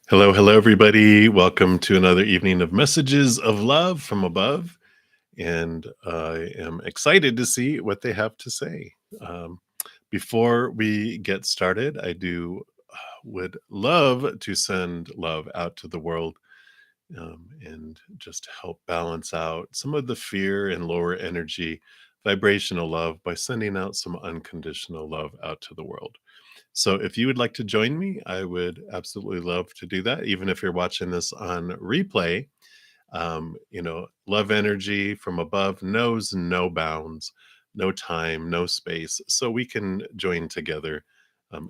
Hello, hello, everybody. Welcome to another evening of messages of love from above. And I am excited to see what they have to say. Um, Before we get started, I do would love to send love out to the world and just help balance out some of the fear and lower energy vibrational love by sending out some unconditional love out to the world. So if you would like to join me, I would absolutely love to do that. Even if you're watching this on replay, love energy from above knows no bounds, no time, no space. So we can join together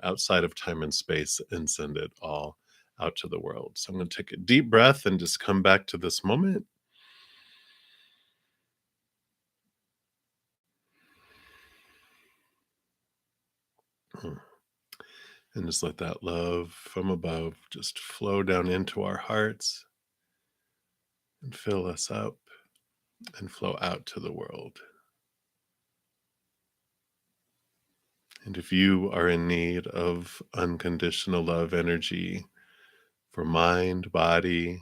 outside of time and space and send it all out to the world. So I'm going to take a deep breath and just come back to this moment. And just let that love from above just flow down into our hearts and fill us up and flow out to the world. And if you are in need of unconditional love energy for mind, body,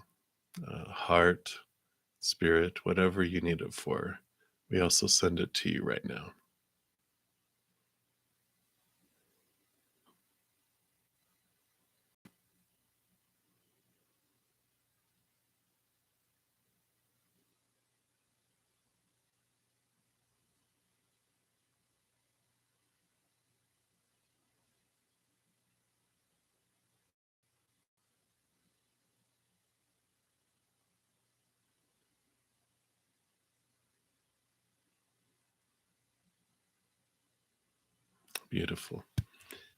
heart, spirit, whatever you need it for, we also send it to you right now. Beautiful.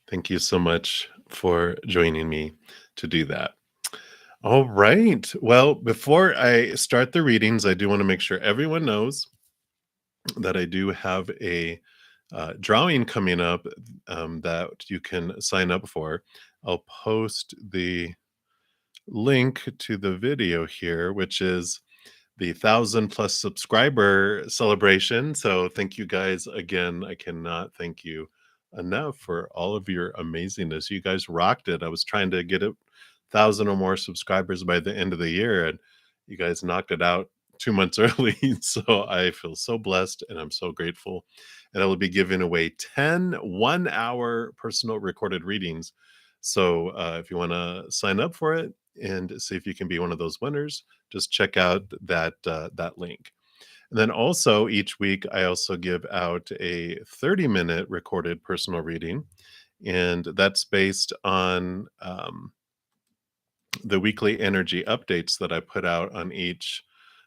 Thank you so much for joining me to do that. All right. Well, before I start the readings, I do want to make sure everyone knows that I do have a drawing coming up that you can sign up for. I'll post the link to the video here, which is the 1,000+ subscriber celebration. So thank you guys again. I cannot thank you enough for all of your amazingness. You guys rocked it. I was trying to get 1,000 or more subscribers by the end of the year, and you guys knocked it out 2 months early. So I feel so blessed and I'm so grateful. And I will be giving away 10 1-hour personal recorded readings. So if you want to sign up for it and see if you can be one of those winners, just check out that link. And then also each week, I also give out a 30-minute recorded personal reading, and that's based on the weekly energy updates that I put out on each,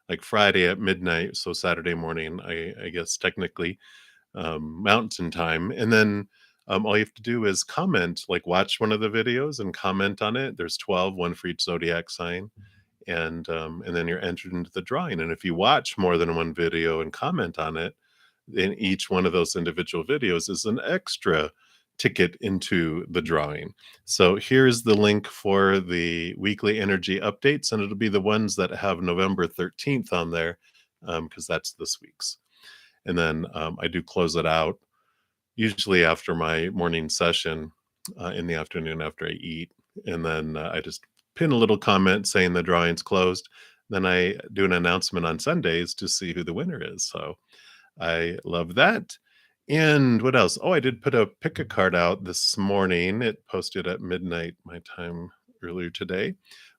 like Friday at midnight, so Saturday morning, I guess technically, mountain time. And then all you have to do is comment, like watch one of the videos and comment on it. There's 12, one for each zodiac sign, and then you're entered into the drawing. And if you watch more than one video and comment on it, then each one of those individual videos is an extra ticket into the drawing. So here's the link for the weekly energy updates, and it'll be the ones that have November 13th on there, because that's this week's. And then I do close it out usually after my morning session in the afternoon after I eat. And then I just pin a little comment saying the drawing's closed. Then I do an announcement on Sundays to see who the winner is. So I love that. And what else? Oh, I did put a pick a card out this morning. It posted at midnight my time earlier today,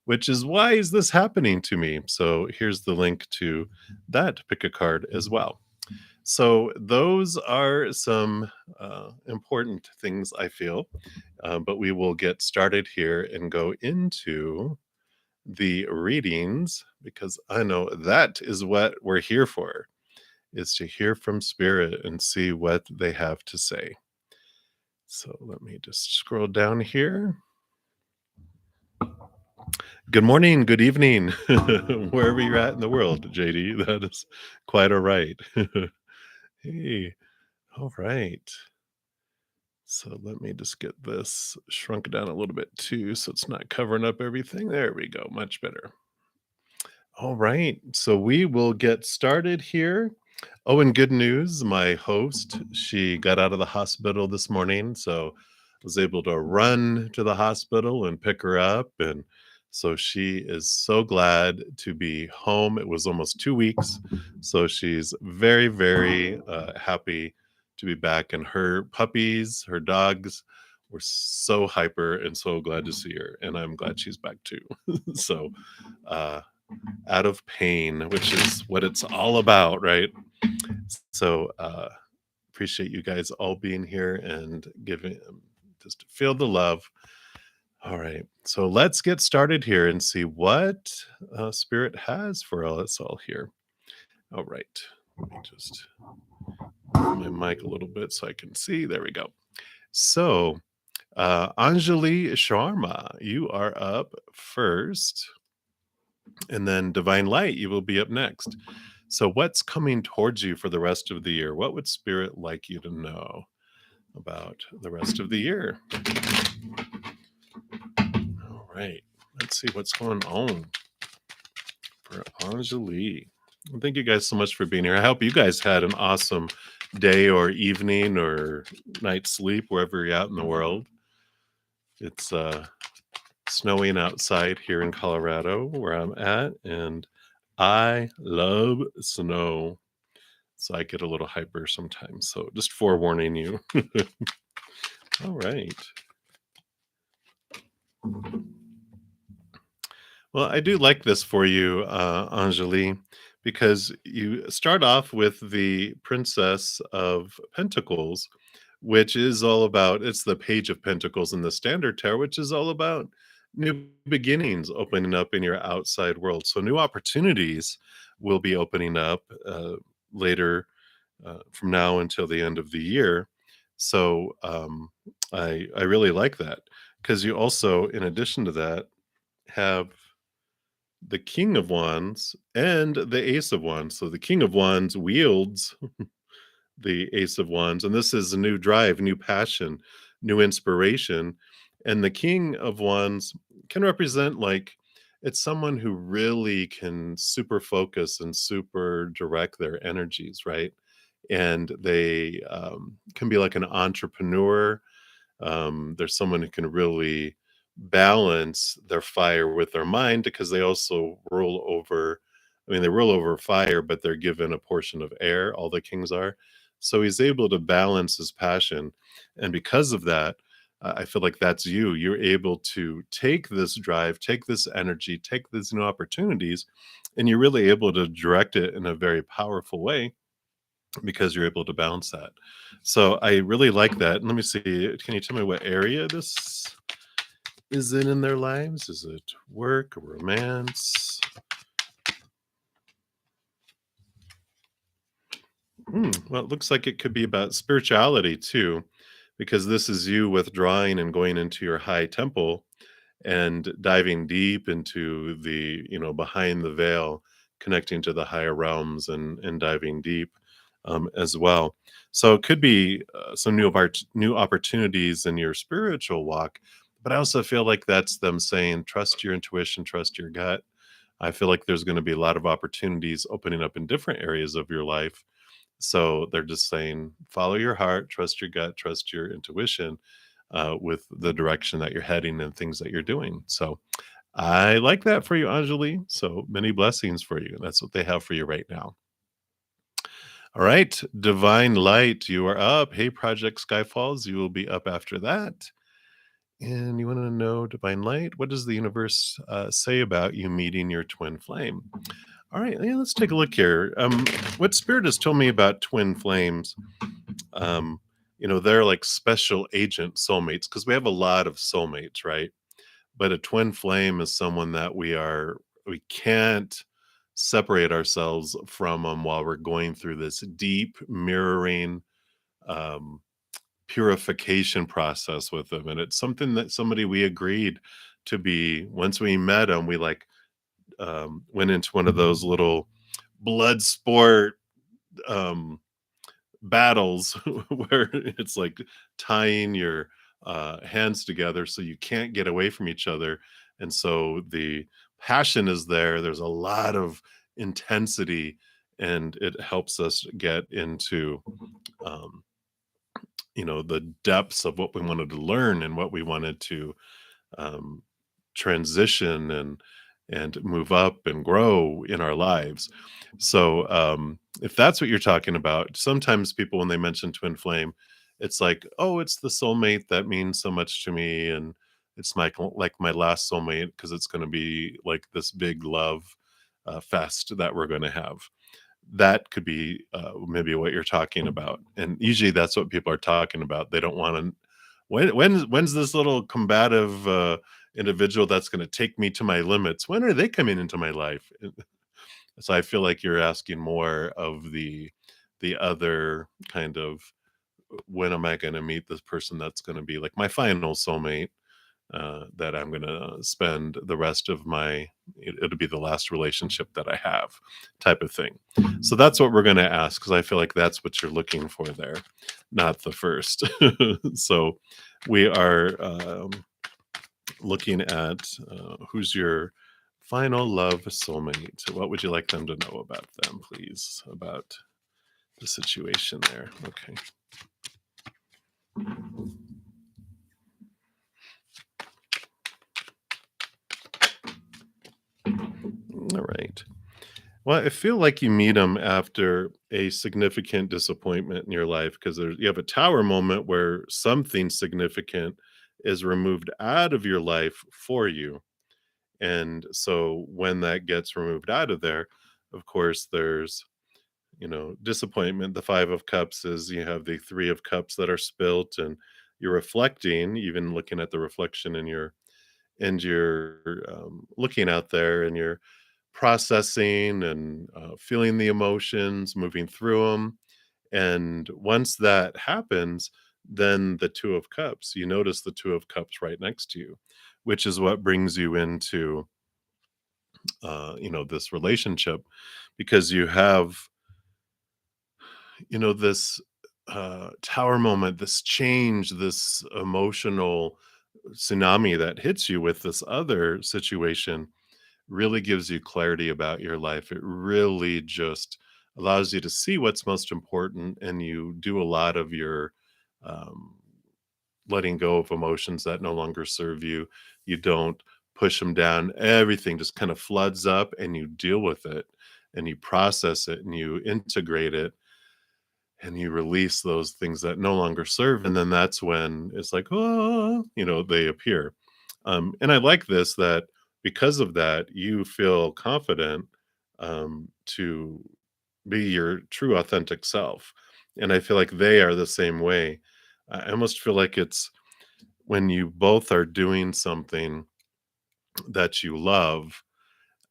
which is why is this happening to me? So here's the link to that pick a card as well. So those are some important things I feel, but we will get started here and go into the readings because I know that is what we're here for, is to hear from spirit and see what they have to say. So let me just scroll down here. Good morning, good evening, wherever you're at in the world, JD. That is quite all right. Hey, all right. So let me just get this shrunk down a little bit too, so it's not covering up everything. There we go, much better. All right, so we will get started here. Oh, and good news, my host, she got out of the hospital this morning, so I was able to run to the hospital and pick her up and So she is so glad to be home. It was almost 2 weeks. So she's very, very happy to be back. And her puppies, her dogs were so hyper and so glad to see her. And I'm glad she's back too. So, uh, out of pain, which is what it's all about, right? So, appreciate you guys all being here and giving just feel the love. All right. So let's get started here and see what Spirit has for us all here. All right. Let me just move my mic a little bit so I can see. There we go. So, Anjali Sharma, you are up first. And then Divine Light, you will be up next. So, what's coming towards you for the rest of the year? What would Spirit like you to know about the rest of the year? All right. Let's see what's going on for Anjali. Well, thank you guys so much for being here. I hope you guys had an awesome day or evening or night's sleep wherever you're at in the world. It's snowing outside here in Colorado where I'm at, and I love snow. So I get a little hyper sometimes. So just forewarning you. All right. Well, I do like this for you, Anjali, because you start off with the Princess of Pentacles, which is all about it's the Page of Pentacles in the Standard Tarot, which is all about new beginnings opening up in your outside world. So new opportunities will be opening up later from now until the end of the year. So I really like that because you also, in addition to that, have the King of Wands and the Ace of Wands. So the King of Wands wields the Ace of Wands, and this is a new drive, new passion, new inspiration. And the King of Wands can represent like it's someone who really can super focus and super direct their energies, right? And they can be like an entrepreneur. There's someone who can really balance their fire with their mind because they also rule over, I mean, they rule over fire, but they're given a portion of air, all the kings are. So he's able to balance his passion. And because of that, I feel like that's you. You're able to take this drive, take this energy, take these new opportunities, and you're really able to direct it in a very powerful way because you're able to balance that. So I really like that. Let me see. Can you tell me what area this is in their lives? Is it work, romance? Well, it looks like it could be about spirituality too, because this is you withdrawing and going into your high temple and diving deep into the behind the veil, connecting to the higher realms and diving deep as well. So it could be some new opportunities in your spiritual walk, but I also feel like that's them saying trust your intuition, trust your gut. I feel like there's going to be a lot of opportunities opening up in different areas of your life, so they're just saying, follow your heart, trust your gut, trust your intuition with the direction that you're heading and things that you're doing. So I like that for you, Anjali. So many blessings for you. That's what they have for you right now. All right, Divine Light, you are up. Hey, Project Skyfalls, you will be up after that. And you want to know, Divine Light, what does the universe say about you meeting your twin flame? All right, yeah, let's take a look here. What Spirit has told me about twin flames, um, they're like special agent soulmates because we have a lot of soulmates, right? But a twin flame is someone that we can't separate ourselves from them while we're going through this deep mirroring um, purification process with them. And it's something that somebody we agreed to be once we met them, we like went into one of those little blood sport um, battles where it's like tying your hands together so you can't get away from each other. And so the passion is there. There's a lot of intensity, and it helps us get into um, the depths of what we wanted to learn and what we wanted to um, transition and move up and grow in our lives. So if that's what you're talking about, sometimes people when they mention twin flame, it's like, oh, it's the soulmate that means so much to me, and it's like my last soulmate because it's going to be like this big love fest that we're going to have. That could be maybe what you're talking about, and usually that's what people are talking about. They don't want to. When's this little combative individual that's going to take me to my limits? When are they coming into my life? So I feel like you're asking more of the other kind of when am I going to meet this person that's going to be like my final soulmate, that I'm going to spend the rest of it'll be the last relationship that I have, type of thing. So that's what we're going to ask because I feel like that's what you're looking for there, not the first. So we are looking at who's your final love soulmate. What would you like them to know about them, please? About the situation there. Okay. All right. Well, I feel like you meet them after a significant disappointment in your life because you have a tower moment where something significant is removed out of your life for you. And so when that gets removed out of there, of course, there's, disappointment. The 5 of Cups is you have the 3 of Cups that are spilt, and you're reflecting, even looking at the reflection in you're looking out there and you're processing and feeling the emotions, moving through them. And once that happens, then the 2 of Cups, you notice the 2 of Cups right next to you, which is what brings you into, this relationship because you have, this tower moment, this change, this emotional tsunami that hits you with this other situation really gives you clarity about your life. It really just allows you to see what's most important, and you do a lot of your um, letting go of emotions that no longer serve you. You don't push them down. Everything just kind of floods up, and you deal with it, and you process it, and you integrate it, and you release those things that no longer serve. And then that's when it's like, oh, they appear. And I like this that because of that, you feel confident to be your true authentic self. And I feel like they are the same way. I almost feel like it's when you both are doing something that you love,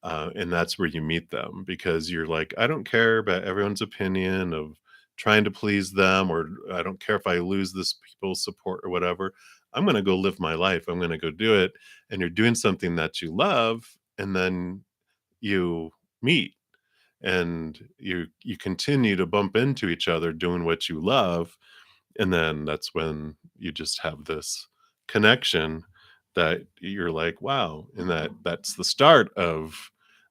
and that's where you meet them because you're like, I don't care about everyone's opinion of trying to please them, or I don't care if I lose this people's support or whatever. I'm going to go live my life. I'm going to go do it. And you're doing something that you love, and then you meet and you continue to bump into each other doing what you love, and then that's when you just have this connection that you're like, wow, and that's the start of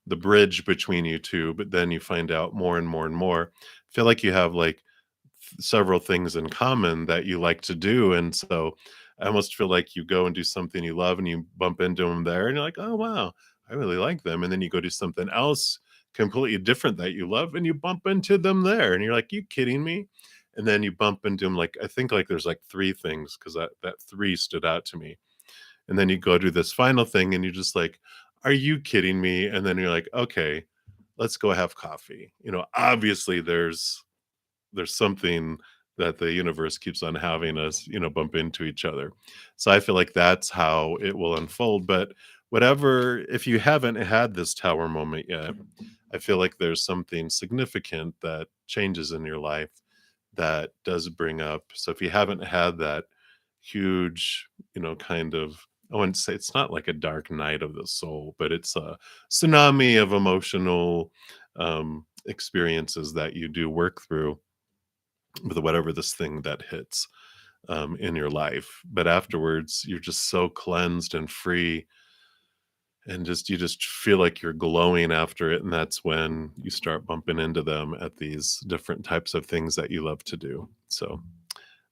the bridge between you two. But then you find out more and more and more. Feel like you have like several things in common that you like to do, and so I almost feel like you go and do something you love and you bump into them there and you're like, oh wow, I really like them. And then you go do something else completely different that you love and you bump into them there and you're like, you kidding me? And then you bump into them, like I think like there's like 3 things because that 3 stood out to me. And then you go do this final thing and you're just like, are you kidding me? And then you're like, okay, let's go have coffee. Obviously there's something that the universe keeps on having us, bump into each other. So I feel like that's how it will unfold. But whatever, if you haven't had this tower moment yet, I feel like there's something significant that changes in your life that does bring up. So if you haven't had that huge, kind of, I wouldn't say it's not like a dark night of the soul, but it's a tsunami of emotional experiences that you do work through with whatever this thing that hits in your life. But afterwards, you're just so cleansed and free, and you just feel like you're glowing after it. And that's when you start bumping into them at these different types of things that you love to do. So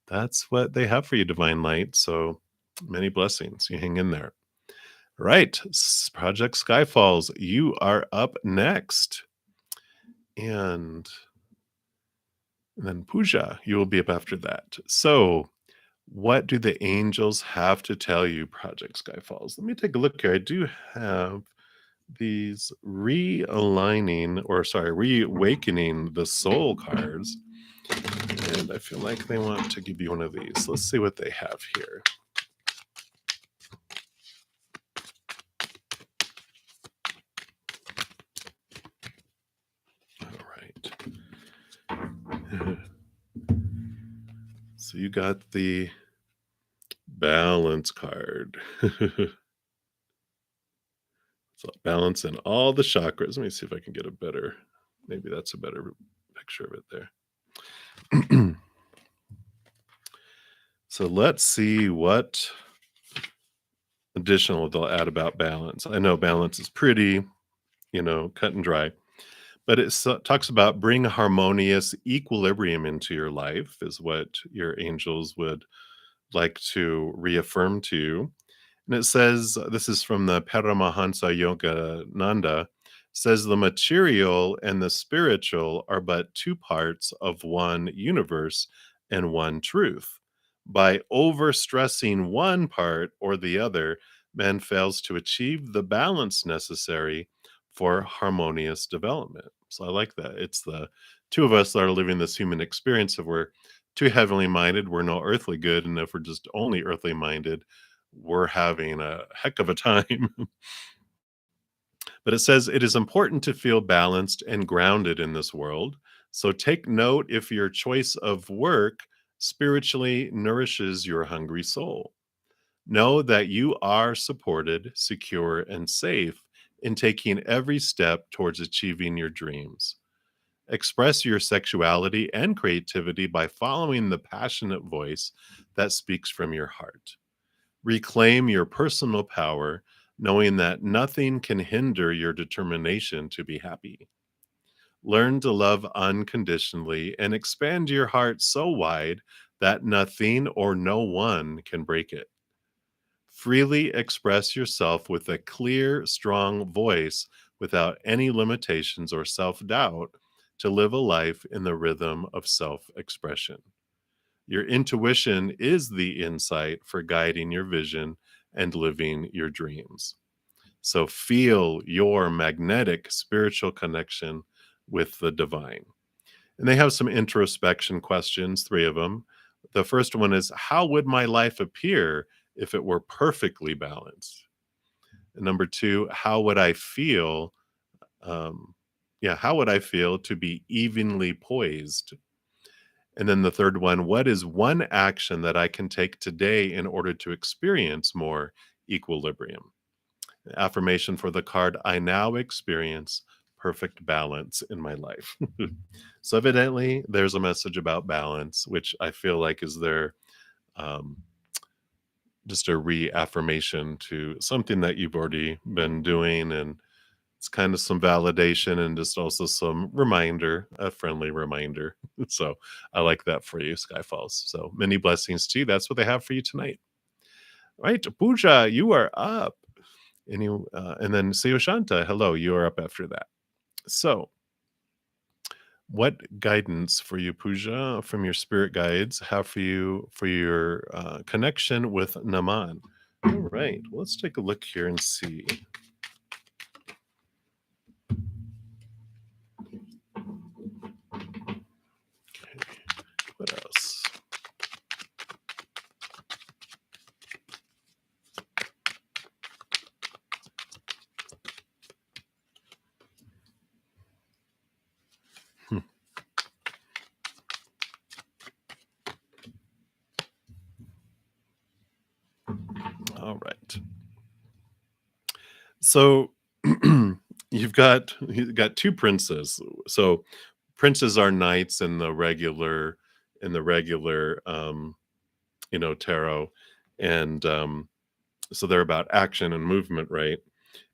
that's what they have for you, Divine Light. So many blessings. You hang in there. Right. Project Skyfalls, you are up next. And then Pooja, you will be up after that. So, what do the angels have to tell you, Project Skyfalls? Let me take a look here. I do have these realigning, or sorry, reawakening the soul cards. And I feel like they want to give you one of these. Let's see what they have here. All right. So you got the balance card. So balance in all the chakras. Let me see if I can get a better, maybe that's a better picture of it there. So let's see what additional they'll add about balance. I know balance is pretty, cut and dry, but it talks about bring harmonious equilibrium into your life, is what your angels would like to reaffirm to you. And it says, this is from the Paramahansa Yoga Nanda, says the material and the spiritual are but two parts of one universe and one truth. By overstressing one part or the other, man fails to achieve the balance necessary for harmonious development. So I like that. It's the two of us that are living this human experience. If we're too heavenly minded, we're no earthly good. And if we're just only earthly minded, we're having a heck of a time. But it says it is important to feel balanced and grounded in this world. So take note if your choice of work spiritually nourishes your hungry soul. Know that you are supported, secure, and safe in taking every step towards achieving your dreams. Express your sexuality and creativity by following the passionate voice that speaks from your heart. Reclaim your personal power, knowing that nothing can hinder your determination to be happy. Learn to love unconditionally and expand your heart so wide that nothing or no one can break it. Freely express yourself with a clear, strong voice without any limitations or self doubt to live a life in the rhythm of self expression. Your intuition is the insight for guiding your vision and living your dreams. So feel your magnetic spiritual connection with the divine. And they have some introspection questions, three of them. The first one is, how would my life appear if it were perfectly balanced? And number two, how would I feel? How would I feel to be evenly poised? And then the third one, what is one action that I can take today in order to experience more equilibrium? Affirmation for the card, I now experience perfect balance in my life. So evidently there's a message about balance, which I feel like is their um, just a reaffirmation to something that you've already been doing. And it's kind of some validation and just also some reminder, a friendly reminder. So I like that for you, Skyfalls. So many blessings to you. That's what they have for you tonight. Right, Pooja, you are up. And then Seoshanta, hello, you are up after that. So, what guidance for you, Pooja, from your spirit guides have for you for your connection with Naman? All right, well, let's take a look here and see. Okay, what else? Hmm, all right. So you've got two princes. So princes are knights in the regular tarot, and so they're about action and movement, right?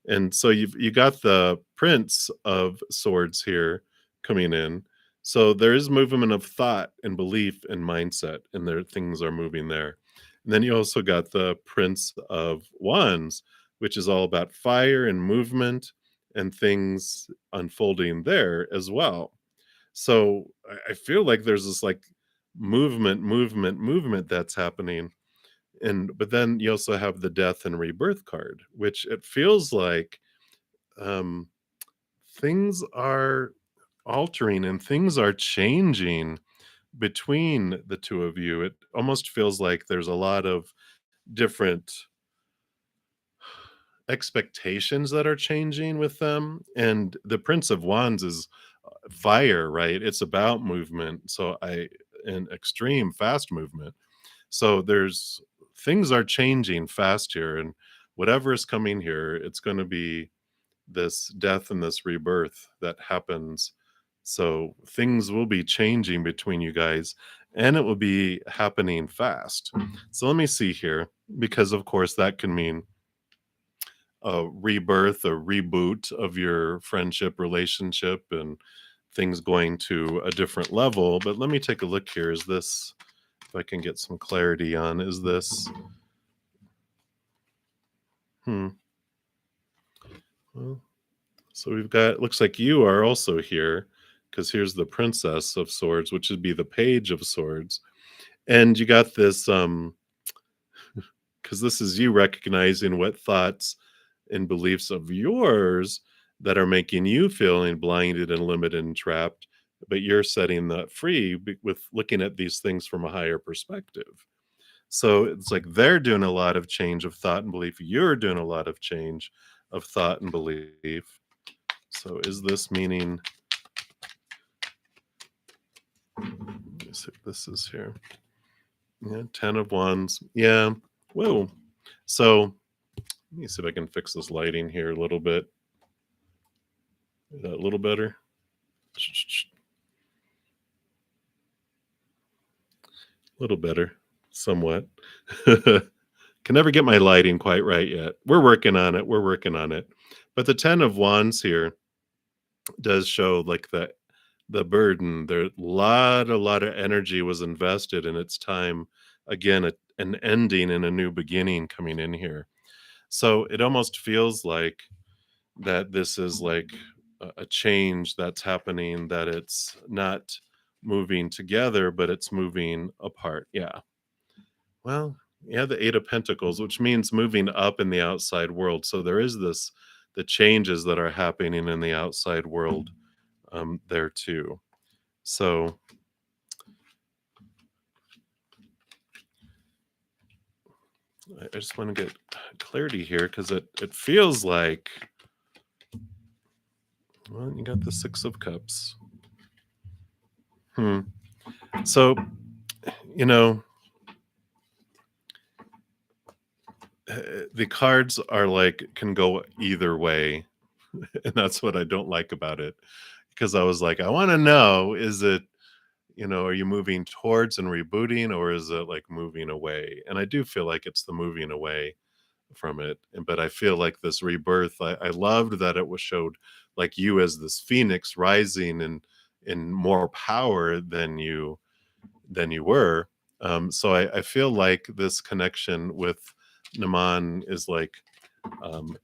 And so you got the Prince of Swords here coming in. So there is movement of thought and belief and mindset, and there things are moving there. And then you also got the Prince of Wands which is all about fire and movement and things unfolding there as well. So I feel like there's this like movement that's happening. And but then you also have the death and rebirth card, which it feels like um things are altering and things are changing between the two of you. It almost feels like there's a lot of different expectations that are changing with them. And the Prince of Wands is fire, right? It's about movement. So I and extreme fast movement. So there's things are changing fast here, and whatever is coming here, it's going to be this death and this rebirth that happens. So things will be changing between you guys, and it will be happening fast. So let me see here, because of course that can mean a rebirth, a reboot of your friendship relationship, and things going to a different level. But let me take a look here. Is this, if I can get some clarity on, is this, hmm, well, so we've got, looks like you are also here because here's the Princess of Swords, which would be the Page of Swords. And you got this, because this is you recognizing what thoughts and beliefs of yours that are making you feeling blinded and limited and trapped, but you're setting that free with looking at these things from a higher perspective. So it's like they're doing a lot of change of thought and belief. You're doing a lot of change of thought and belief. So is this meaning, let me see if this is here. Yeah, 10 of Wands. Yeah. Whoa. So let me see if I can fix this lighting here a little bit. Is that a little better? A little better, somewhat. Can never get my lighting quite right yet. We're working on it. We're working on it. But the 10 of Wands here does show like the burden. There a lot of energy was invested, and it's time again an ending and a new beginning coming in here. So it almost feels like that this is like a change that's happening, that it's not moving together, but it's moving apart. Yeah. Well, yeah, the 8 of Pentacles, which means moving up in the outside world. So there is this, the changes that are happening in the outside world there too. So I just want to get clarity here because it feels like, well, you got the 6 of Cups. Hmm. So, you know, the cards are like can go either way, and that's what I don't like about it. Because I was like, I want to know, is it, are you moving towards and rebooting, or is it like moving away? And I do feel like it's the moving away from it. But I feel like this rebirth, I loved that it was showed like you as this phoenix rising in more power than you were. So I feel like this connection with Naman is like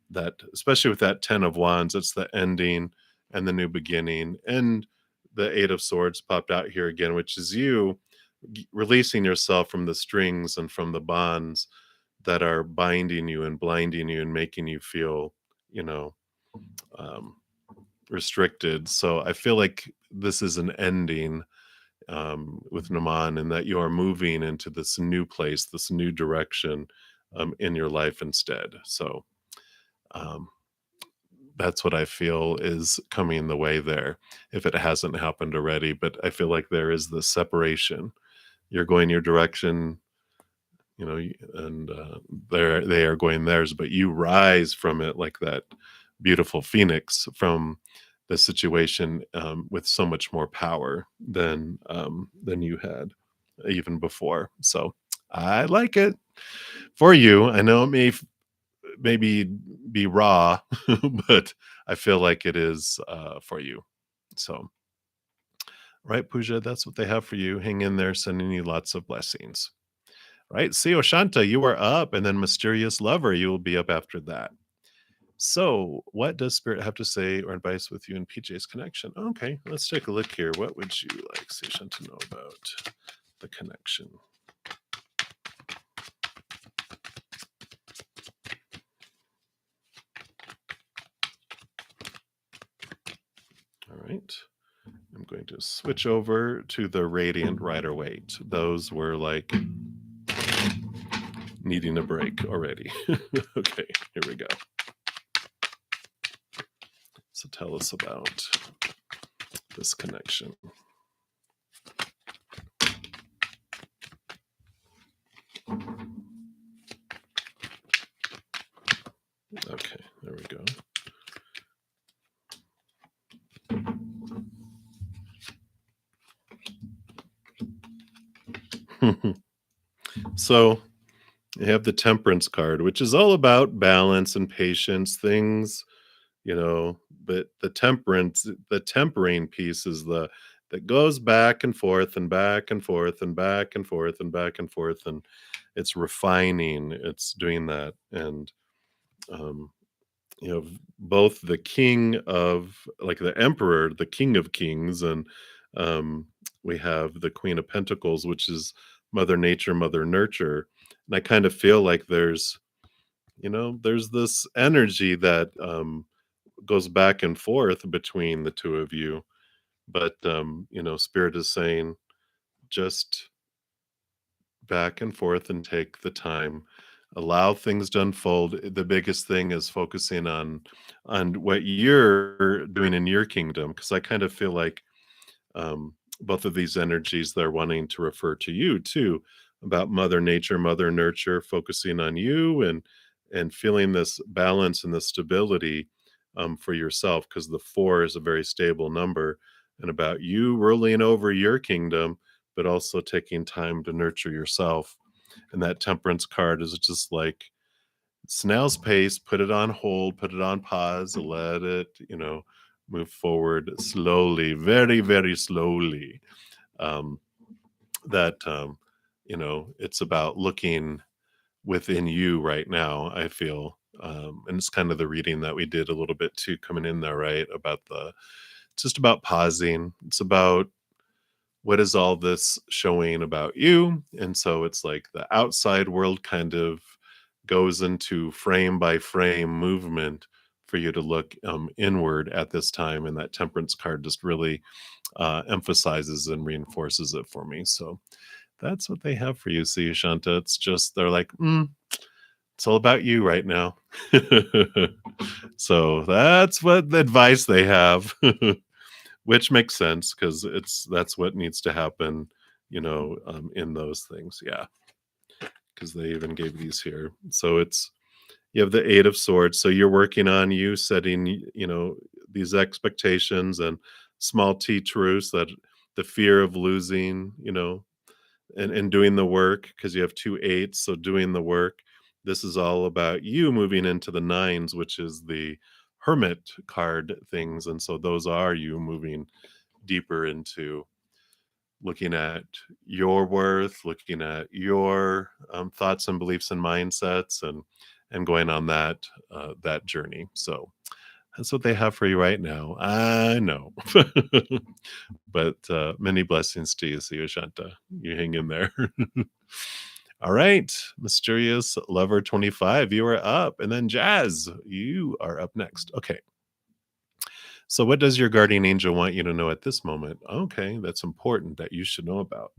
that, especially with that 10 of Wands, it's the ending and the new beginning. And the 8 of Swords popped out here again, which is you releasing yourself from the strings and from the bonds that are binding you and blinding you and making you feel, you know, um, restricted. So I feel like this is an ending with Naman, and that you are moving into this new place, this new direction in your life instead. So um, that's what I feel is coming the way there, if it hasn't happened already. But I feel like there is this separation. You're going your direction, and they are going theirs, but you rise from it like that beautiful phoenix from the situation with so much more power than you had even before. So I like it for you. I know it maybe be raw, but I feel like it is for you. So, right, Pooja, that's what they have for you. Hang in there, sending you lots of blessings. Right, Sio Shanta, you are up, and then Mysterious Lover, you will be up after that. So, what does Spirit have to say or advice with you and PJ's connection? Okay, let's take a look here. What would you like Session to know about the connection? All right. I'm going to switch over to the Radiant Rider Weight. Those were like needing a break already. Okay, here we go. So tell us about this connection. Okay, there we go. So you have the Temperance card, which is all about balance and patience, things, but the tempering piece is the that goes back and forth and back and forth and back and forth and back and forth, and it's refining, it's doing that. And um both the king of like the emperor, the king of kings, and um we have the queen of pentacles, which is mother nature, mother nurture. And I kind of feel like there's this energy that goes back and forth between the two of you. But Spirit is saying, just back and forth and take the time, allow things to unfold. The biggest thing is focusing on what you're doing in your kingdom, because I kind of feel like both of these energies, they're wanting to refer to you too, about mother nature, mother nurture, focusing on you and feeling this balance and the stability for yourself, because the four is a very stable number, and about you ruling over your kingdom, but also taking time to nurture yourself. And that temperance card is just like snail's pace, put it on hold, put it on pause, let it, move forward slowly, very, very slowly. Um, that, it's about looking within you right now, I feel. And it's kind of the reading that we did a little bit too coming in there, right? It's just about pausing. It's about what is all this showing about you? And so it's like the outside world kind of goes into frame by frame movement for you to look inward at this time. And that temperance card just really emphasizes and reinforces it for me. So that's what they have for you, see, Shanta. It's just, they're like, it's all about you right now. So that's what the advice they have. Which makes sense, because that's what needs to happen, in those things. Yeah, because they even gave these here. So you have the Eight of Swords. So you're working on you setting, these expectations and small T truths, that the fear of losing, and doing the work, because you have two eights. So doing the work. This is all about you moving into the nines, which is the Hermit card things. And so those are you moving deeper into looking at your worth, looking at your thoughts and beliefs and mindsets, and going on that journey. So that's what they have for you right now. I know, but many blessings to you, see Shanta. You hang in there. All right, mysterious lover 25, you are up, and then Jazz, you are up next. Okay. So, what does your guardian angel want you to know at this moment? Okay, that's important that you should know about.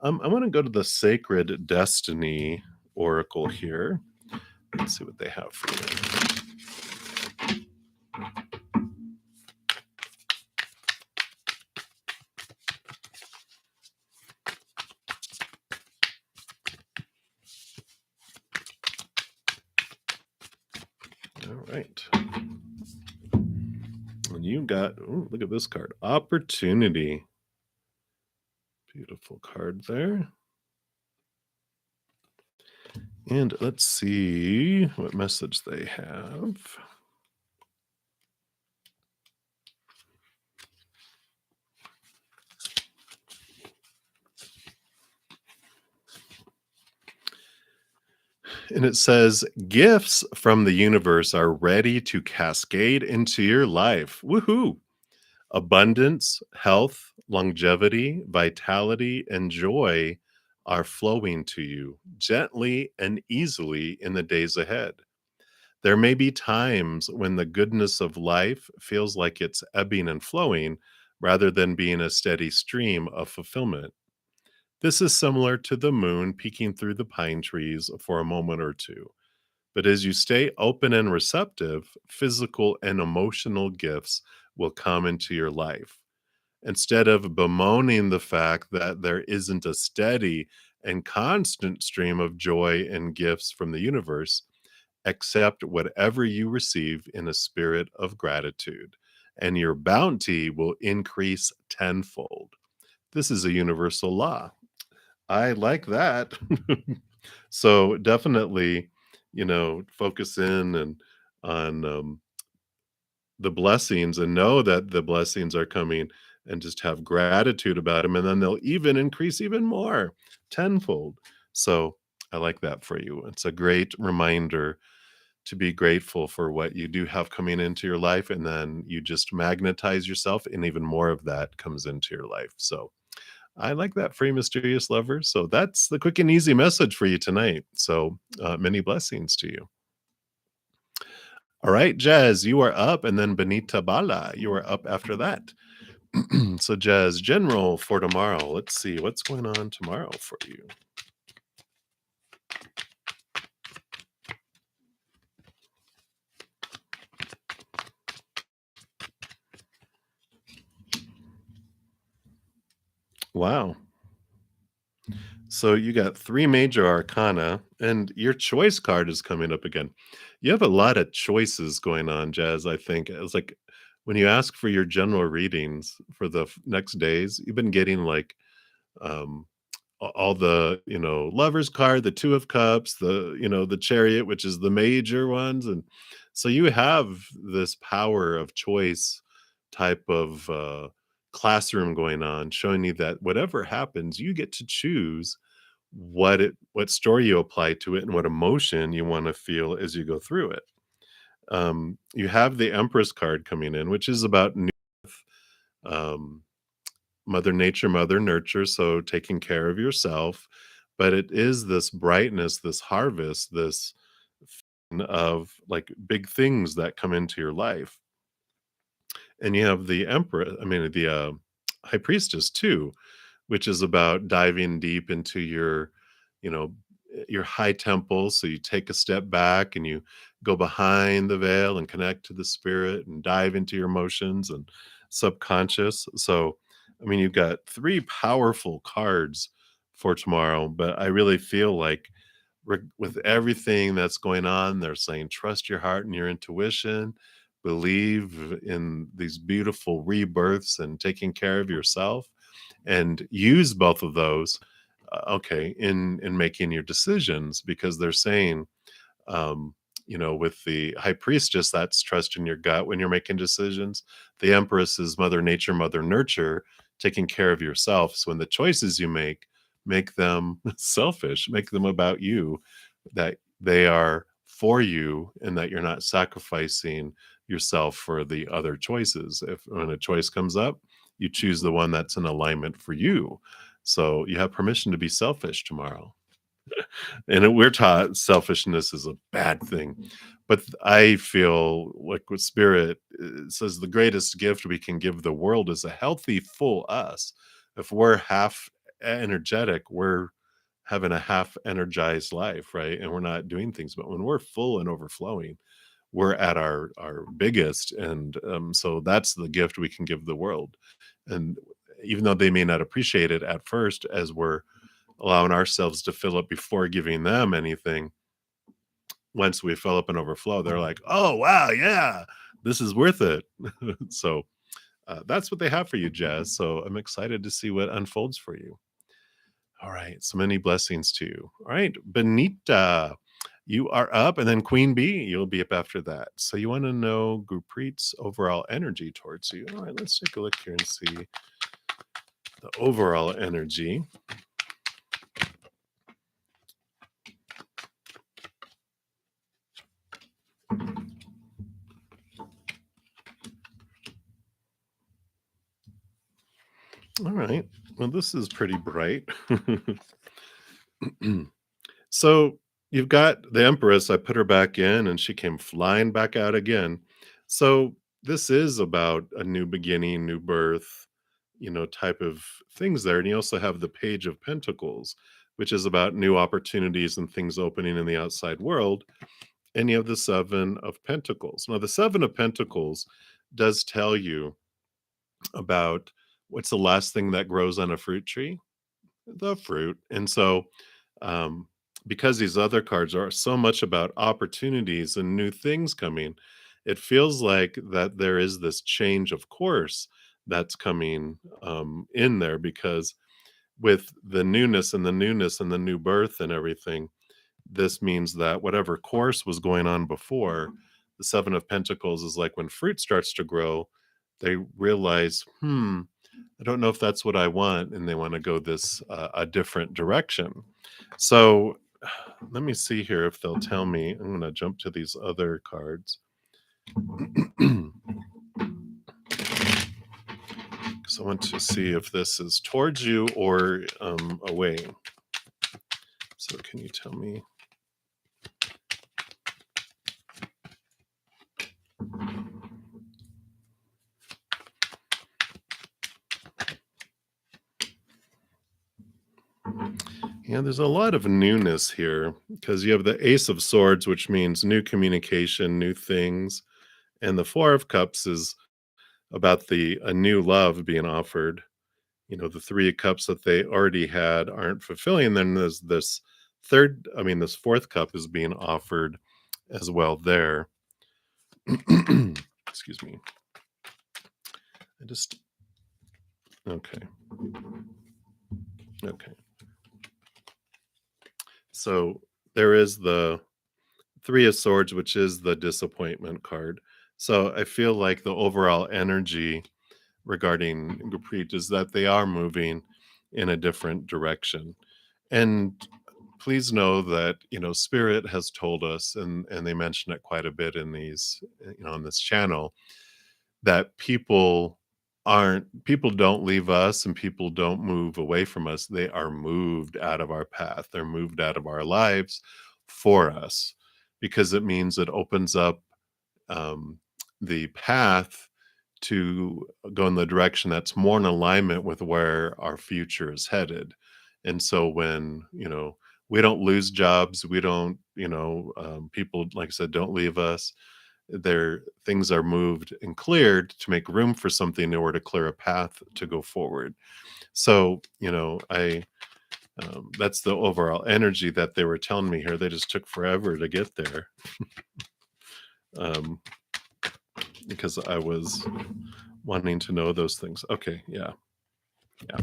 I want to go to the Sacred Destiny Oracle here. Let's see what they have for you. All right. And you got, ooh, look at this card, Opportunity. Beautiful card there. And let's see what message they have. And it says, gifts from the universe are ready to cascade into your life. Woohoo! Abundance, health, longevity, vitality, and joy are flowing to you gently and easily in the days ahead. There may be times when the goodness of life feels like it's ebbing and flowing rather than being a steady stream of fulfillment. This is similar to the moon peeking through the pine trees for a moment or two. But as you stay open and receptive, physical and emotional gifts will come into your life. Instead of bemoaning the fact that there isn't a steady and constant stream of joy and gifts from the universe, accept whatever you receive in a spirit of gratitude, and your bounty will increase tenfold. This is a universal law. I like that. So definitely, focus in and on the blessings and know that the blessings are coming and just have gratitude about them. And then they'll even increase even more tenfold. So I like that for you. It's a great reminder to be grateful for what you do have coming into your life. And then you just magnetize yourself, and even more of that comes into your life. So I like that for you, mysterious lover. So that's the quick and easy message for you tonight. So many blessings to you. All right, Jazz, you are up, and then Benita Bala, you are up after that. So, Jazz, general for tomorrow. Let's see what's going on tomorrow for you. Wow. So you got three major arcana, and your choice card is coming up again. You have a lot of choices going on, Jazz. I think it's like when you ask for your general readings for the next days, you've been getting like um, all the lovers card, the two of cups, the chariot, which is the major ones, and so you have this power of choice type of classroom going on, showing you that whatever happens you get to choose what story you apply to it and what emotion you want to feel as you go through it. You have the Empress card coming in, which is about um, Mother Nature, Mother Nurture, so taking care of yourself. But it is this brightness, this harvest, this of like big things that come into your life. And you have the Emperor, I mean, the High Priestess too, which is about diving deep into you know, your high temple. So you take a step back and you go behind the veil and connect to the spirit and dive into your emotions and subconscious. So, I mean, you've got three powerful cards for tomorrow, but I really feel like with everything that's going on, they're saying trust your heart and your intuition, believe in these beautiful rebirths and taking care of yourself, and use both of those okay in making your decisions, because they're saying um with the high priestess, that's trust in your gut when you're making decisions. The empress is mother nature, mother nurture, taking care of yourself. So when the choices you make them selfish, make them about you, that they are for you and that you're not sacrificing yourself for the other choices. If when a choice comes up, you choose the one that's in alignment for you. So you have permission to be selfish tomorrow. And we're taught selfishness is a bad thing. But I feel like with spirit, it says the greatest gift we can give the world is a healthy, full us. If we're half energetic, we're having a half energized life, right? And we're not doing things. But when we're full and overflowing, we're at our biggest. And so that's the gift we can give the world. And even though they may not appreciate it at first, as we're allowing ourselves to fill up before giving them anything, once we fill up and overflow, they're like, oh wow, yeah, this is worth it. So that's what they have for you, Jazz. So I'm excited to see what unfolds for you. All right, so many blessings to you. All right, Benita, you are up, and then Queen Bee, you'll be up after that. So you want to know Gurpreet's overall energy towards you. All right, let's take a look here and see the overall energy. All right. Well, this is pretty bright. So you've got the Empress. I put her back in and she came flying back out again. So this is about a new beginning, new birth, type of things there. And you also have the Page of Pentacles, which is about new opportunities and things opening in the outside world. And you have the Seven of Pentacles. Now, the Seven of Pentacles does tell you about what's the last thing that grows on a fruit tree? The fruit. And so, um, because these other cards are so much about opportunities and new things coming, it feels like that there is this change of course that's coming in there because with the newness and the newness and the new birth and everything, this means that whatever course was going on before, the Seven of Pentacles is like when fruit starts to grow, they realize, I don't know if that's what I want, and they want to go this a different direction. So let me see here if they'll tell me. I'm going to jump to these other cards. Because I want to see if this is towards you or away. So can you tell me? Yeah, there's a lot of newness here because you have the Ace of Swords, which means new communication, new things. And the Four of Cups is about a new love being offered. The Three of Cups that they already had aren't fulfilling. Then there's this fourth cup is being offered as well there. Excuse me. I just, okay. Okay. So there is the Three of Swords, which is the disappointment card. So I feel like the overall energy regarding Gurpreet is that they are moving in a different direction. And please know that, Spirit has told us, and they mention it quite a bit in these, on this channel, that people don't leave us and people don't move away from us. They are moved out of our path. They're moved out of our lives for us because it means it opens up um, the path to go in the direction that's more in alignment with where our future is headed. And so when, we don't lose jobs, we don't, people, like I said, don't leave us. Their things are moved and cleared to make room for something in order to clear a path to go forward. So, I that's the overall energy that they were telling me here. They just took forever to get there. um, because I was wanting to know those things. Okay, yeah. Yeah.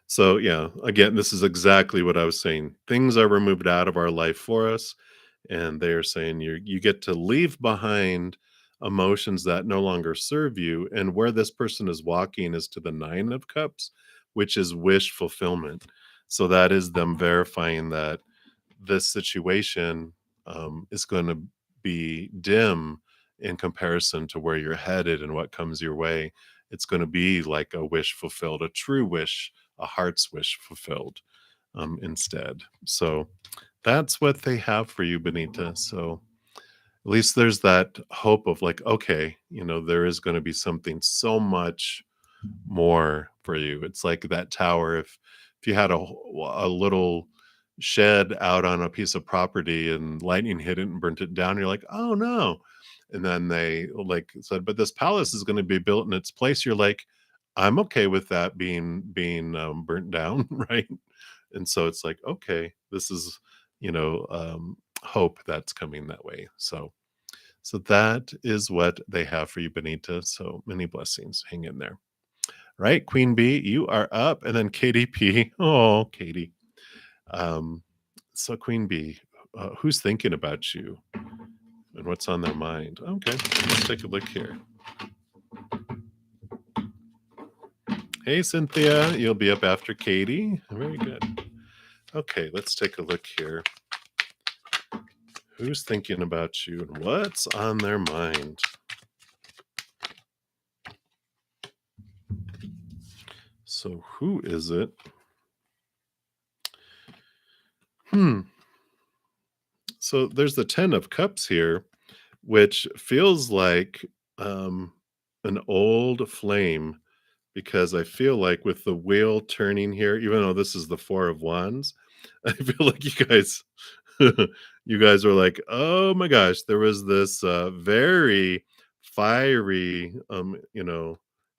So, yeah, again, this is exactly what I was saying. Things are removed out of our life for us, and they are saying you get to leave behind emotions that no longer serve you. And where this person is walking is to the Nine of Cups, which is wish fulfillment. So that is them verifying that this situation is going to be dim in comparison to where you're headed and what comes your way. It's going to be like a wish fulfilled, a true wish, a heart's wish fulfilled instead. So that's what they have for you, Benita. So at least there's that hope of like, okay, there is going to be something so much more for you. It's like that tower. If you had a little shed out on a piece of property and lightning hit it and burnt it down, you're like, oh no. And then they like said, but this palace is going to be built in its place. You're like, I'm okay with that being burnt down, right? And so it's like, okay, this is hope that's coming that way. So that is what they have for you, Benita. So many blessings. Hang in there. Right, Queen B, you are up, and then KDP. Oh, Katie. Um, so Queen B, who's thinking about you and what's on their mind? Okay, let's take a look here. Hey, Cynthia, you'll be up after Katie. Very good. Okay, let's take a look here. Who's thinking about you and what's on their mind? So who is it? Hmm. So there's the 10 of cups here, which feels like um an old flame, because I feel like with the wheel turning here, even though this is the 4 of wands, I feel like you guys you guys were like, "Oh my gosh, there was this very fiery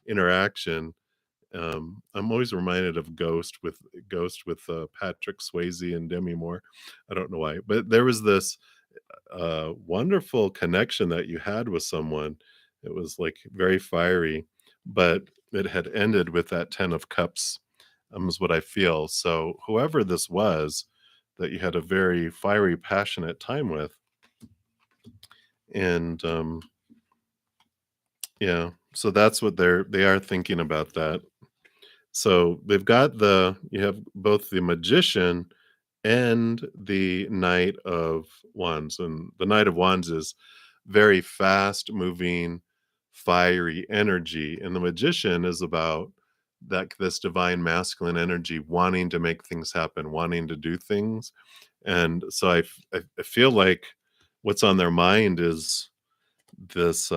interaction." I'm always reminded of Ghost with Patrick Swayze and Demi Moore. I don't know why, but there was this wonderful connection that you had with someone. It was like very fiery, but it had ended with that 10 of cups, is what I feel. So whoever this was that you had a very fiery, passionate time with, and yeah, so that's what they are thinking about that. So they've got you have both the magician and the Knight of Wands. And the Knight of Wands is very fast moving, fiery energy. And the magician is about that this divine masculine energy, wanting to make things happen, wanting to do things. And so I feel like what's on their mind is this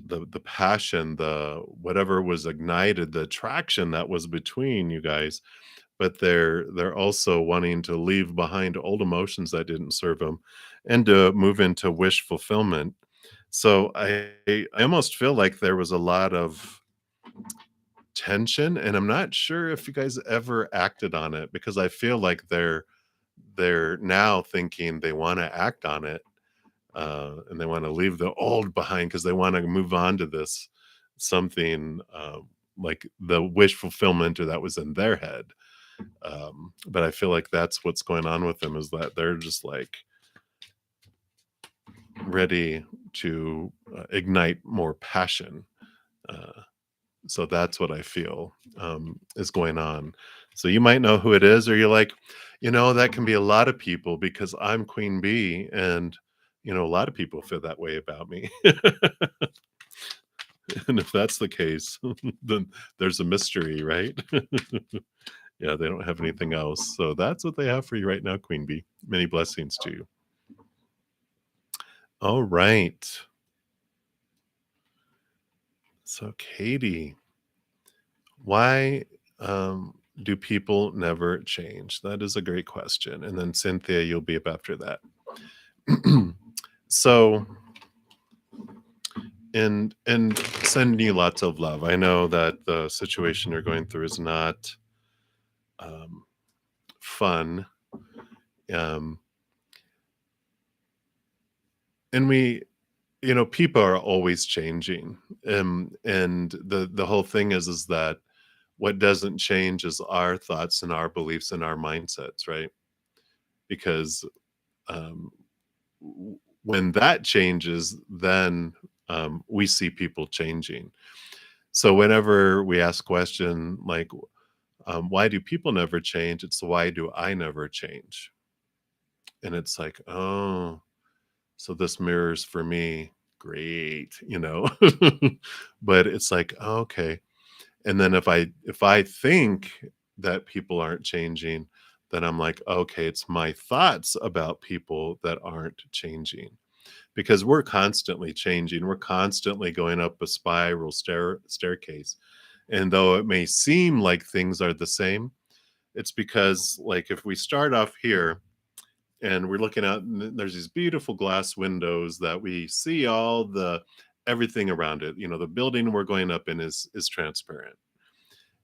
the passion, the whatever was ignited, the attraction that was between you guys, but they're also wanting to leave behind old emotions that didn't serve them and to move into wish fulfillment. So I almost feel like there was a lot of tension, and I'm not sure if you guys ever acted on it, because I feel like they're now thinking they want to act on it, and they want to leave the old behind because they want to move on to this something, like the wish fulfillment or that was in their head. But I feel like that's what's going on with them, is that they're just like ready to ignite more passion. Uh, so that's what I feel is going on. So you might know who it is, or you're like, that can be a lot of people because I'm Queen Bee, and a lot of people feel that way about me. And if that's the case, then there's a mystery, right? Yeah, they don't have anything else. So that's what they have for you right now, Queen Bee. Many blessings to you. All right. So, Katie, why do people never change? That is a great question. And then Cynthia, you'll be up after that. So, and sending you lots of love. I know that the situation you're going through is not um, fun. Um, and people are always changing. And the whole thing is that what doesn't change is our thoughts and our beliefs and our mindsets, right? Because um, when that changes, then we see people changing. So whenever we ask question like, why do people never change? It's why do I never change? And it's like, oh, so this mirrors for me. Great. But it's like, oh, okay. And then if I think that people aren't changing, then I'm like, okay, it's my thoughts about people that aren't changing, because we're constantly changing. We're constantly going up a spiral staircase. And though it may seem like things are the same, it's because, like, if we start off here and we're looking out, and there's these beautiful glass windows that we see all the everything around it. The building we're going up in is transparent,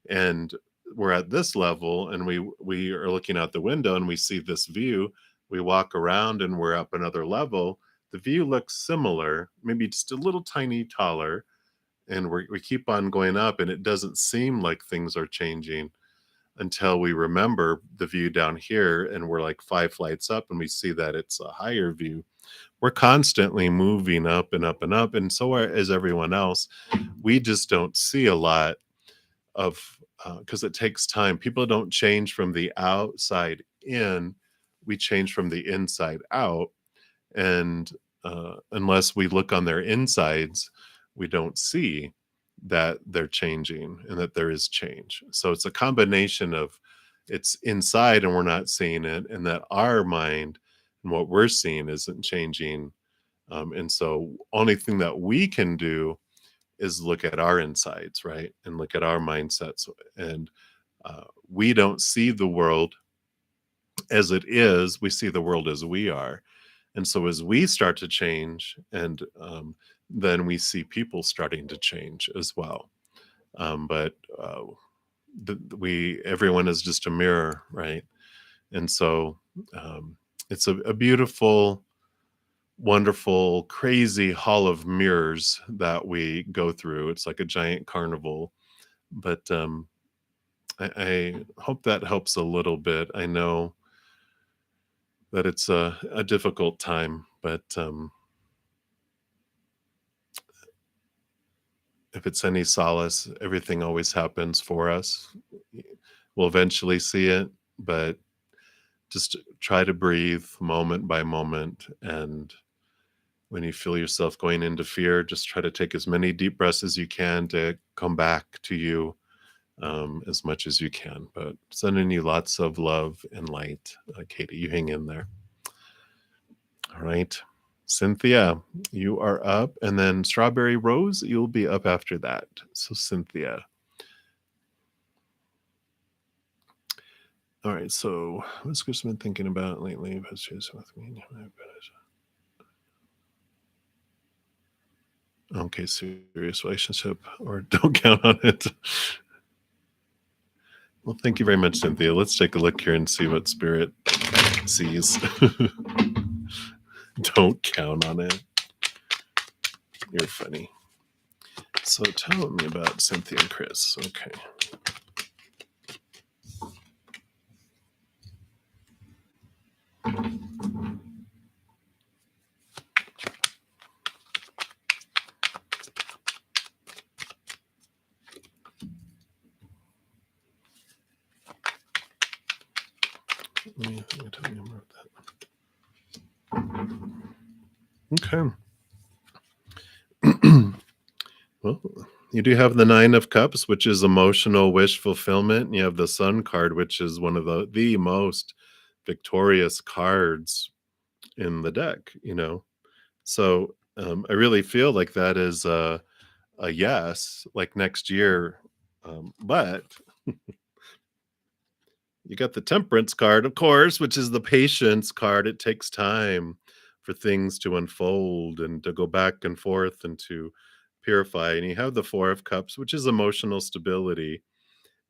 and we're at this level, and we are looking out the window and we see this view. We walk around and we're up another level. The view looks similar, maybe just a little tiny taller, and we keep on going up, and it doesn't seem like things are changing until we remember the view down here, and we're like 5 flights up and we see that it's a higher view. We're constantly moving up and up and up, and so is everyone else. We just don't see a lot of, because it takes time. People don't change from the outside in, we change from the inside out. And unless we look on their insides, we don't see that they're changing and that there is change. So it's a combination of it's inside and we're not seeing it, and that our mind and what we're seeing isn't changing. And so, only thing that we can do is look at our insides, right? And look at our mindsets. And we don't see the world as it is, we see the world as we are. And so, as we start to change, and then we see people starting to change as well. But we everyone is just a mirror, right? And so it's a beautiful, wonderful, crazy hall of mirrors that we go through. It's like a giant carnival. But I hope that helps a little bit. I know that it's a difficult time, but if it's any solace, everything always happens for us. We'll eventually see it, but just try to breathe moment by moment. And when you feel yourself going into fear, just try to take as many deep breaths as you can to come back to you as much as you can. But sending you lots of love and light. Katie, you hang in there. All right. Cynthia, you are up. And then Strawberry Rose, you'll be up after that. So, Cynthia. All right. So, what's Chris been thinking about lately? Okay, serious relationship, or don't count on it. Well, thank you very much, Cynthia. Let's take a look here and see what Spirit sees. Don't count on it. You're funny. So tell me about Cynthia and Chris. Okay. Let me tell you more about that. Okay. Well, you do have the Nine of Cups, which is emotional wish fulfillment. You have the Sun card, which is one of the most victorious cards in the deck, you know. So I really feel like that is a yes, like next year. But you got the Temperance card, of course, which is the patience card. It takes time for things to unfold and to go back and forth and to purify. And you have the Four of Cups, which is emotional stability.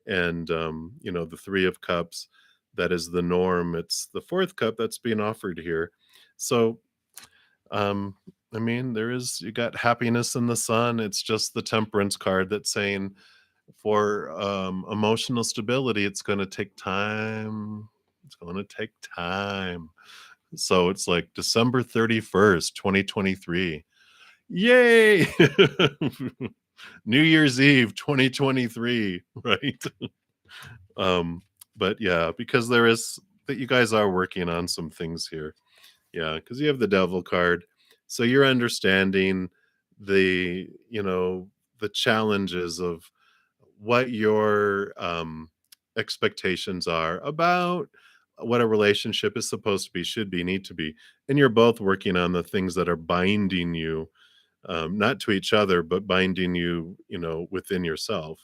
And, you know, the Three of Cups, that is the norm. It's the fourth cup that's being offered here. So, um, I mean, you got happiness in the sun. It's just the Temperance card that's saying, for emotional stability, it's going to take time. It's going to take time. So it's like December 31st, 2023. Yay! New Year's Eve 2023, right? um but yeah, because there is that you guys are working on some things here. Yeah, because you have the Devil card. So you're understanding the, you know, the challenges of what your expectations are about what a relationship is supposed to be, should be, need to be. And you're both working on the things that are binding you, not to each other, but binding you, you know, within yourself,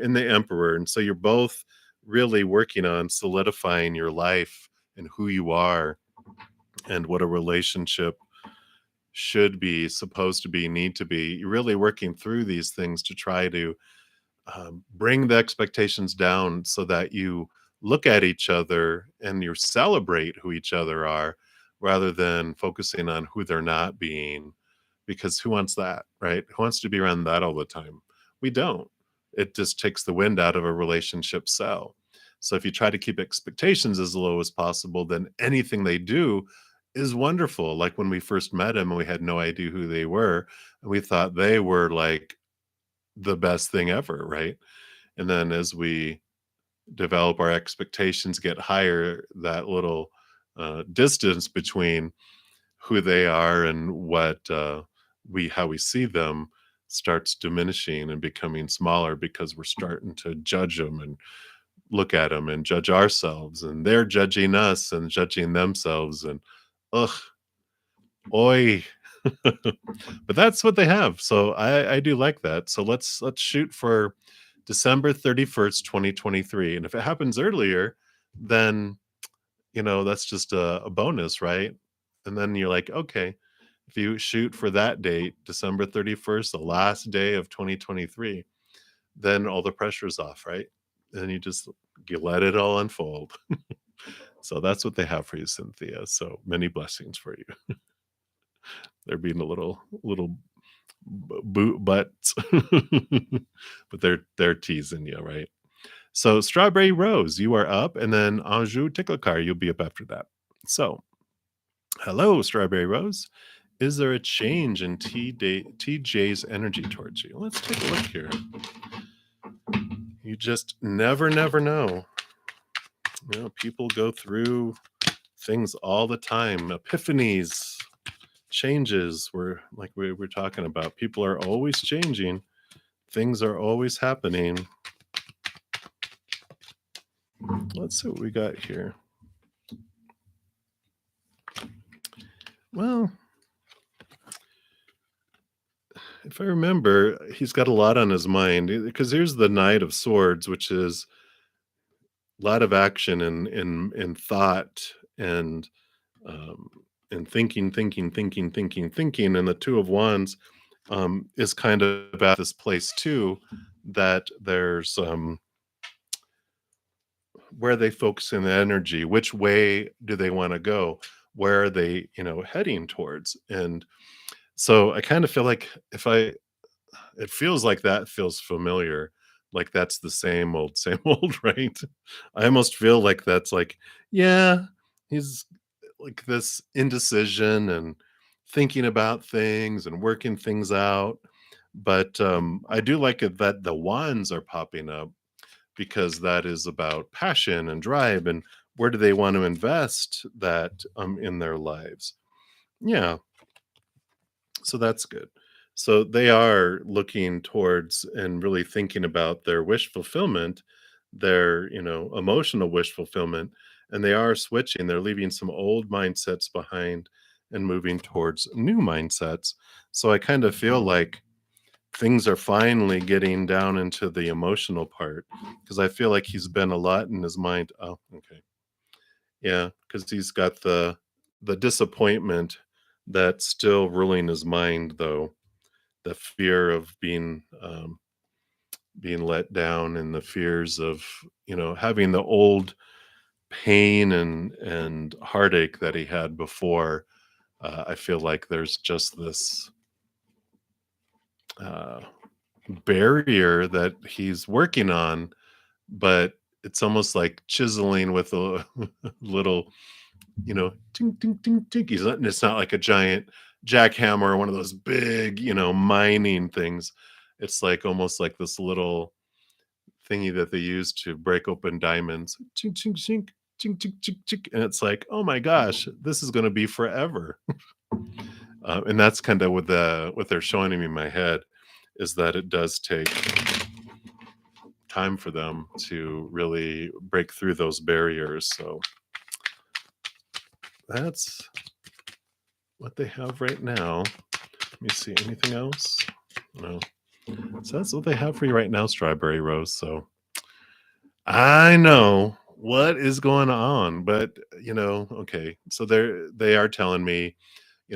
in the Emperor. And so you're both really working on solidifying your life and who you are and what a relationship should be, supposed to be, need to be. You're really working through these things to try to bring the expectations down so that you look at each other and you celebrate who each other are rather than focusing on who they're not being. Because who wants that, right? Who wants to be around that all the time? We don't. It just takes the wind out of a relationship cell. So if you try to keep expectations as low as possible, then anything they do is wonderful. Like when we first met them and we had no idea who they were, and we thought they were like the best thing ever, right? And then as we develop our expectations, get higher, that little distance between who they are and what we how we see them starts diminishing and becoming smaller because we're starting to judge them and look at them and judge ourselves, and they're judging us and judging themselves, and ugh, oi. But that's what they have. So I do like that. So let's shoot for December 31st, 2023. And if it happens earlier, then that's just a bonus, right? And then you're like, okay, if you shoot for that date, December 31st, the last day of 2023, then all the pressure's off, right? And you let it all unfold. So that's what they have for you, Cynthia. So many blessings for you. They're being a little boot butts, but they're teasing you, right? So Strawberry Rose, you are up, and then Anjou Ticklecar, you'll be up after that. So, hello, Strawberry Rose. Is there a change in TJ's energy towards you? Let's take a look here. You just never know. People go through things all the time, epiphanies, changes. Like we were talking about. People are always changing. Things are always happening. Let's see what we got here. Well, if I remember, he's got a lot on his mind because here's the Knight of Swords, which is a lot of action and thought and um, and thinking, and the Two of Wands is kind of about this place too, that there's where they focus in the energy, which way do they want to go, where are they heading towards, and so I kind of feel like if I it feels like that feels familiar, like that's the same old, right? I almost feel like that's like, yeah, he's like this indecision and thinking about things and working things out. But I do like it that the wands are popping up because that is about passion and drive and where do they want to invest that in their lives. Yeah, so that's good. So they are looking towards and really thinking about their wish fulfillment, their, emotional wish fulfillment, and they are switching. They're leaving some old mindsets behind and moving towards new mindsets. So I kind of feel like things are finally getting down into the emotional part because I feel like he's been a lot in his mind. Oh, okay. Yeah, because he's got the disappointment that's still ruling his mind, though the fear of being let down and the fears of having the old pain and heartache that he had before. I feel like there's just this uh, barrier that he's working on, but it's almost like chiseling with a little tink, tink, tink, tink. It's not like a giant jackhammer or one of those big, mining things. It's like almost like this little thingy that they use to break open diamonds. Chink, chink, chink, chink, chink, chink, chink. And it's like, oh my gosh, this is going to be forever. And that's kind of what they're showing me in my head is that it does take time for them to really break through those barriers. So that's what they have right now. Let me see. Anything else? No. So that's what they have for you right now, Strawberry Rose. So I know what is going on, but okay. So they are telling me,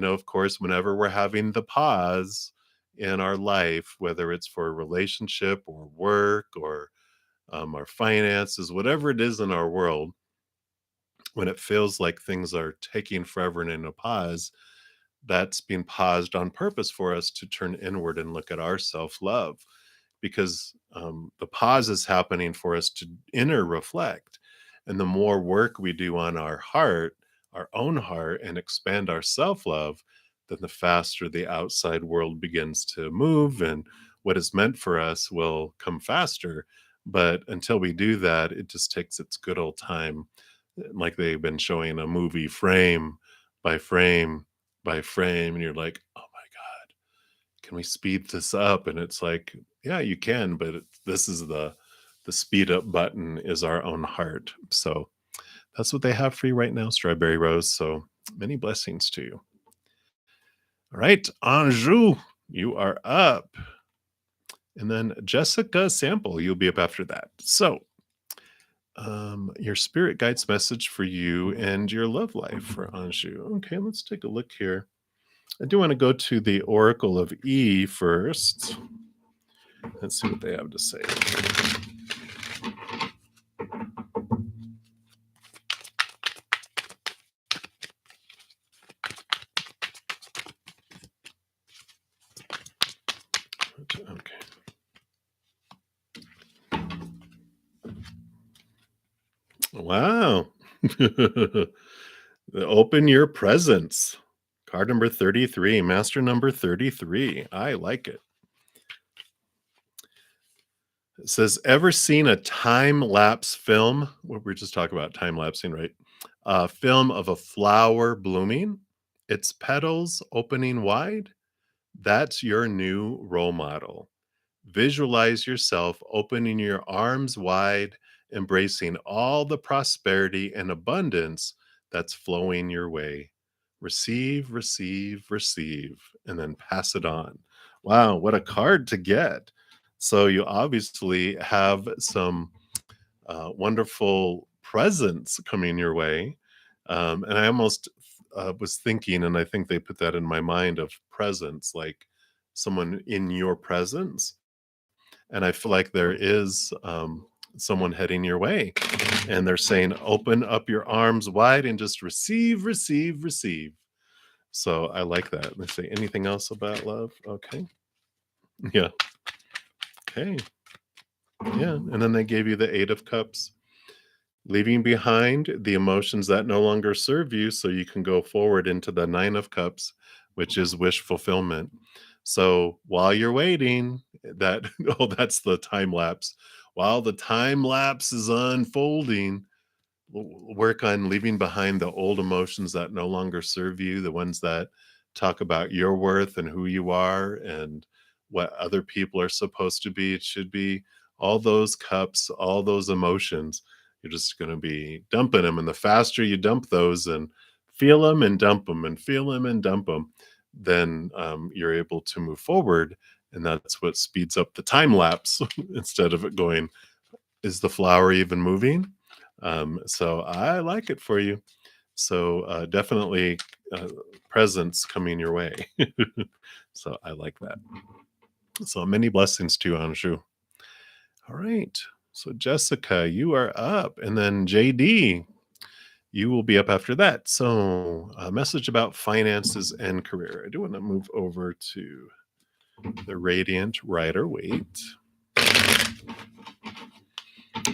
of course, whenever we're having the pause in our life, whether it's for a relationship or work or our finances, whatever it is in our world, when it feels like things are taking forever and in a pause, that's being paused on purpose for us to turn inward and look at our self love because the pause is happening for us to inner reflect. And the more work we do on our own heart, and expand our self love, then the faster the outside world begins to move and what is meant for us will come faster. But until we do that, it just takes its good old time, like they've been showing a movie frame by frame by frame. And you're like, oh my God, can we speed this up? And it's like, yeah, you can, but this is the speed up button is our own heart. So that's what they have for you right now, Strawberry Rose. So many blessings to you. All right, Anjou, you are up. And then Jessica Sample, you'll be up after that. So, your spirit guides message for you and your love life for Anjou. Okay, let's take a look here. I do want to go to the Oracle of E first. Let's see what they have to say. Okay. Wow. Open your presents. Card number 33, master number 33. I like it. It says, ever seen a time lapse film? What we are just talking about, time lapsing, right? A film of a flower blooming, its petals opening wide. That's your new role model. Visualize yourself opening your arms wide, embracing all the prosperity and abundance that's flowing your way. Receive, receive, receive, and then pass it on. Wow, what a card to get. So, you obviously have some wonderful presents coming your way. And I almost was thinking, and I think they put that in my mind of presence, like someone in your presence, and I feel like there is someone heading your way, and they're saying, "Open up your arms wide and just receive, receive, receive." So I like that. Let's say anything else about love. Okay, yeah, okay, yeah. And then they gave you the Eight of Cups, leaving behind the emotions that no longer serve you, so you can go forward into the Nine of Cups, which is wish fulfillment. So while you're waiting, that oh, that's the time lapse. While the time lapse is unfolding, work on leaving behind the old emotions that no longer serve you, the ones that talk about your worth and who you are and what other people are supposed to be. It should be all those cups, all those emotions. You're just going to be dumping them. And the faster you dump those and feel them and dump them and feel them and dump them, then you're able to move forward. And that's what speeds up the time lapse instead of it going, is the flower even moving? So I like it for you. So definitely uh, presents coming your way. So I like that. So many blessings to you, Anju. All right. So Jessica, you are up, and then JD, you will be up after that. So a message about finances and career. I do want to move over to the Radiant Rider Waite.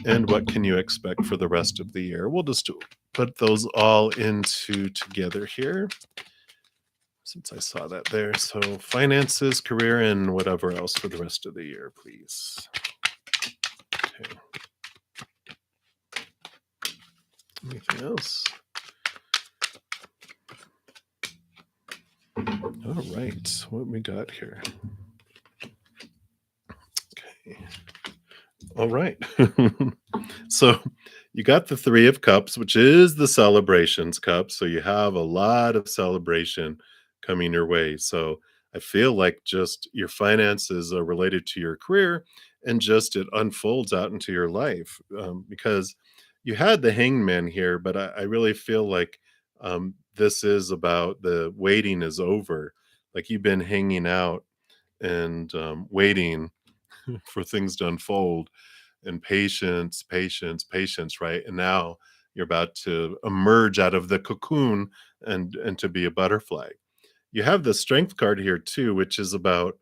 And what can you expect for the rest of the year? We'll just put those all into together here, since I saw that there. So finances, career, and whatever else for the rest of the year, please. Okay. Anything else? All right. What we got here? Okay. All right. So you got the Three of Cups, which is the celebrations cup. So you have a lot of celebration coming your way. So I feel like just your finances are related to your career, and just it unfolds out into your life, because you had the Hangman here, but I really feel like this is about the waiting is over. Like you've been hanging out and waiting for things to unfold, and patience, patience, patience, right? And now you're about to emerge out of the cocoon and to be a butterfly. You have the strength card here too, which is about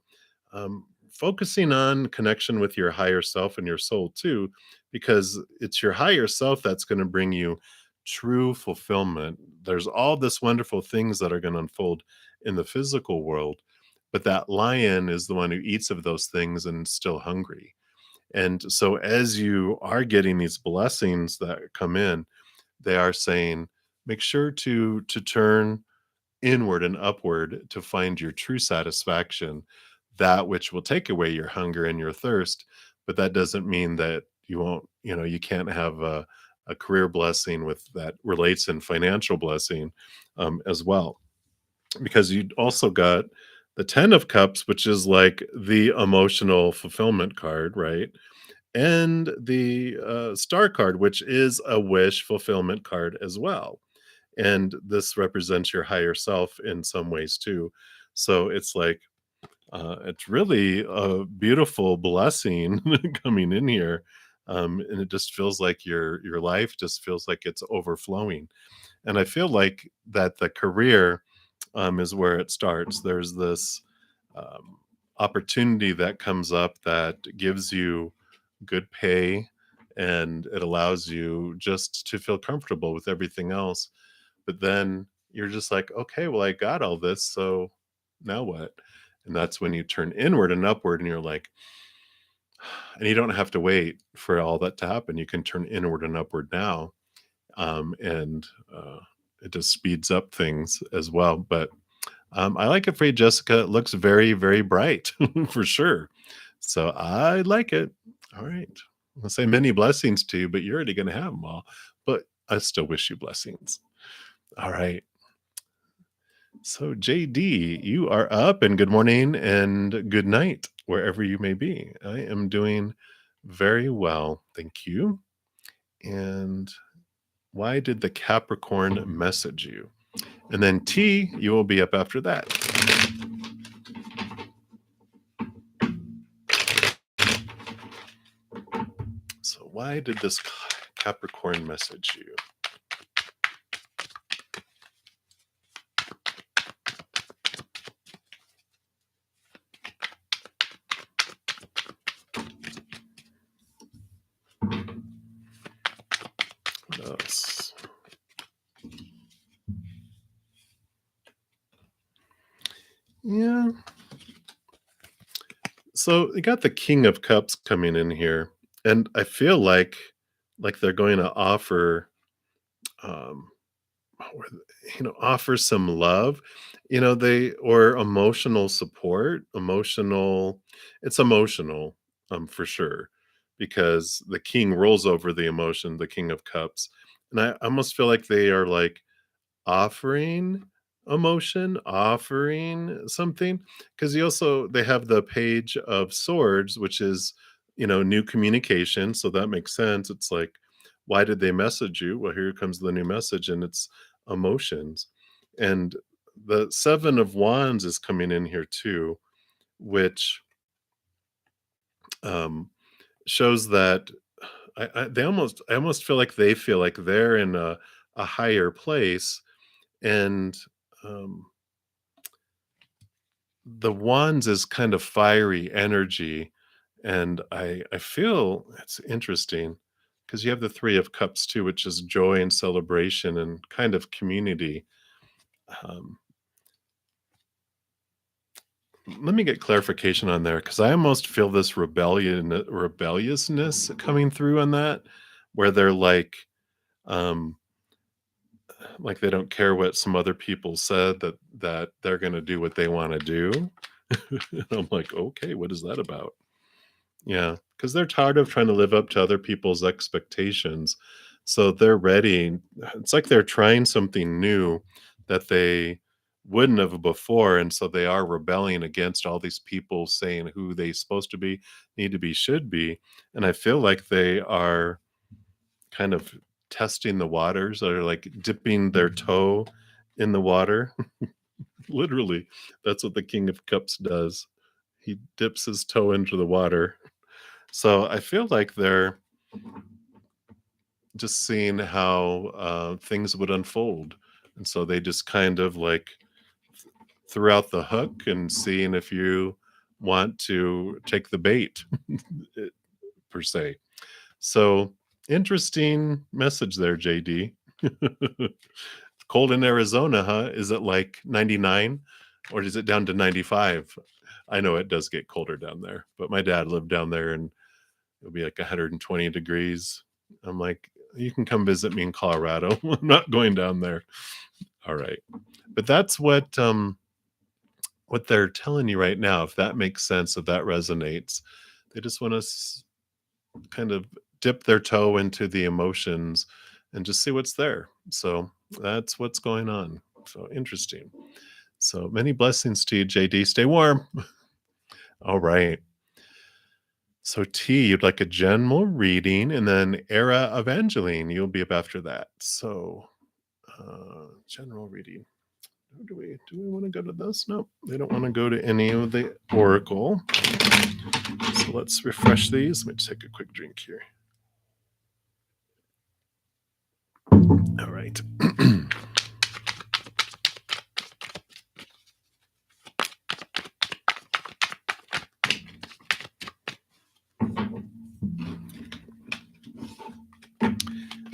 focusing on connection with your higher self and your soul too, because it's your higher self that's going to bring you true fulfillment. There's all this wonderful things that are going to unfold in the physical world, but that lion is the one who eats of those things and is still hungry. And so as you are getting these blessings that come in, they are saying, make sure to turn inward and upward to find your true satisfaction. that which will take away your hunger and your thirst, but that doesn't mean that you won't, you can't have a career blessing with that relates in financial blessing as well. Because you also got the 10 of cups, which is like the emotional fulfillment card, right? And the star card, which is a wish fulfillment card as well. And this represents your higher self in some ways too. So it's like it's really a beautiful blessing coming in here, and it just feels like your life just feels like it's overflowing. And I feel like that the career is where it starts. There's this um, opportunity that comes up that gives you good pay, and it allows you just to feel comfortable with everything else. But then you're just like, okay, well, I got all this. So now what? And that's when you turn inward and upward and you're like, and you don't have to wait for all that to happen. You can turn inward and upward now. And it just speeds up things as well. But I like it for you, Jessica. It looks very, very bright for sure. So I like it. All right. I'll say many blessings to you, but you're already going to have them all. But I still wish you blessings. All right. So, JD, you are up, and good morning and good night, wherever you may be. I am doing very well. Thank you. And why did the Capricorn message you? And then T, you will be up after that. So, why did this Capricorn message you? What else? Yeah. So you got the King of Cups coming in here, and I feel like they're going to offer um or, offer some love, they or emotional support, it's emotional, for sure, because the king rolls over the emotion, the King of Cups, and I almost feel like they are like offering emotion, offering something, because they have the Page of Swords, which is, new communication, so that makes sense. It's like, why did they message you? Well, here comes the new message, and it's emotions. And the 7 of Wands is coming in here too, which, um, shows that I almost feel like they feel like they're in a higher place, and, um, the Wands is kind of fiery energy, and I feel it's interesting because you have the 3 of Cups too, which is joy and celebration and kind of community. Um, Let me get clarification on there because I almost feel this rebelliousness coming through on that, where they're like they don't care what some other people said, that they're going to do what they want to do. And I'm like, okay, what is that about? Yeah, because they're tired of trying to live up to other people's expectations. So they're ready. It's like they're trying something new that they wouldn't have before. And so they are rebelling against all these people saying who they supposed to be, need to be, should be. And I feel like they are kind of testing the waters, or like dipping their toe in the water. Literally, that's what the King of Cups does. He dips his toe into the water. So I feel like they're just seeing how things would unfold. And so they just kind of like threw out the hook and seeing if you want to take the bait, per se. So interesting message there, JD. Cold in Arizona, huh? Is it like 99 or is it down to 95? I know it does get colder down there, but my dad lived down there and it'll be like 120 degrees. I'm like, you can come visit me in Colorado. I'm not going down there. All right. But that's what what they're telling you right now, if that makes sense, if that resonates, they just want to kind of dip their toe into the emotions and just see what's there. So that's what's going on. So interesting. So many blessings to you, JD. Stay warm. All right. So T, you'd like a general reading, and then Era Evangeline, you'll be up after that. So general reading. Do we want to go to this? No, they don't want to go to any of the Oracle. So let's refresh these. Let me take a quick drink here. All right.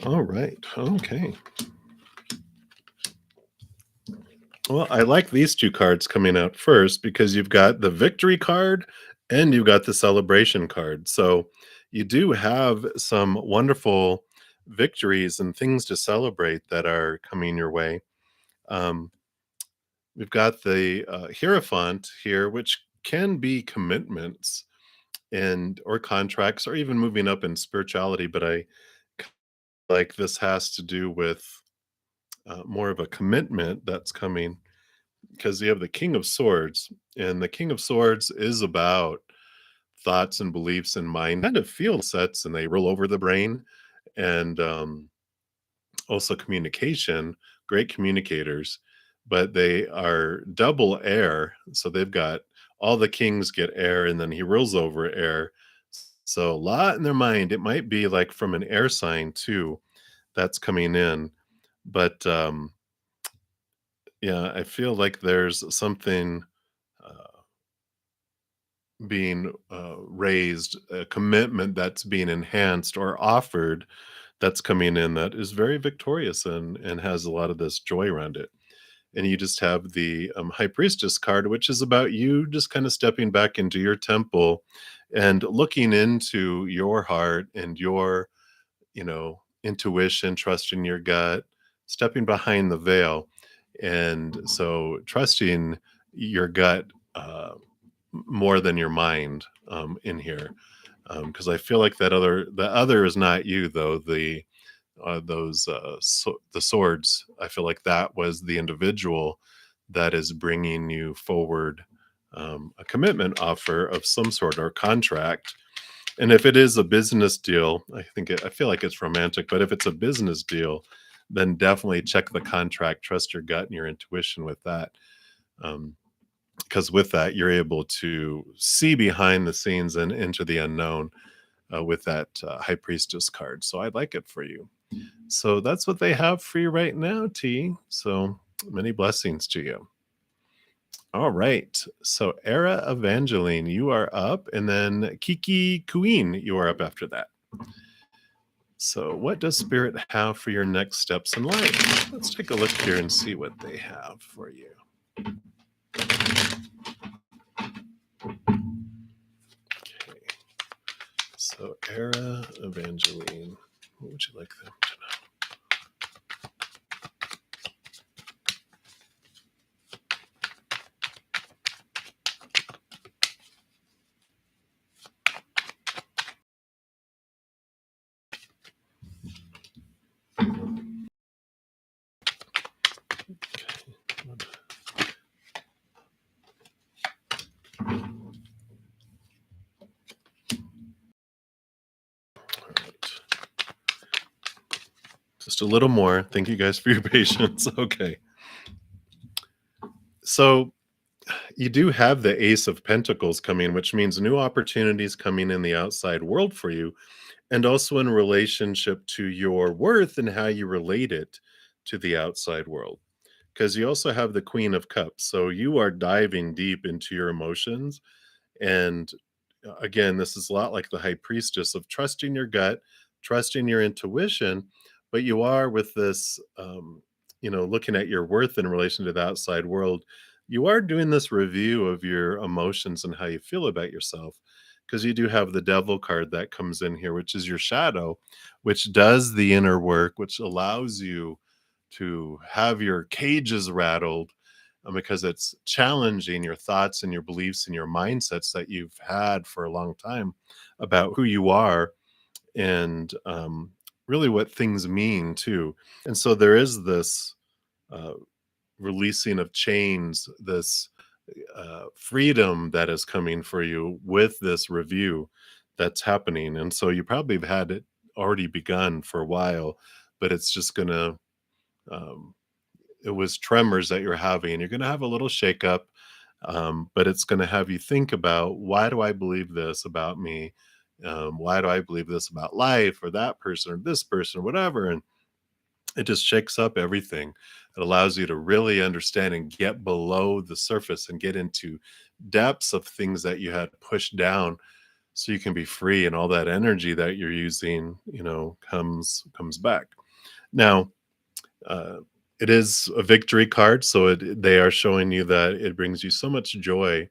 All right. Okay. Well, I like these two cards coming out first because you've got the victory card and you've got the celebration card. So you do have some wonderful victories and things to celebrate that are coming your way. Um, we've got the Hierophant here, which can be commitments and or contracts or even moving up in spirituality. But I like this has to do with more of a commitment that's coming because you have the King of Swords, and the King of Swords is about thoughts and beliefs and mind kind of feel sets, and they roll over the brain, and also communication. Great communicators, but they are double air, so they've got all the kings get air, and then he rolls over air. So a lot in their mind. It might be like from an air sign too that's coming in, but yeah, I feel like there's something uh, being raised, a commitment that's being enhanced or offered that's coming in that is very victorious and has a lot of this joy around it. And you just have the High Priestess card, which is about you just kind of stepping back into your temple and looking into your heart and your, intuition, trusting your gut, stepping behind the veil. And so trusting your gut more than your mind in here, because I feel like the other is not you though. The swords. I feel like that was the individual that is bringing you forward a commitment offer of some sort or contract. And if it is a business deal, I feel like it's romantic. But if it's a business deal, then definitely check the contract, trust your gut and your intuition with that. Um, because with that you're able to see behind the scenes and into the unknown with that high priestess card, so I like it for you. So that's what they have for you right now, T. So many blessings to you. All right, so Era Evangeline, you are up, and then Kiki Queen, you are up after that. So what does spirit have for your next steps in life? Let's take a look here and see what they have for you. Okay. So, Era Evangeline, what would you like them to know? Okay. All right. Just a little more. Thank you guys for your patience. Okay. So, you do have the Ace of Pentacles coming, which means new opportunities coming in the outside world for you, and also in relationship to your worth and how you relate it to the outside world. Because you also have the Queen of Cups. So you are diving deep into your emotions. And again, this is a lot like the High Priestess of trusting your gut, trusting your intuition, but you are with this, looking at your worth in relation to the outside world. You are doing this review of your emotions and how you feel about yourself, because you do have the Devil card that comes in here, which is your shadow, which does the inner work, which allows you to have your cages rattled, because it's challenging your thoughts and your beliefs and your mindsets that you've had for a long time about who you are and really what things mean too. And so there is this uh, releasing of chains, this freedom that is coming for you with this review that's happening. And so you probably have had it already begun for a while, but it's just going to, um, it was tremors that you're having. You're going to have a little shakeup, but it's going to have you think about, why do I believe this about me? Why do I believe this about life or that person or this person or whatever? And it just shakes up everything. It allows you to really understand and get below the surface and get into depths of things that you had pushed down so you can be free, and all that energy that you're using, comes back. Now, uh, it is a victory card, so they are showing you that it brings you so much joy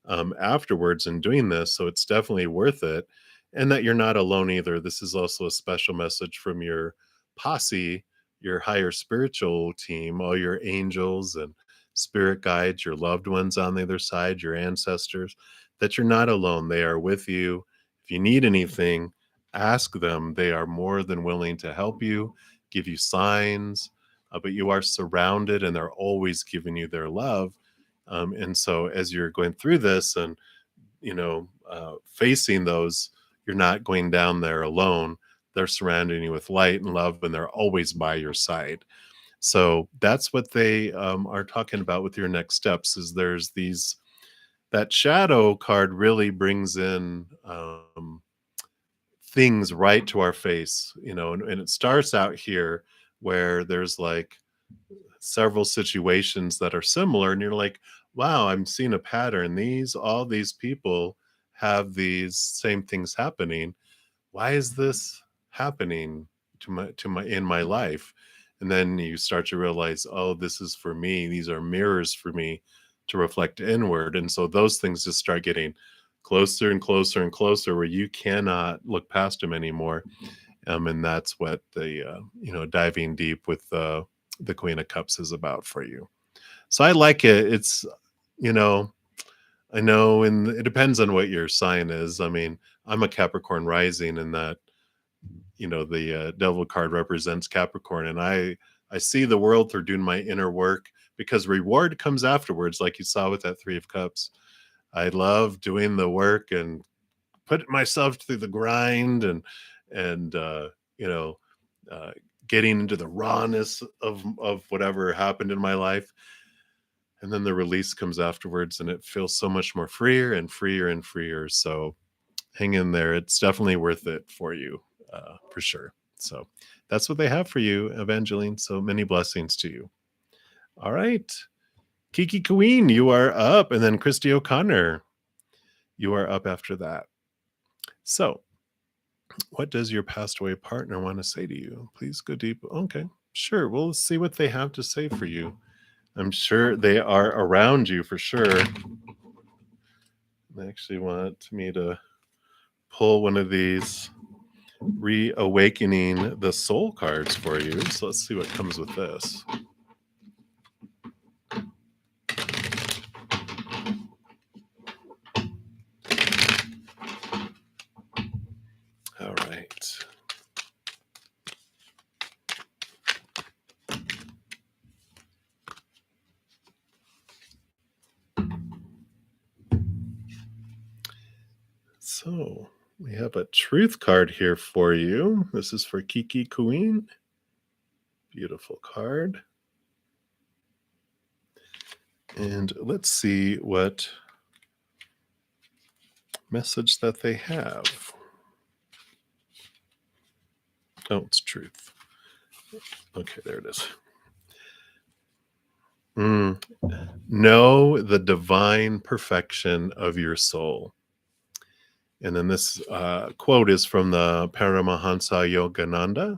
afterwards in doing this. So it's definitely worth it. And that you're not alone either. This is also a special message from your posse, your higher spiritual team, all your angels and spirit guides, your loved ones on the other side, your ancestors, that you're not alone. They are with you. If you need anything, ask them. They are more than willing to help you, give you signs, but you are surrounded and they're always giving you their love. And so as you're going through this and, facing those, you're not going down there alone. They're surrounding you with light and love, and they're always by your side. So that's what they are talking about with your next steps. Is there's these that shadow card really brings in things right to our face, and it starts out here where there's like several situations that are similar, and you're like, wow, I'm seeing a pattern. All these people have these same things happening. Why is this happening to my in my life? And then you start to realize, oh, this is for me. These are mirrors for me to reflect inward. And so those things just start getting closer and closer and closer, where you cannot look past them anymore. And that's what the diving deep with the Queen of Cups is about for you. So I like it. It's, you know, I know, and it depends on what your sign is. I mean, I'm a Capricorn rising, and that, the Devil card represents Capricorn, and I see the world through doing my inner work, because reward comes afterwards, like you saw with that Three of Cups. I love doing the work and putting myself through the grind, and you know uh, getting into the rawness of whatever happened in my life, and then the release comes afterwards, and it feels so much more freer and freer and freer. So hang in there. It's definitely worth it for you, for sure. So that's what they have for you, Evangeline. So many blessings to you. All right, Kiki Queen, you are up, and then Christy O'Connor, you are up after that. So what does your passed away partner want to say to you? Please go deep. Okay, sure. We'll see what they have to say for you. I'm sure they are around you for sure. They actually want me to pull one of these reawakening the soul cards for you. So let's see what comes with this. All right. So we have a truth card here for you. This is for Kiki Queen. Beautiful card. And let's see what message that they have. Oh, it's truth. Okay, there it is. Know the divine perfection of your soul. And then this quote is from the Paramahansa Yogananda.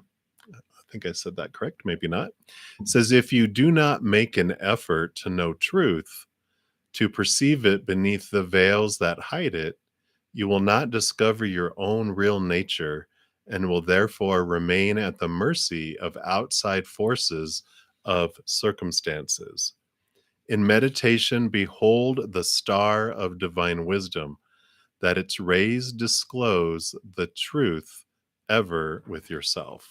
I think I said that correct, maybe not. It says, if you do not make an effort to know truth, to perceive it beneath the veils that hide it, you will not discover your own real nature, and will therefore remain at the mercy of outside forces of circumstances. In meditation, behold the star of divine wisdom, that its rays disclose the truth ever with yourself.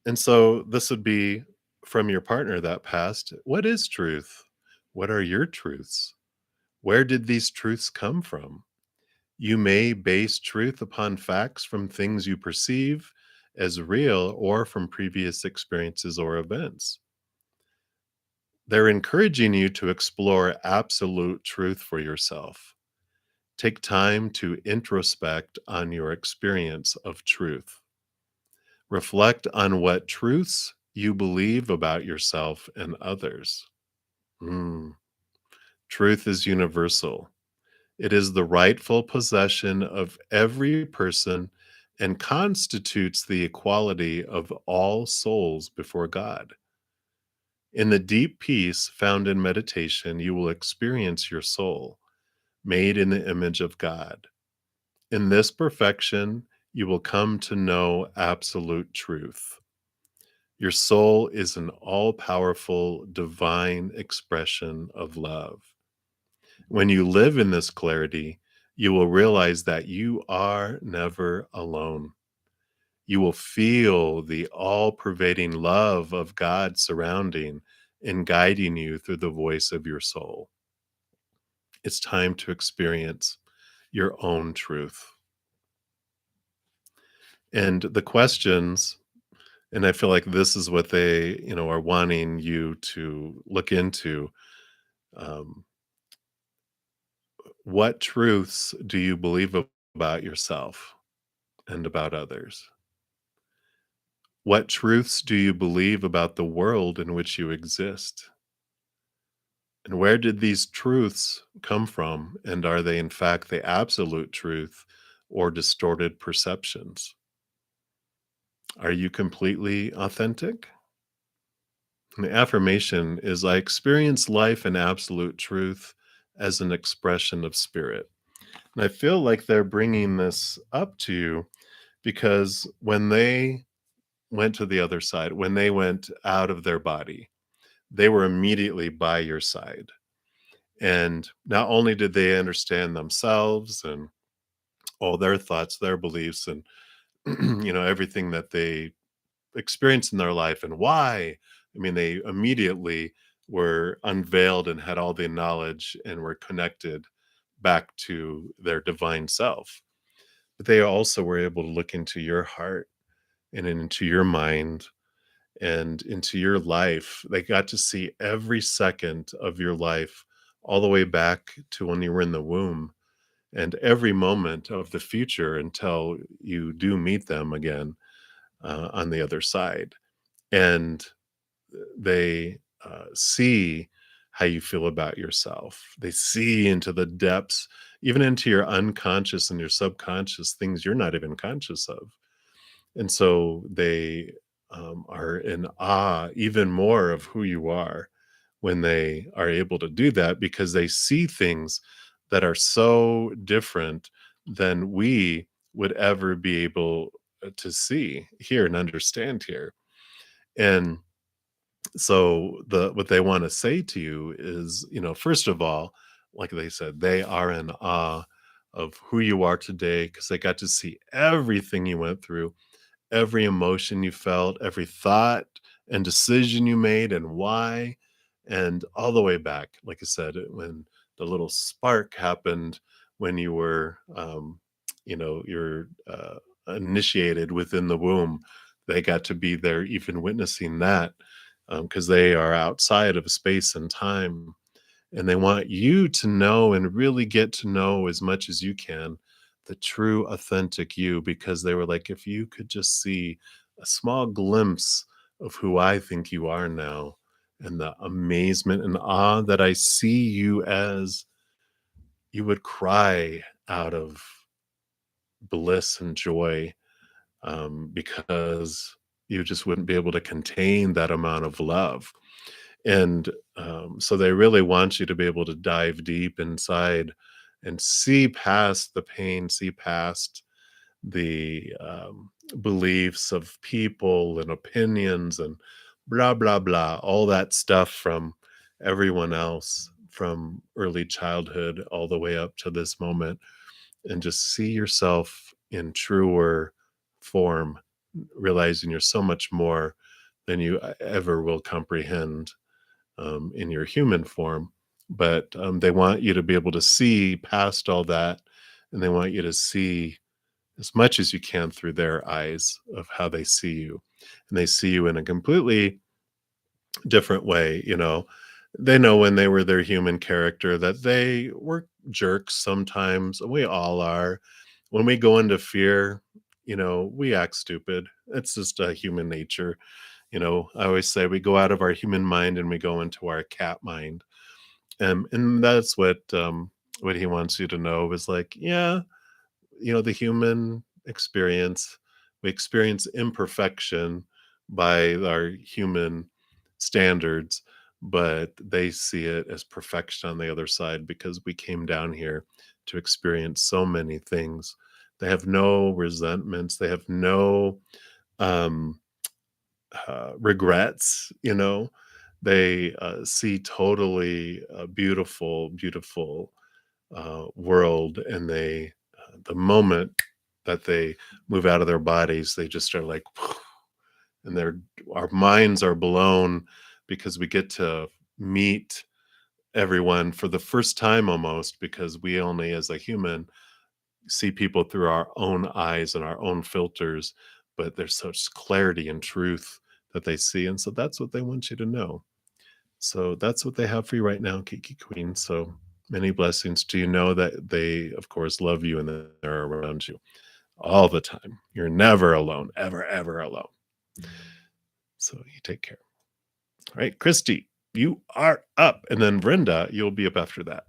And so this would be from your partner that passed. What is truth? What are your truths? Where did these truths come from? You may base truth upon facts from things you perceive as real or from previous experiences or events. They're encouraging you to explore absolute truth for yourself. Take time to introspect on your experience of truth. Reflect on what truths you believe about yourself and others. Mm. Truth is universal. It is the rightful possession of every person and constitutes the equality of all souls before God. In the deep peace found in meditation, you will experience your soul, made in the image of God. In this perfection, you will come to know absolute truth. Your soul is an all powerful divine expression of love. When you live in this clarity, you will realize that you are never alone. You will feel the all pervading love of God surrounding and guiding you through the voice of your soul. It's time to experience your own truth. And the questions, and I feel like this is what they, are wanting you to look into. Um, what truths do you believe about yourself and about others? What truths do you believe about the world in which you exist? And where did these truths come from? And are they, in fact, the absolute truth or distorted perceptions? Are you completely authentic? And the affirmation is I experience life and absolute truth as an expression of spirit. And I feel like they're bringing this up to you because when they went to the other side, when they went out of their body, they were immediately by your side. And not only did they understand themselves and all their thoughts, their beliefs, and everything that they experienced in their life and why. I mean, they immediately were unveiled and had all the knowledge and were connected back to their divine self. But they also were able to look into your heart and into your mind and into your life. They got to see every second of your life all the way back to when you were in the womb and every moment of the future until you do meet them again on the other side. And they see how you feel about yourself. They see into the depths, even into your unconscious and your subconscious things you're not even conscious of. And so they are in awe even more of who you are when they are able to do that because they see things that are so different than we would ever be able to see here and understand here. And so the what they want to say to you is, first of all, like they said, they are in awe of who you are today because they got to see everything you went through, every emotion you felt, every thought and decision you made and why, and all the way back, like I said, when the little spark happened when you were, you're initiated within the womb. They got to be there, even witnessing that, because they are outside of space and time and they want you to know and really get to know as much as you can the true authentic you because they were like if you could just see a small glimpse of who I think you are now and the amazement and awe that I see you as, you would cry out of bliss and joy, because you just wouldn't be able to contain that amount of love. And so they really want you to be able to dive deep inside and see past the pain, see past the beliefs of people and opinions and blah, blah, blah, all that stuff from everyone else from early childhood all the way up to this moment, and just see yourself in truer form, realizing you're so much more than you ever will comprehend in your human form. But they want you to be able to see past all that, and they want you to see as much as you can through their eyes of how they see you. And they see you in a completely different way, you know. They know when they were their human character that they were jerks sometimes. We all are. When we go into fear, you know, we act stupid. It's just a human nature. You know, I always say we go out of our human mind and we go into our cat mind. And that's what he wants you to know is like, yeah, you know, the human experience, we experience imperfection by our human standards, but they see it as perfection on the other side because we came down here to experience so many things. They have no resentments, they have no um regrets, you know. They see totally beautiful, beautiful world, and they the moment that they move out of their bodies, they just are like, and their our minds are blown because we get to meet everyone for the first time almost, because we only as a human see people through our own eyes and our own filters, but there's such clarity and truth that they see, and so that's what they want you to know. So that's what they have for you right now, Kiki Queen. So many blessings. Do you know that they, of course, love you and that they're around you all the time? You're never alone, ever, ever alone. So you take care. All right, Christy, you are up. And then Brenda, you'll be up after that.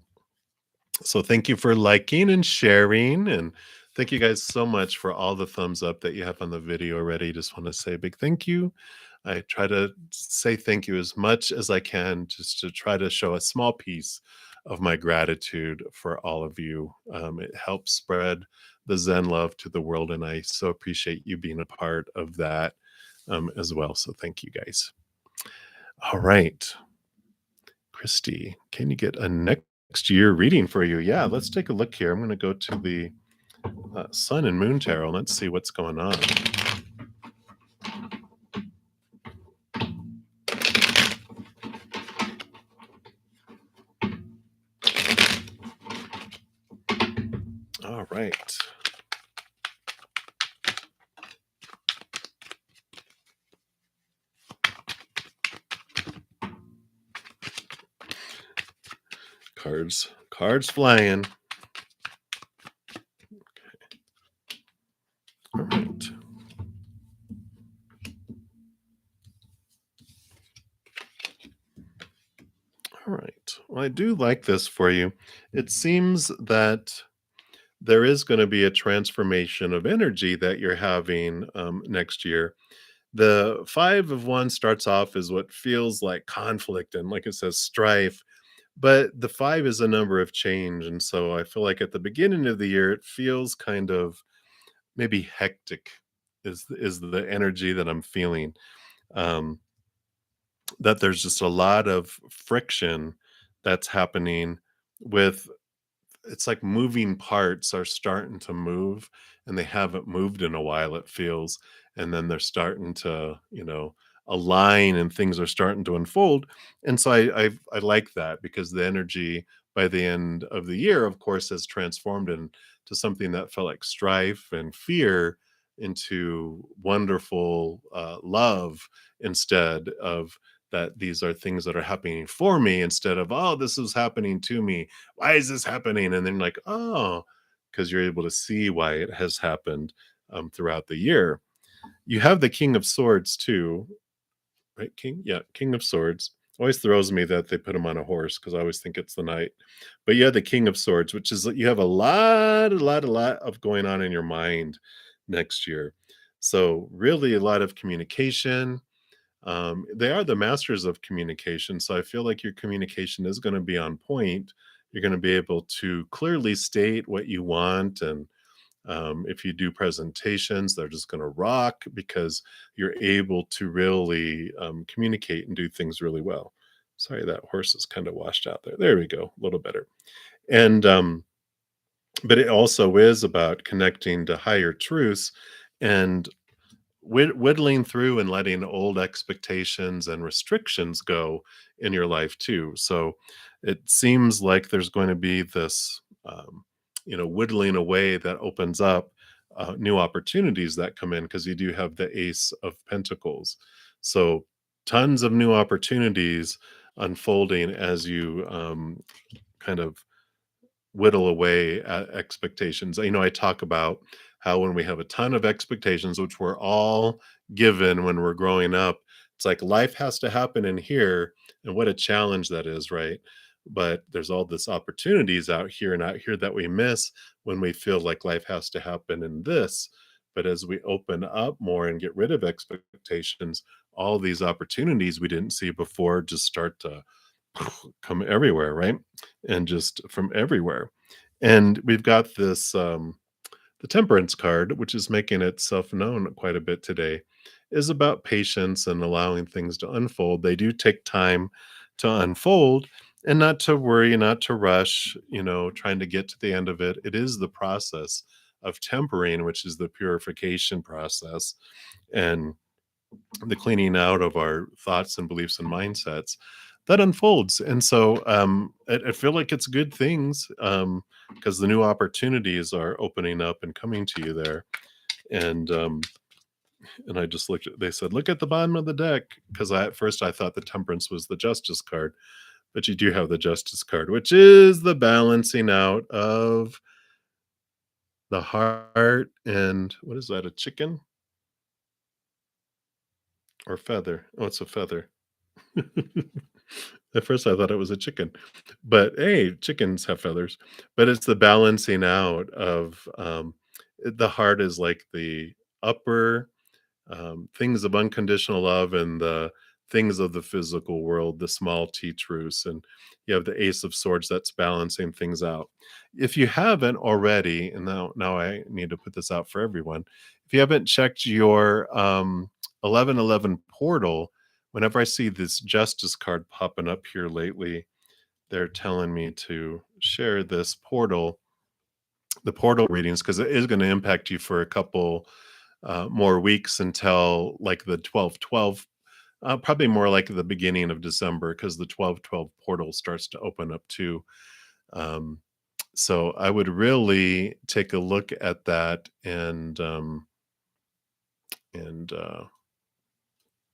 So thank you for liking and sharing. And thank you guys so much for all the thumbs up that you have on the video already. Just want to say a big thank you. I try to say thank you as much as I can, just to try to show a small piece of my gratitude for all of you. It helps spread the Zen love to the world, and I so appreciate you being a part of that as well. So thank you guys. All right, Christy, can you get a next year reading for you? Yeah, let's take a look here. I'm going to go to the Sun and Moon Tarot. Let's see what's going on. All right. Cards flying. All right. All right. Well, I do like this for you. It seems that there is going to be a transformation of energy that you're having next year. The Five of Wands starts off as what feels like conflict and, like it says, strife. But the five is a number of change. And so I feel like at the beginning of the year, it feels kind of maybe hectic, is the energy that I'm feeling. Um, that there's just a lot of friction that's happening with, it's like moving parts are starting to move, and they haven't moved in a while, it feels. And then they're starting to, you know, align, and things are starting to unfold. And so I like that, because the energy by the end of the year, of course, has transformed into something that felt like strife and fear into wonderful love, instead of that these are things that are happening for me, instead of, oh, this is happening to me, why is this happening? And then like, oh, because you're able to see why it has happened throughout the year. You have the King of Swords too, right? King of Swords. Always throws me that they put him on a horse, because I always think it's the knight. But you have the King of Swords, which is, you have a lot of going on in your mind next year. So really a lot of communication. They are the masters of communication, so I feel like your communication is going to be on point. You're going to be able to clearly state what you want, and If you do presentations, they're just going to rock because you're able to really communicate and do things really well. Sorry, that horse is kind of washed out there. There we go, a little better. And but it also is about connecting to higher truths and whittling through and letting old expectations and restrictions go in your life too. So it seems like there's going to be this, whittling away that opens up new opportunities that come in because you do have the Ace of Pentacles. So tons of new opportunities unfolding as you kind of whittle away at expectations. I talk about how when we have a ton of expectations, which we're all given when we're growing up, it's like life has to happen in here. And what a challenge that is, right? But there's all this opportunities out here and out here that we miss when we feel like life has to happen in this. But as we open up more and get rid of expectations, all these opportunities we didn't see before just start to come everywhere, right? And just from everywhere. And we've got this the temperance card, which is making itself known quite a bit today, is about patience and allowing things to unfold. They do take time to unfold and not to worry, not to rush, trying to get to the end of it. It is the process of tempering, which is the purification process. And the cleaning out of our thoughts and beliefs and mindsets that unfolds. And so I feel like it's good things because the new opportunities are opening up and coming to you there. And and I just looked at, they said, look at the bottom of the deck. Because at first I thought the temperance was the justice card, but you do have the justice card, which is the balancing out of the heart. And what is that, a chicken or feather? Oh, it's a feather. At first, I thought it was a chicken, but hey, chickens have feathers. But it's the balancing out of the heart is like the upper things of unconditional love and the things of the physical world, the small t truths. And you have the Ace of Swords that's balancing things out. If you haven't already, and now I need to put this out for everyone, if you haven't checked your 1111 portal, whenever I see this justice card popping up here lately, they're telling me to share this portal, the portal readings, because it is going to impact you for a couple more weeks until like the 12/12, probably more like the beginning of December, because the 12/12 portal starts to open up too. Um, so I would really take a look at that and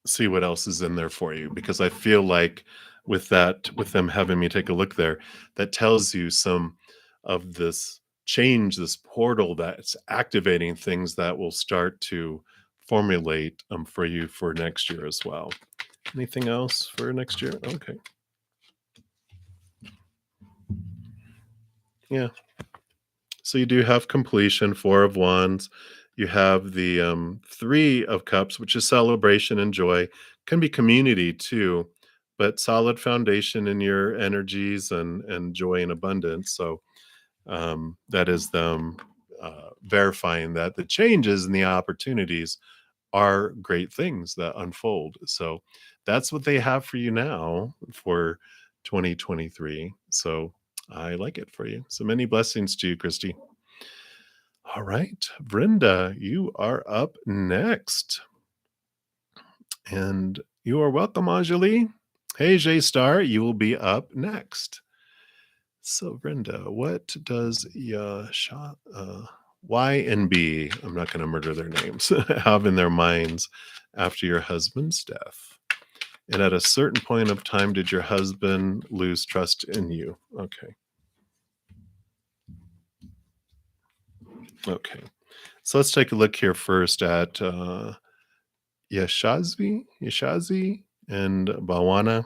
see what else is in there for you, because I feel like with that, with them having me take a look there, that tells you some of this change, this portal that's activating things that will start to formulate for you for next year as well. Anything else for next year? Okay. Yeah. So you do have completion, Four of Wands. You have the Three of Cups, which is celebration and joy. Can be community too, but solid foundation in your energies and joy and abundance. So that is them verifying that the changes and the opportunities are great things that unfold. So that's what they have for you now for 2023. So I like it for you. So many blessings to you, Christy. All right, Brenda, you are up next. And you are welcome, Anjali. Hey, J Star, you will be up next. So, Brenda, what does Y and B, I'm not going to murder their names, have in their minds after your husband's death? And at a certain point of time, did your husband lose trust in you? Okay. Okay. So let's take a look here first at Yashazi, and Bawana.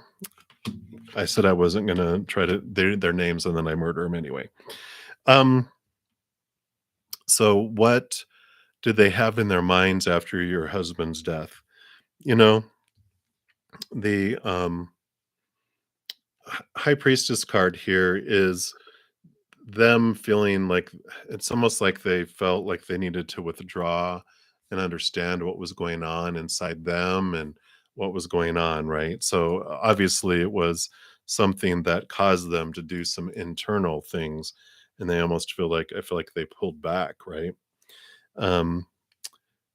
I said I wasn't going to try to their names, and then I murder them anyway. Um, so what did they have in their minds after your husband's death? You know, the High Priestess card here is them feeling like it's almost like they felt like they needed to withdraw and understand what was going on inside them and what was going on, right? So obviously it was something that caused them to do some internal things, and they almost feel like I feel like they pulled back, right? Um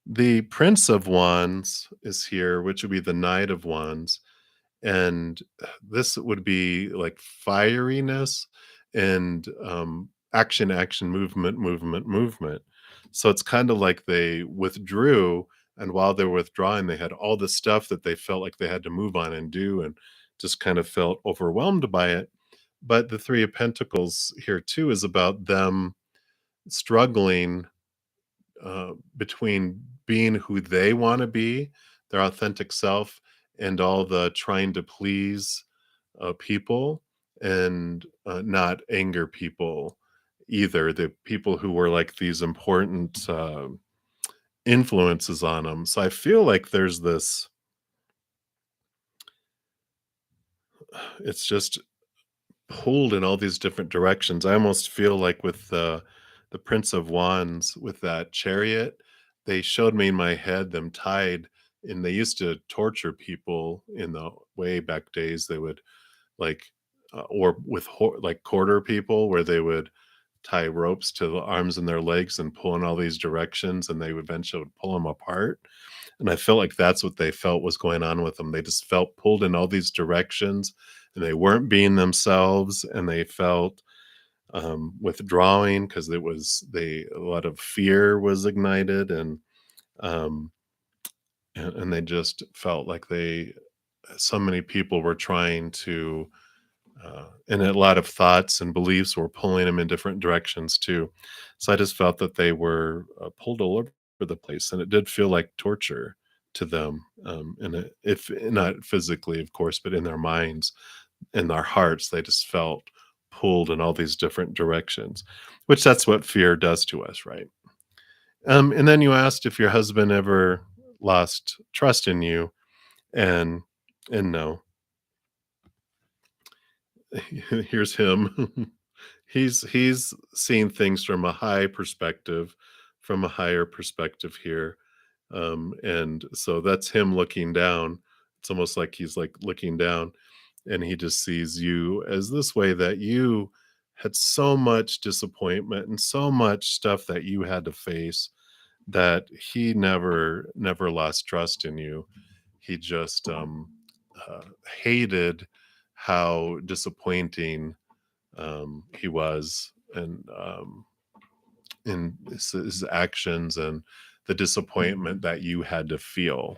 the Prince of Wands is here, which would be the Knight of Wands, and this would be like fieriness and action, action, movement, movement, movement. So it's kind of like they withdrew, and while they were withdrawing, they had all this stuff that they felt like they had to move on and do, and just kind of felt overwhelmed by it. But the Three of Pentacles here too is about them struggling between being who they want to be, their authentic self, and all the trying to please people and not anger people either. The people who were like these important influences on them. So I feel like there's this, it's just pulled in all these different directions. I almost feel like with the Prince of Wands with that chariot, they showed me in my head them tied, and they used to torture people in the way back days. They would like or with like quarter people where they would tie ropes to the arms and their legs and pull in all these directions, and they would eventually would pull them apart. And I felt like that's what they felt was going on with them. They just felt pulled in all these directions, and they weren't being themselves, and they felt withdrawing because it was they a lot of fear was ignited, um, and they just felt like they so many people were trying to and a lot of thoughts and beliefs were pulling them in different directions too. So I just felt that they were pulled all over the place, and it did feel like torture to them. And if not physically, of course, but in their minds, in their hearts, they just felt pulled in all these different directions, which that's what fear does to us, right? And then you asked if your husband ever lost trust in you, and no, here's him. He's seeing things from a high perspective, from a higher perspective here, and so that's him looking down. It's almost like he's like looking down, and he just sees you as this way that you had so much disappointment and so much stuff that you had to face that he never lost trust in you. He just uh, hated how disappointing he was, and in his actions and the disappointment that you had to feel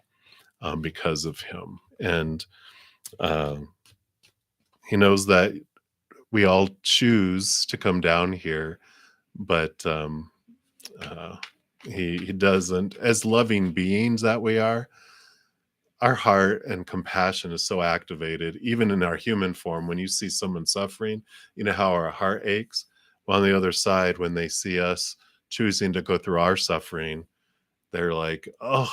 because of him. And uh, he knows that we all choose to come down here, but uh, he doesn't. As loving beings that we are, our heart and compassion is so activated, even in our human form. When you see someone suffering, you know how our heart aches. Well, on the other side, when they see us choosing to go through our suffering, they're like, oh,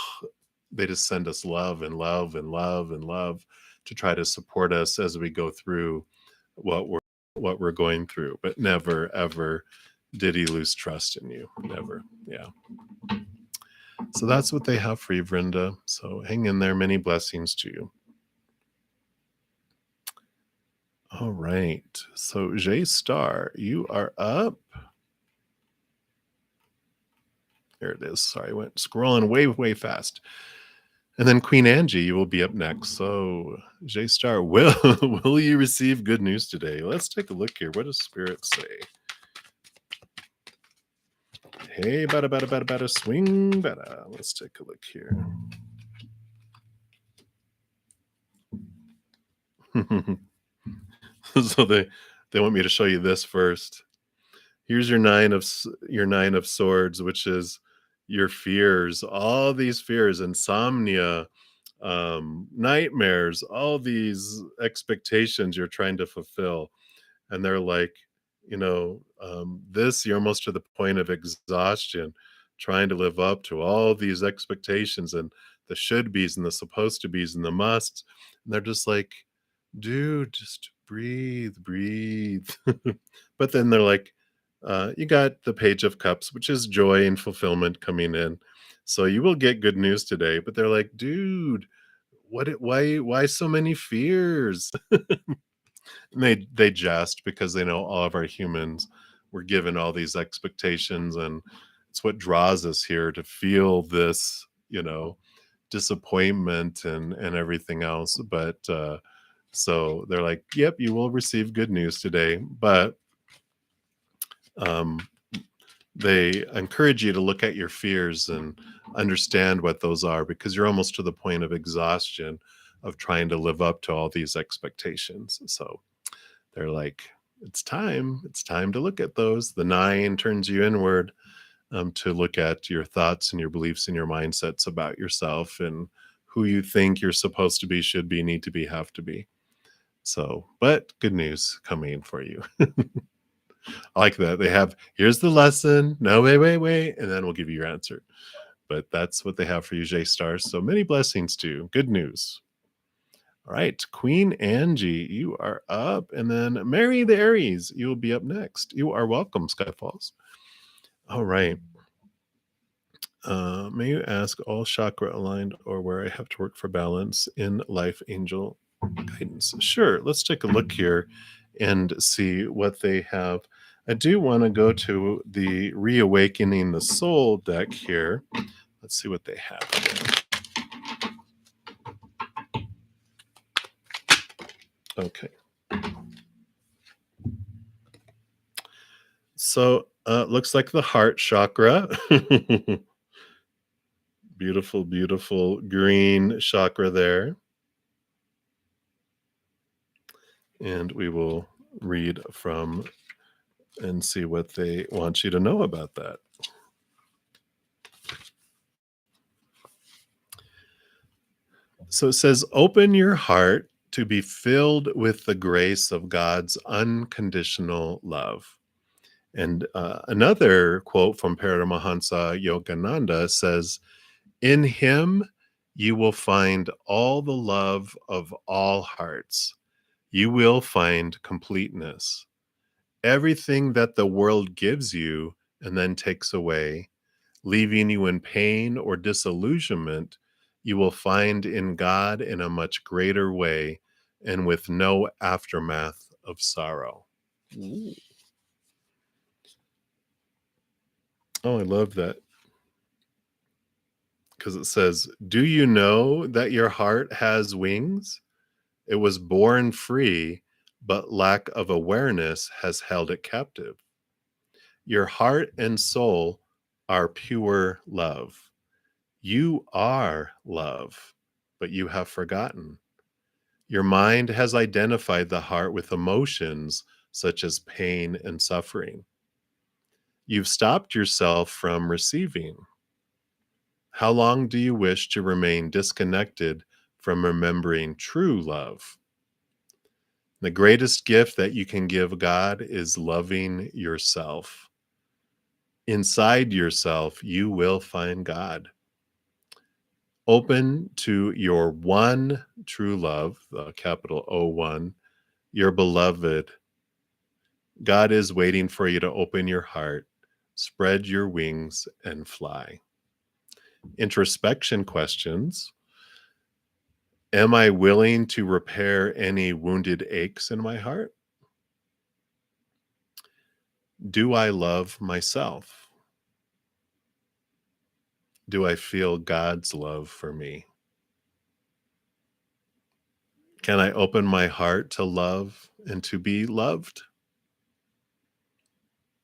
they just send us love and love and love and love to try to support us as we go through what we're going through. But never ever did he lose trust in you. Never. Yeah. So that's what they have for you, Brenda. So hang in there. Many blessings to you. All right. So J Star, you are up. There it is. Sorry, I went scrolling way, way fast. And then Queen Angie, you will be up next. So J Star, will will you receive good news today? Let's take a look here. What does Spirit say? Hey, bada, swing, bada. Let's take a look here. So they want me to show you this first. Here's your your 9 of swords, which is your fears, all these fears, insomnia, nightmares, all these expectations you're trying to fulfill. And they're like, this, you're almost to the point of exhaustion, trying to live up to all these expectations and the should be's and the supposed to be's and the musts. And they're just like, dude, just breathe, breathe. But then they're like, You got the Page of Cups, which is joy and fulfillment coming in. So you will get good news today. But they're like, dude, why so many fears? And they jest because they know all of our humans were given all these expectations, and it's what draws us here to feel this, disappointment and everything else. But so they're like, yep, you will receive good news today, but um, they encourage you to look at your fears and understand what those are, because you're almost to the point of exhaustion of trying to live up to all these expectations. So they're like, it's time to look at those. The nine turns you inward, to look at your thoughts and your beliefs and your mindsets about yourself and who you think you're supposed to be, should be, need to be, have to be. So, but good news coming for you. I like that. They have, here's the lesson. No, wait. And then we'll give you your answer. But that's what they have for you, J stars. So many blessings to you. Good news. All right. Queen Angie, you are up. And then Mary the Aries, you will be up next. You are welcome, Skyfalls. All right. May you ask all chakra aligned or where I have to work for balance in life angel guidance? Sure. Let's take a look here and see what they have. I do want to go to the Reawakening the Soul deck here. Let's see what they have here. Okay. So looks like the heart chakra. Beautiful, beautiful green chakra there. And we will read from and see what they want you to know about that. So it says, open your heart to be filled with the grace of God's unconditional love. And another quote from Paramahansa Yogananda says, in him you will find all the love of all hearts. You will find completeness. Everything that the world gives you and then takes away, leaving you in pain or disillusionment, you will find in God in a much greater way and with no aftermath of sorrow. Ooh. Oh, I love that. Because it says, do you know that your heart has wings? It was born free, but lack of awareness has held it captive. Your heart and soul are pure love. You are love, but you have forgotten. Your mind has identified the heart with emotions such as pain and suffering. You've stopped yourself from receiving. How long do you wish to remain disconnected from remembering true love? The greatest gift that you can give God is loving yourself. Inside yourself, you will find God. Open to your one true love, the capital O1, your beloved. God is waiting for you to open your heart, spread your wings, and fly. Introspection questions. Am I willing to repair any wounded aches in my heart? Do I love myself? Do I feel God's love for me? Can I open my heart to love and to be loved?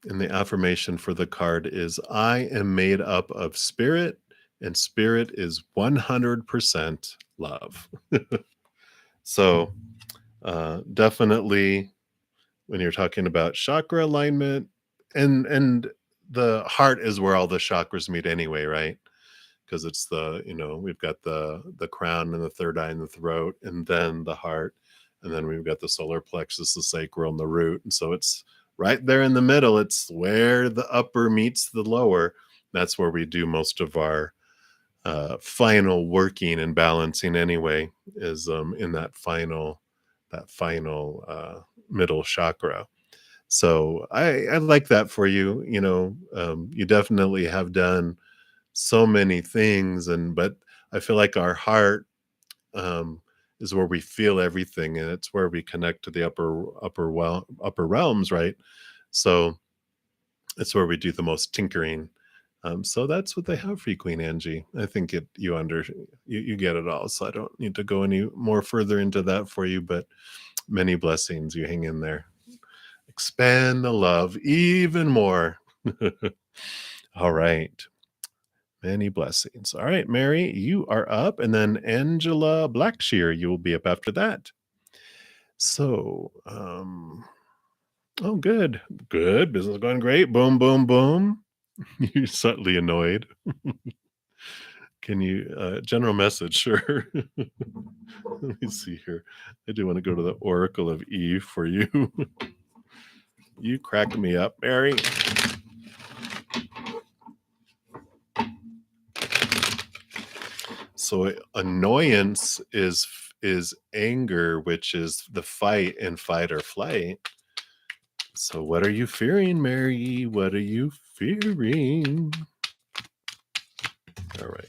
And the affirmation for the card is, I am made up of spirit, and spirit is 100% love. So definitely when you're talking about chakra alignment, and the heart is where all the chakras meet anyway, right? Because it's we've got the crown and the third eye and the throat, and then the heart, and then we've got the solar plexus, the sacral, and the root. And so it's right there in the middle. It's where the upper meets the lower. That's where we do most of our final working and balancing anyway, is in that final middle chakra. So I like that for you. You definitely have done so many things, but I feel like our heart is where we feel everything, and it's where we connect to the upper realms, right? So it's where we do the most tinkering. So that's what they have for you, Queen Angie. I think you get it all. So I don't need to go any more further into that for you, but many blessings. You hang in there. Expand the love even more. All right. Many blessings. All right, Mary, you are up. And then Angela Blackshear, you will be up after that. So, oh, good. Good. Business going great. Boom, boom, boom. You're subtly annoyed. Can you, general message? Sure. Let me see here. I do want to go to the Oracle of Eve for you. You crack me up, Mary. So annoyance is anger, which is the fight in fight or flight. So what are you fearing, Mary? What are you fearing? All right.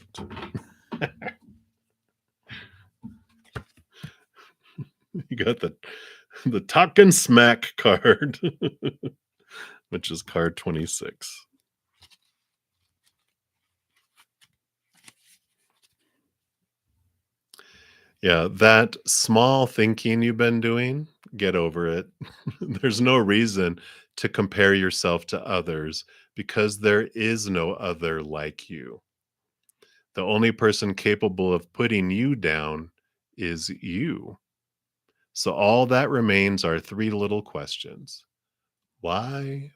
You got the talking smack card, which is card 26. Yeah, that small thinking you've been doing, get over it. There's no reason to compare yourself to others because there is no other like you. The only person capable of putting you down is you. So all that remains are three little questions. Why?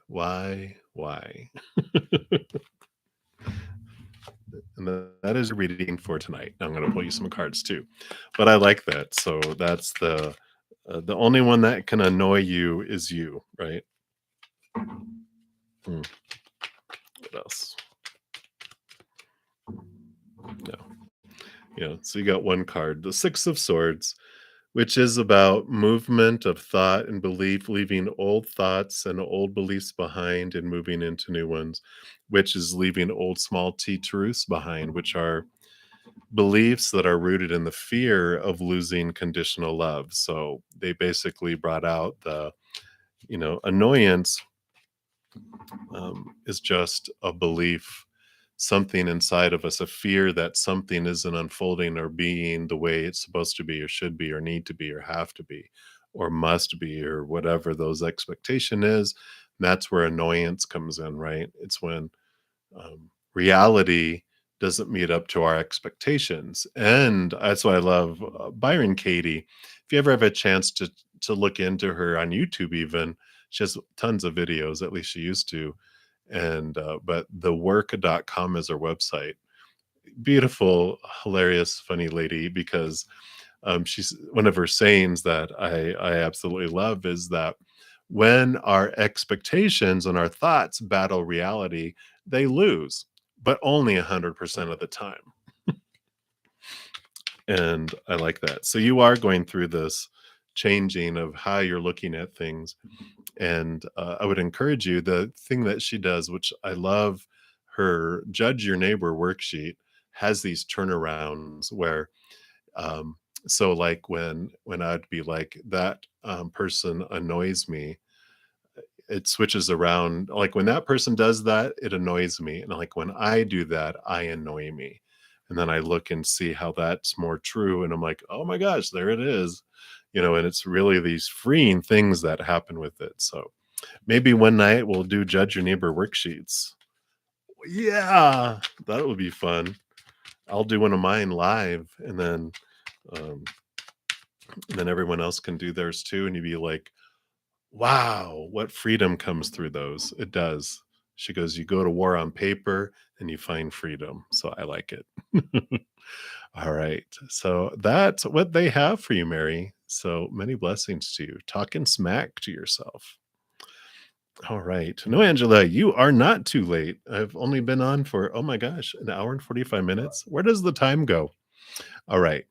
And that is your reading for tonight. I'm going to pull you some cards too, but I like that. So that's the only one that can annoy you is you, right? Hmm, what else? No, yeah. So you got one card, the Six of Swords, which is about movement of thought and belief, leaving old thoughts and old beliefs behind and moving into new ones, which is leaving old small t truths behind, which are beliefs that are rooted in the fear of losing conditional love. So they basically brought out annoyance is just a belief, something inside of us, a fear that something isn't unfolding or being the way it's supposed to be, or should be, or need to be, or have to be, or must be, or whatever those expectation is. That's where annoyance comes in, right? It's when reality doesn't meet up to our expectations. And that's why I love Byron Katie. If you ever have a chance to look into her on YouTube, even she has tons of videos. At least she used to. And but thework.com is her website. Beautiful, hilarious, funny lady. Because she's one of her sayings that I absolutely love is that when our expectations and our thoughts battle reality, they lose, but only 100% of the time. And I like that. So you are going through this changing of how you're looking at things. And I would encourage you, the thing that she does, which I love, her Judge Your Neighbor worksheet has these turnarounds where so like when I'd be like that person annoys me, it switches around. Like when that person does that, it annoys me, and like when I do that, I annoy me. And then I look and see how that's more true, and I'm like, oh my gosh, there it is. And it's really these freeing things that happen with it. So maybe one night we'll do Judge Your Neighbor worksheets. Yeah, that would be fun. I'll do one of mine live, um, and then everyone else can do theirs too. And you'd be like, wow, what freedom comes through those. It does. She goes, you go to war on paper and you find freedom. So I like it. All right. So that's what they have for you, Mary. So many blessings to you. Talking smack to yourself. All right. No, Angela, you are not too late. I've only been on for, oh my gosh, an hour and 45 minutes. Where does the time go? All right.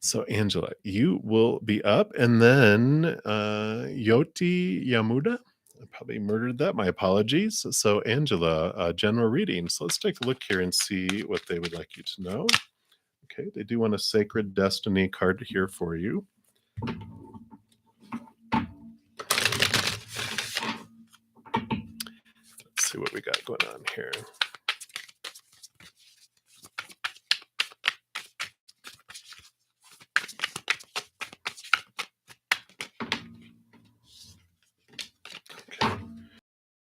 So, Angela, you will be up, and then Yoti Yamuda. I probably murdered that. My apologies. So, Angela, general reading. So, let's take a look here and see what they would like you to know. Okay, they do want a sacred destiny card here for you. Let's see what we got going on here. Okay,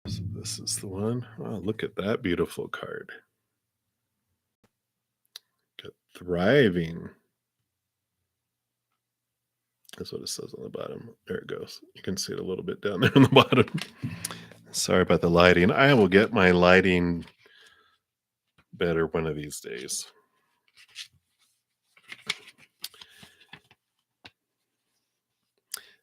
so this is the one. Oh, look at that beautiful card. Got thriving. That's what it says on the bottom. There it goes. You can see it a little bit down there on the bottom. Sorry about the lighting. I will get my lighting better one of these days.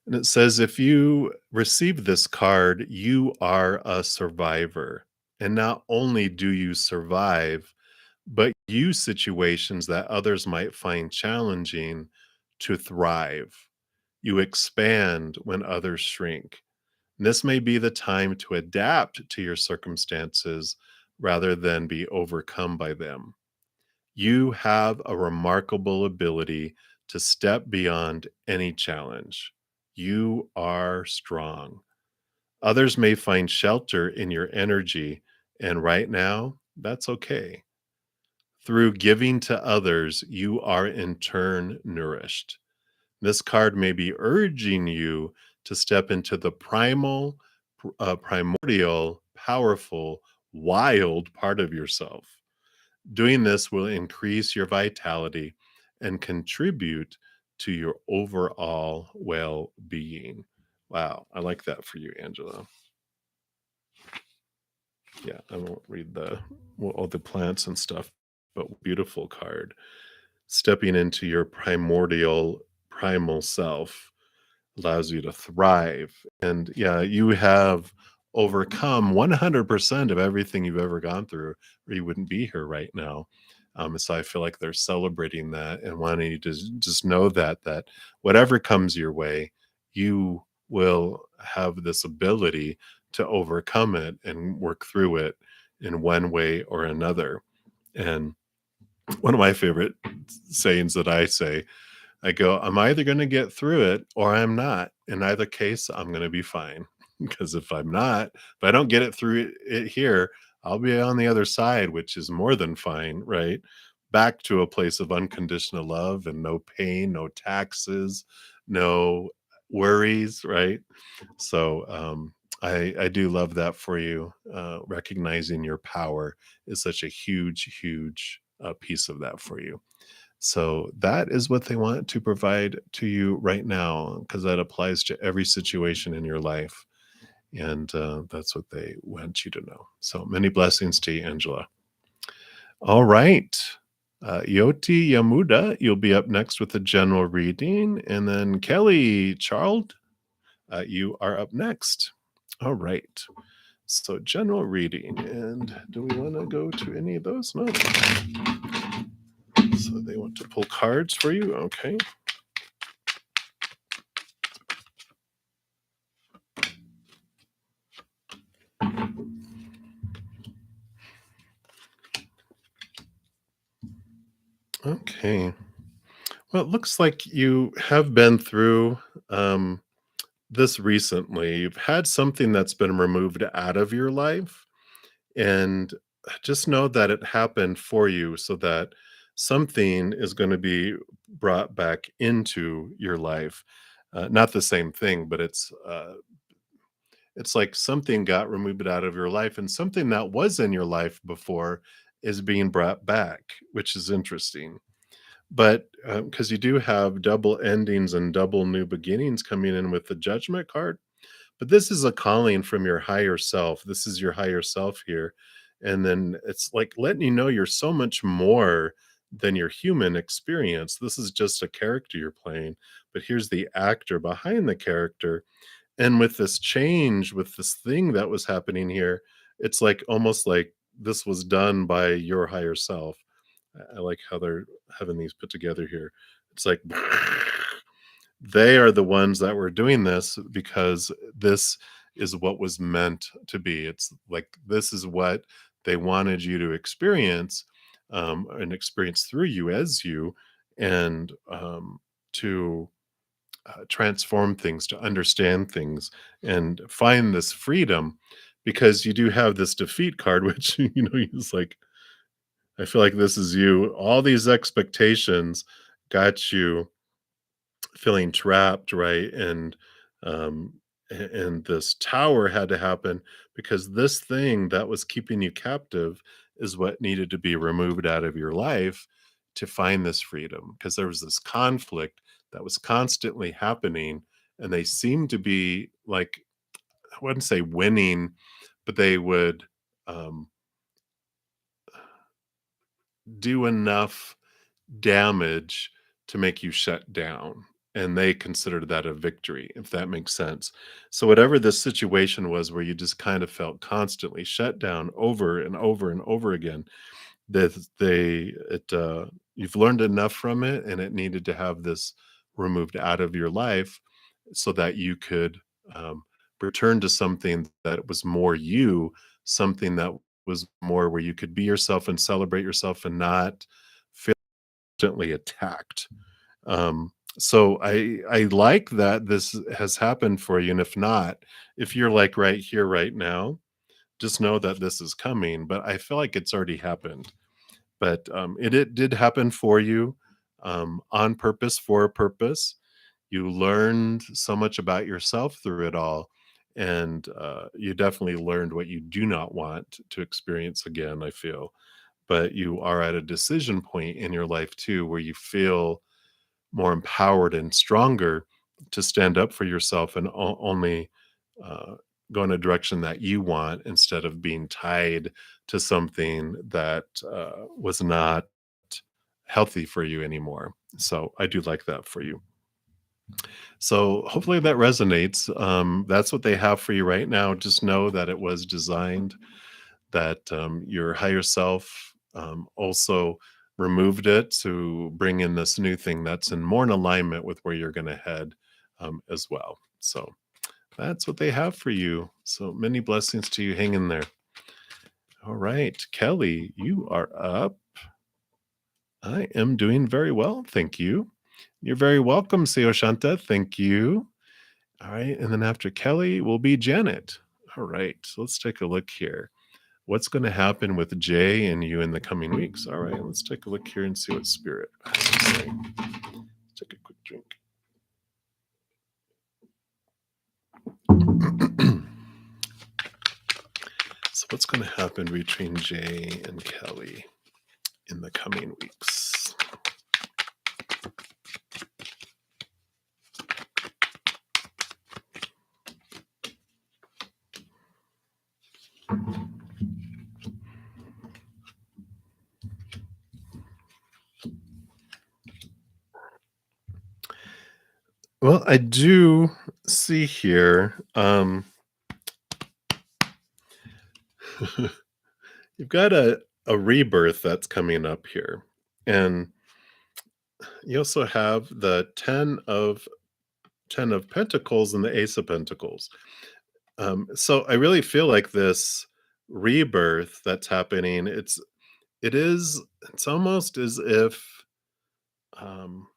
And it says, if you receive this card, you are a survivor. And not only do you survive, but use situations that others might find challenging to thrive. You expand when others shrink. This may be the time to adapt to your circumstances rather than be overcome by them. You have a remarkable ability to step beyond any challenge. You are strong. Others may find shelter in your energy, and right now, that's okay. Through giving to others, you are in turn nourished. This card may be urging you to step into the primordial, powerful, wild part of yourself. Doing this will increase your vitality and contribute to your overall well being. Wow, I like that for you, Angela. Yeah, I won't read all the plants and stuff, but beautiful card. Stepping into your primal self allows you to thrive. And yeah, you have overcome 100% of everything you've ever gone through, or you wouldn't be here right now. So I feel like they're celebrating that and wanting you to just know that whatever comes your way, you will have this ability to overcome it and work through it in one way or another. And one of my favorite sayings that I say, I go, I'm either going to get through it or I'm not. In either case, I'm going to be fine. Because if I'm not, if I don't get it through it here, I'll be on the other side, which is more than fine, right? Back to a place of unconditional love and no pain, no taxes, no worries, right? So I do love that for you. Recognizing your power is such a huge piece of that for you. So that is what they want to provide to you right now, because that applies to every situation in your life. And that's what they want you to know. So many blessings to you, Angela. All right. Yoti Yamuda, you'll be up next with the general reading. And then Kelly Charles, you are up next. All right. So general reading. And do we want to go to any of those? No. So they want to pull cards for you. Okay. Okay. Well, it looks like you have been through this recently. You've had something that's been removed out of your life, and just know that it happened for you so that something is going to be brought back into your life. Not the same thing, but it's like something got removed out of your life, and something that was in your life before is being brought back, which is interesting. But, because you do have double endings and double new beginnings coming in with the Judgment card, but this is a calling from your higher self. This is your higher self here, and then it's like letting you know you're so much more than your human experience. This is just a character you're playing, but here's the actor behind the character, and with this change, with this thing that was happening here, it's like almost like this was done by your higher self. I like how they're having these put together here. It's like they are the ones that were doing this because this is what was meant to be. It's like this is what they wanted you to experience, and experience through you as you, and to transform things, to understand things, and find this freedom. Because you do have this defeat card, which it's like I feel like this is you. All these expectations got you feeling trapped, right? And this tower had to happen because this thing that was keeping you captive is what needed to be removed out of your life to find this freedom, because there was this conflict that was constantly happening, and they seemed to be like, I wouldn't say winning, but they would um, do enough damage to make you shut down, and they considered that a victory, if that makes sense. So whatever this situation was where you just kind of felt constantly shut down over and over and over again, that they it you've learned enough from it, and it needed to have this removed out of your life so that you could um, return to something that was more you, something that was more where you could be yourself and celebrate yourself and not feel constantly attacked. So I like that this has happened for you, and if not, if you're like right here, right now, just know that this is coming. But I feel like it's already happened. But it did happen for you, on purpose, for a purpose. You learned so much about yourself through it all, and you definitely learned what you do not want to experience again. I feel, but you are at a decision point in your life too, where you feel more empowered and stronger to stand up for yourself and only uh, go in a direction that you want instead of being tied to something that was not healthy for you anymore. So I do like that for you. So hopefully that resonates. That's what they have for you right now. Just know that it was designed, that your higher self also removed it to bring in this new thing that's in more in alignment with where you're going to head, as well. So that's what they have for you. So many blessings to you. Hang in there. All right, Kelly, you are up. I am doing very well. Thank you. You're very welcome, Seo Shanta. Thank you. All right. And then after Kelly will be Janet. All right. So let's take a look here. What's going to happen with Jay and you in the coming weeks? All right, let's take a look here and see what Spirit has to say. Take a quick drink. So, what's going to happen between Jay and Kelly in the coming weeks? Well, I do see here, you've got a rebirth that's coming up here. And you also have the 10 of Pentacles and the Ace of Pentacles. So I really feel like this rebirth that's happening, it's almost as if, um,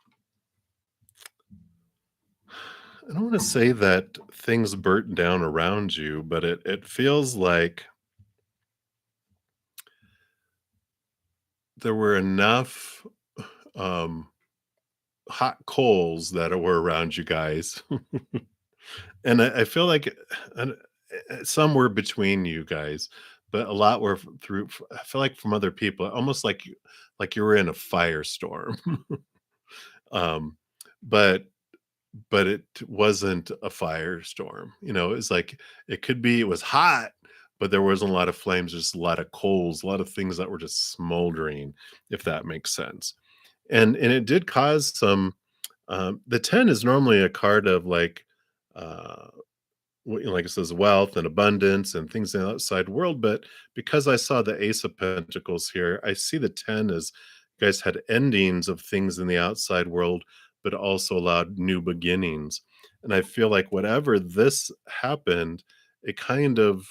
I don't want to say that things burnt down around you, but it feels like there were enough um, hot coals that were around you guys, and I feel like some were between you guys, but a lot were through. I feel like from other people, almost like you were in a firestorm. um, but it wasn't a firestorm. It's like it could be. It was hot, but there wasn't a lot of flames. Just a lot of coals, a lot of things that were just smoldering, if that makes sense. And it did cause some. The 10 is normally a card of like. Uh, like it says wealth and abundance and things in the outside world, but because I saw the Ace of Pentacles here, I see the 10 as guys had endings of things in the outside world, but also allowed new beginnings. And I feel like whatever this happened, it kind of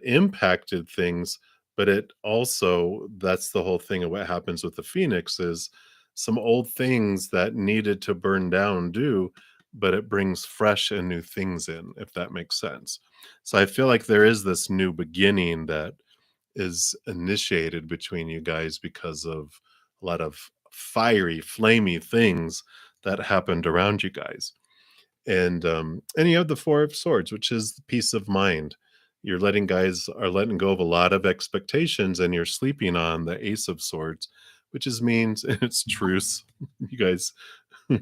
impacted things, but it also, that's the whole thing of what happens with the phoenix is some old things that needed to burn down do, but it brings fresh and new things in, if that makes sense. So I feel like there is this new beginning that is initiated between you guys because of a lot of fiery, flamey things that happened around you guys. And you have the Four of Swords, which is the peace of mind. You're letting guys are letting go of a lot of expectations, and you're sleeping on the Ace of Swords, which is means it's truce. You guys I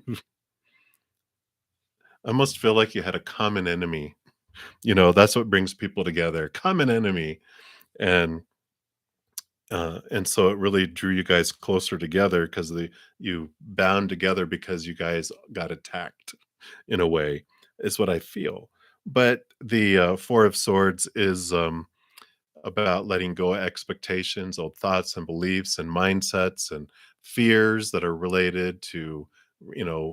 almost feel like you had a common enemy. That's what brings people together. Common enemy. And so it really drew you guys closer together because the you bound together because you guys got attacked in a way, is what I feel. But the Four of Swords is about letting go of expectations, old thoughts and beliefs and mindsets and fears that are related to,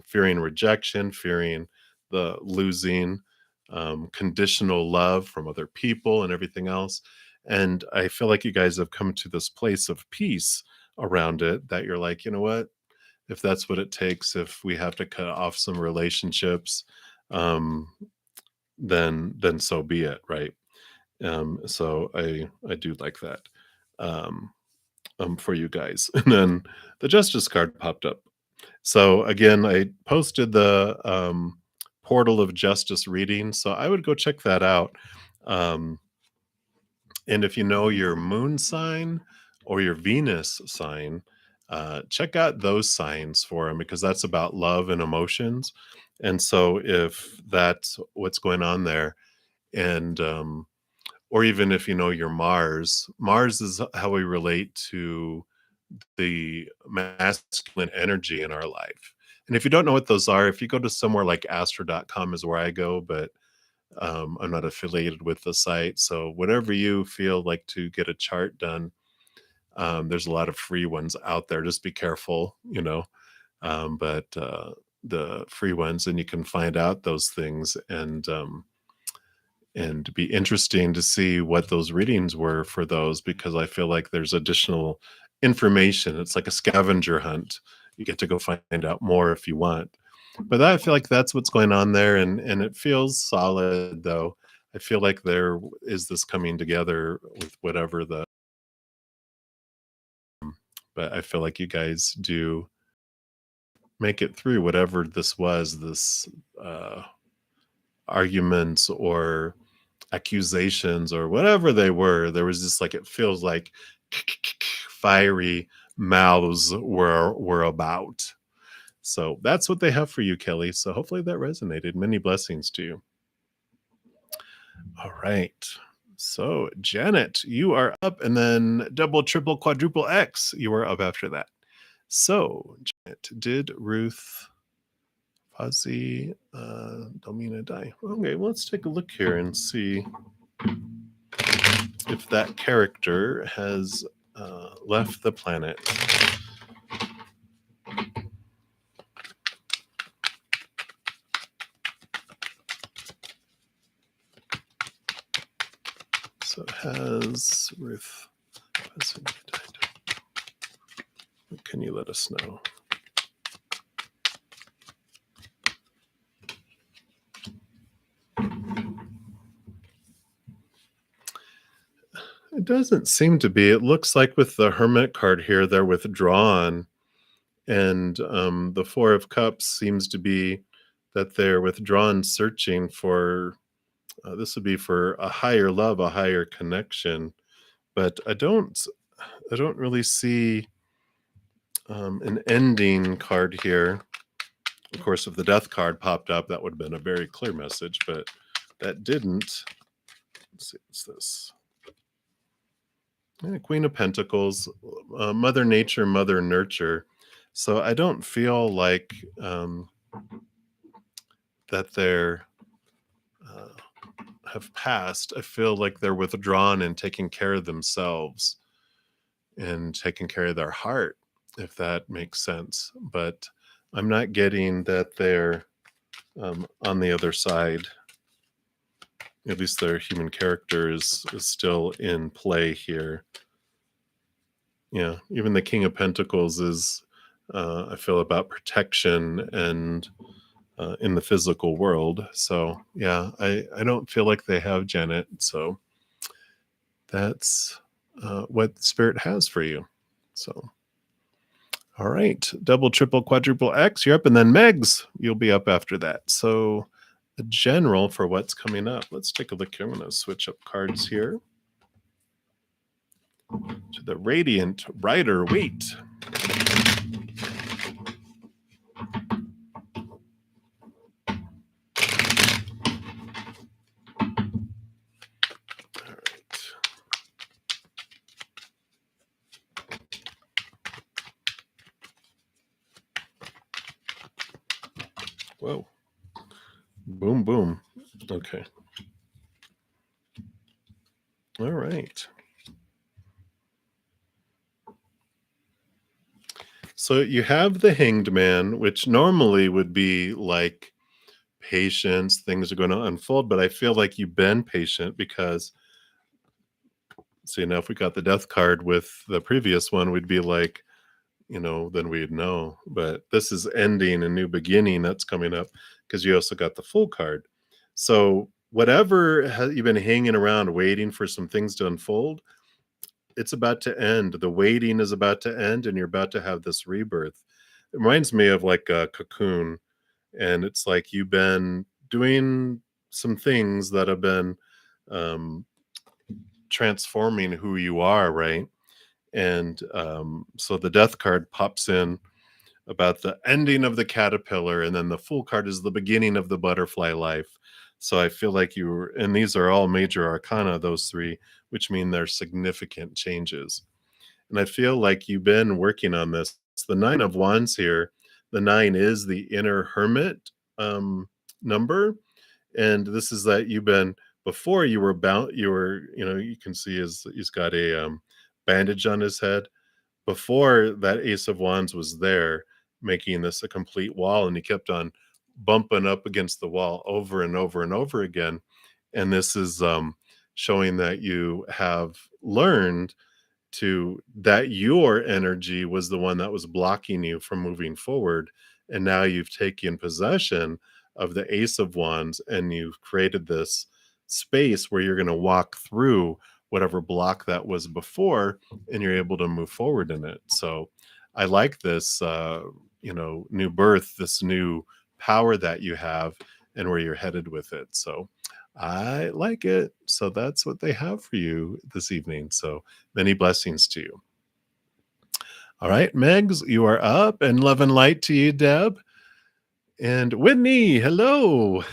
fearing rejection, fearing the losing, conditional love from other people and everything else. And I feel like you guys have come to this place of peace around it that you're like, you know what? If that's what it takes, if we have to cut off some relationships, um, then so be it, right? So I do like that, um, for you guys. And then the Justice card popped up. So again, I posted the Portal of Justice reading, so I would go check that out. Um, and if you know your moon sign or your Venus sign, check out those signs for them because that's about love and emotions. And so if that's what's going on there, and or even if you know your Mars is how we relate to the masculine energy in our life. And if you don't know what those are, if you go to somewhere like astro.com is where I go, but I'm not affiliated with the site. So whatever you feel like to get a chart done, there's a lot of free ones out there. Just be careful, but the free ones, and you can find out those things and be interesting to see what those readings were for those because I feel like there's additional information. It's like a scavenger hunt. You get to go find out more if you want. But I feel like that's what's going on there, and it feels solid though. I feel like there is this coming together with whatever the but I feel like you guys do make it through whatever this was, this arguments or accusations or whatever they were. There was just like it feels like fiery mouths were about. So that's what they have for you, Kelly. So hopefully that resonated. Many blessings to you. All right. So Janet, you are up, and then double, triple, quadruple X, you are up after that. So Janet, did Ruth Fuzzy Domina die? Okay, well, let's take a look here and see if that character has left the planet. So has Ruth Fuzzy died? Can you let us know? It doesn't seem to be. It looks like with the Hermit card here, they're withdrawn. And the Four of Cups seems to be that they're withdrawn, searching for this would be for a higher love, a higher connection. But I don't really see an ending card here. Of course, if the Death card popped up, that would have been a very clear message, but that didn't. Let's see, what's this? Queen of Pentacles, Mother Nature, Mother Nurture. So I don't feel like that they're uh, have passed. I feel like they're withdrawn and taking care of themselves and taking care of their heart. if that makes sense. But I'm not getting that they're on the other side. At least their human character is still in play here. Yeah, even the King of Pentacles is, I feel, about protection and in the physical world. So yeah, I don't feel like they have Janet. So that's what Spirit has for you. So all right, double, triple, quadruple X, you're up, and then Megs, you'll be up after that. So the general for what's coming up. Let's take a look here. I'm going to switch up cards here to the Radiant Rider Waite. All right. Whoa. Boom, boom. Okay. All right. So you have the Hanged Man, which normally would be like patience, things are going to unfold, but I feel like you've been patient because, see, now if we got the Death card with the previous one, we'd be like, then we'd know. But this is ending a new beginning that's coming up because you also got the Full card. So whatever you've been hanging around waiting for some things to unfold, it's about to end. The waiting is about to end, and you're about to have this rebirth. It reminds me of like a cocoon, and it's like you've been doing some things that have been um, transforming who you are, right? And so the Death card pops in about the ending of the caterpillar, and then the Fool card is the beginning of the butterfly life. So I feel like you were, and these are all major arcana, those three, which mean they're significant changes. And I feel like you've been working on this. The Nine of Wands here, the nine is the inner hermit number. And this is that you've been, before you were bound, you can see he's got a bandage on his head. Before that Ace of Wands was there, making this a complete wall, and he kept on bumping up against the wall over and over and over again. And this is showing that you have learned to that your energy was the one that was blocking you from moving forward, and now you've taken possession of the Ace of Wands, and you've created this space where you're going to walk through whatever block that was before, and you're able to move forward in it. So I like this new birth, this new power that you have, and where you're headed with it. So I like it. So that's what they have for you this evening. So many blessings to you. All right, Megs, you are up, and love and light to you, Deb. And Whitney, hello.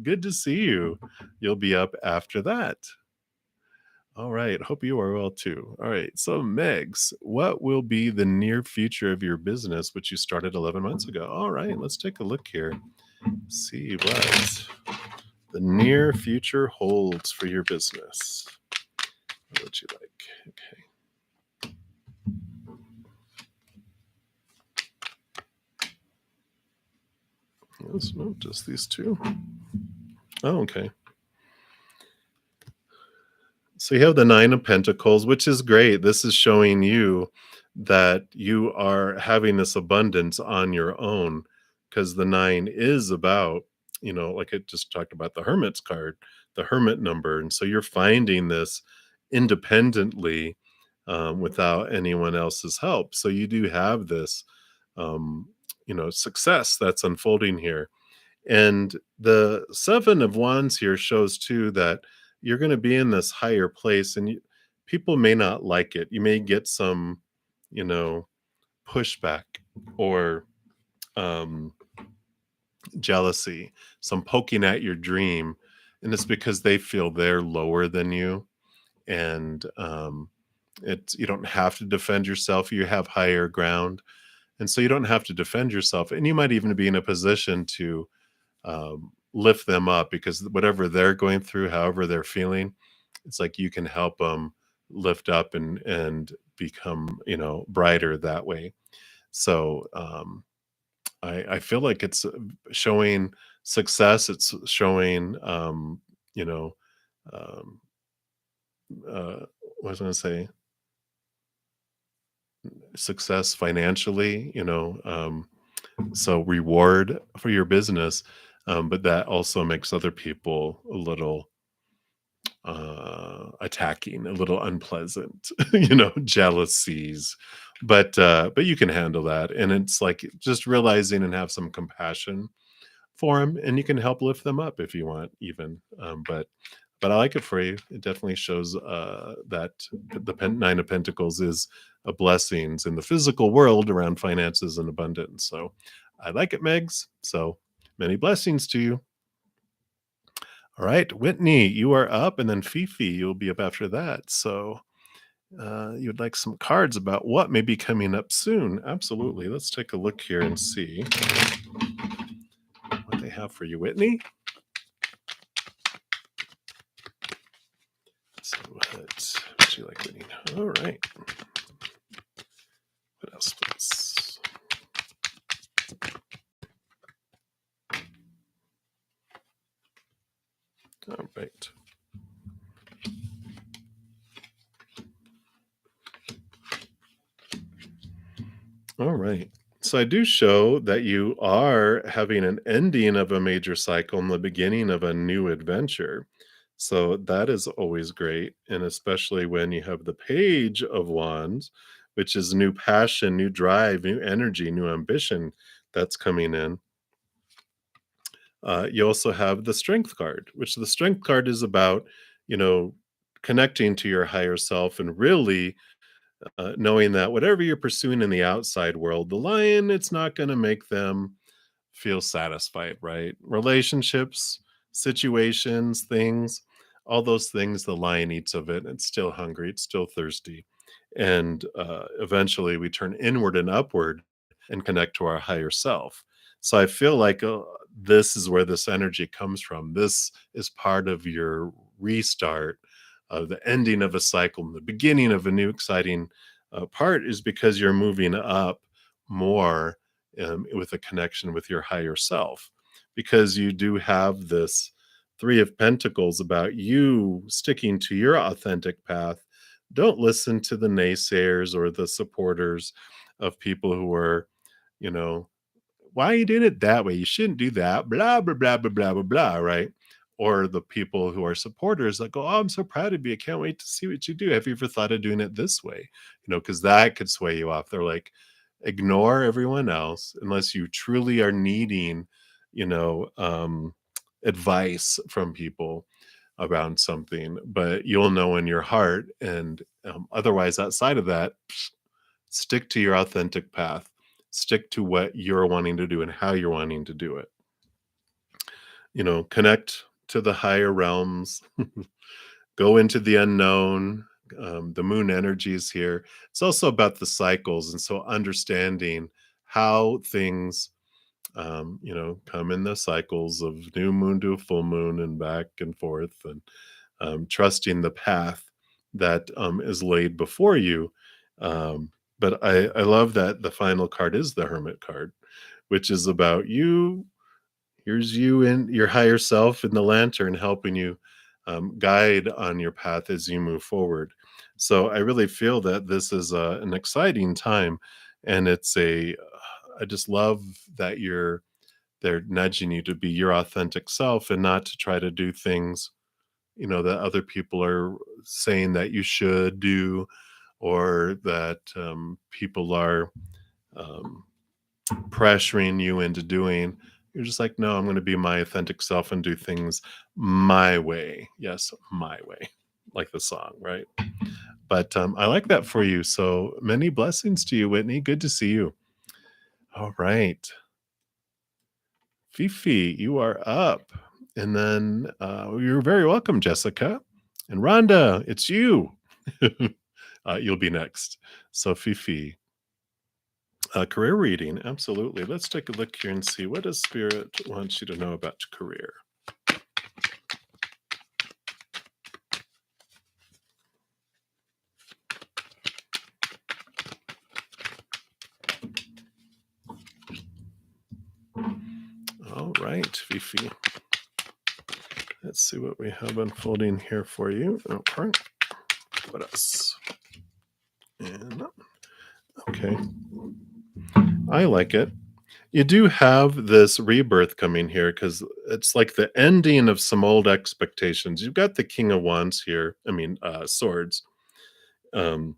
Good to see you. You'll be up after that. All right. Hope you are well too. All right. So, Megs, what will be the near future of your business, which you started 11 months ago? All right. Let's take a look here. See what the near future holds for your business. What would you like? Okay. Yes, no, just these two. Oh, okay. So you have the Nine of Pentacles, which is great. This is showing you that you are having this abundance on your own, because the nine is about, like I just talked about the Hermit's card, the Hermit number. And so you're finding this independently without anyone else's help. So you do have this, success that's unfolding here. And the Seven of Wands here shows too that you're going to be in this higher place, and people may not like it. You may get some, pushback or um, jealousy, some poking at your dream. And it's because they feel they're lower than you. And you don't have to defend yourself. You have higher ground. And so you don't have to defend yourself. And you might even be in a position to lift them up, because whatever they're going through, however they're feeling, it's like you can help them lift up and become, brighter that way. So I feel like it's showing success. It's showing, you know, um, what was I going to say? Success financially, so reward for your business, but that also makes other people a little attacking, a little unpleasant, jealousies. But you can handle that. And it's like just realizing and have some compassion for them, and you can help lift them up if you want, even. But I like it for you. It definitely shows that the Nine of Pentacles is a blessings in the physical world around finances and abundance. So I like it, Megs. So many blessings to you. All right, Whitney, you are up, and then Fifi, you'll be up after that. So you'd like some cards about what may be coming up soon. Absolutely. Let's take a look here and see what they have for you, Whitney. So what would you like, Whitney? All right. What else, please? All right. All right. So I do show that you are having an ending of a major cycle and the beginning of a new adventure. So that is always great. And especially when you have the Page of Wands, which is new passion, new drive, new energy, new ambition that's coming in. You also have the Strength card, which the Strength card is about, you know, connecting to your higher self and really knowing that whatever you're pursuing in the outside world, the lion, it's not going to make them feel satisfied, right? Relationships, situations, things, all those things, the lion eats of it. It's still hungry, it's still thirsty. And eventually we turn inward and upward and connect to our higher self. So I feel like this is where this energy comes from. This is part of your restart, the ending of a cycle, and the beginning of a new exciting part is because you're moving up more with a connection with your higher self, because you do have this Three of Pentacles about you sticking to your authentic path. Don't listen to the naysayers or the supporters of people who are, you know, why are you doing it that way? You shouldn't do that. Blah, blah, blah, blah, blah, blah, blah, right? Or the people who are supporters that go, oh, I'm so proud of you. I can't wait to see what you do. Have you ever thought of doing it this way? Because that could sway you off. They're like, ignore everyone else unless you truly are needing, you know, advice from people around something, but you'll know in your heart. And otherwise, outside of that, stick to your authentic path, stick to what you're wanting to do and how you're wanting to do it. Connect to the higher realms, go into the unknown. The moon energy is here. It's also about the cycles. And so understanding how things, come in the cycles of new moon to full moon and back and forth, and trusting the path that is laid before you. But I love that the final card is the Hermit card, which is about you. Here's you and your higher self in the lantern helping you guide on your path as you move forward. So I really feel that this is an exciting time, and I just love that they're nudging you to be your authentic self and not to try to do things that other people are saying that you should do, or that people are um, pressuring you into doing. You're just like, no, I'm going to be my authentic self and do things my way. Yes, my way, like the song, right? But I like that for you. So many blessings to you, Whitney. Good to see you. All right. Fifi, you are up. And then you're very welcome, Jessica. And Rhonda, it's you. You'll be next. So, Fifi, career reading. Absolutely. Let's take a look here and see what does Spirit wants you to know about career. All right, Fifi. Let's see what we have unfolding here for you. Okay. What else? And okay. I like it. You do have this rebirth coming here because it's like the ending of some old expectations. You've got the King of Wands here. I mean, swords. Um,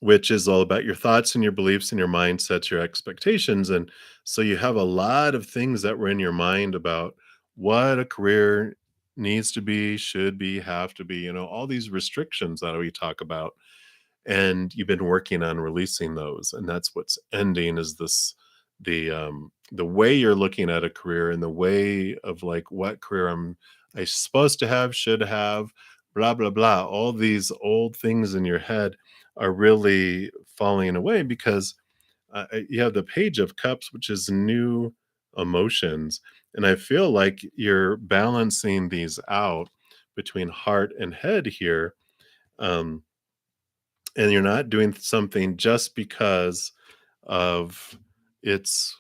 which is all about your thoughts and your beliefs and your mindsets, your expectations. And so you have a lot of things that were in your mind about what a career needs to be, should be, have to be, all these restrictions that we talk about. And you've been working on releasing those. And that's what's ending is the way you're looking at a career and the way of like what career I supposed to have, should have, blah, blah, blah. All these old things in your head are really falling away because you have the Page of Cups, which is new emotions. And I feel like you're balancing these out between heart and head here. Um, and you're not doing something just because of it's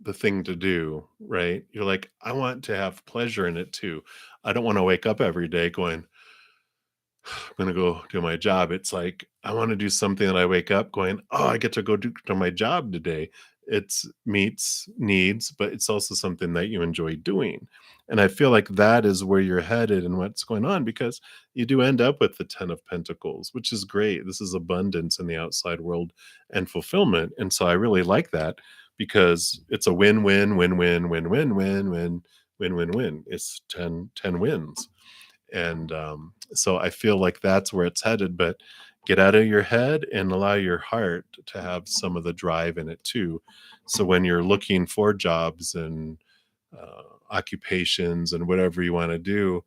the thing to do, right? You're like, I want to have pleasure in it too. I don't want to wake up every day going, I'm gonna go do my job. It's like I want to do something that I wake up going, oh, I get to go do to my job today. It's meets needs, but it's also something that you enjoy doing. And I feel like that is where you're headed and what's going on because you do end up with the 10 of Pentacles, which is great. This is abundance in the outside world and fulfillment. And so I really like that because it's a win-win, win-win, win-win, win-win, win-win-win. It's 10 wins. And so I feel like that's where it's headed. But get out of your head and allow your heart to have some of the drive in it too. So when you're looking for jobs and occupations and whatever you want to do,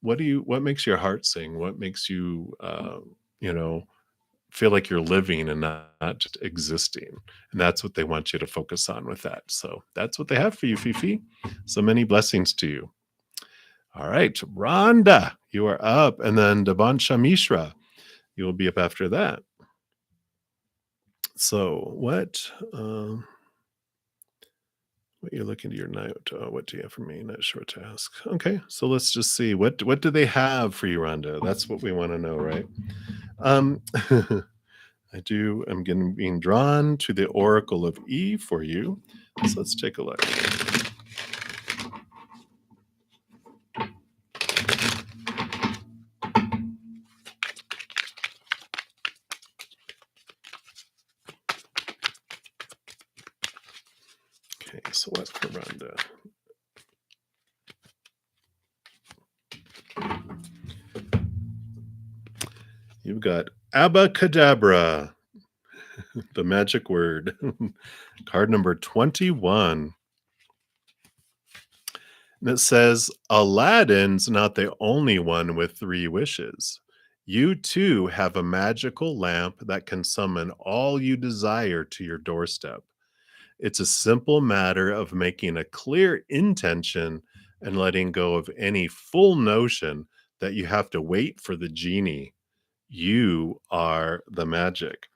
what makes your heart sing? What makes you you know feel like you're living and not just existing? And that's what they want you to focus on with that. So that's what they have for you, Fifi. So many blessings to you. All right, Rhonda, you are up, and then Devansha Mishra, you will be up after that. So, what you're looking to your note? What do you have for me? Not sure what to ask. Okay, so let's just see what do they have for you, Rhonda? That's what we want to know, right? Um, I do. I'm getting being drawn to the Oracle of E for you. So let's take a look. Okay, so what for Rhonda? You've got Abacadabra, the magic word. Card number 21. And it says, Aladdin's not the only one with three wishes. You too have a magical lamp that can summon all you desire to your doorstep. It's a simple matter of making a clear intention and letting go of any full notion that you have to wait for the genie. You are the magic.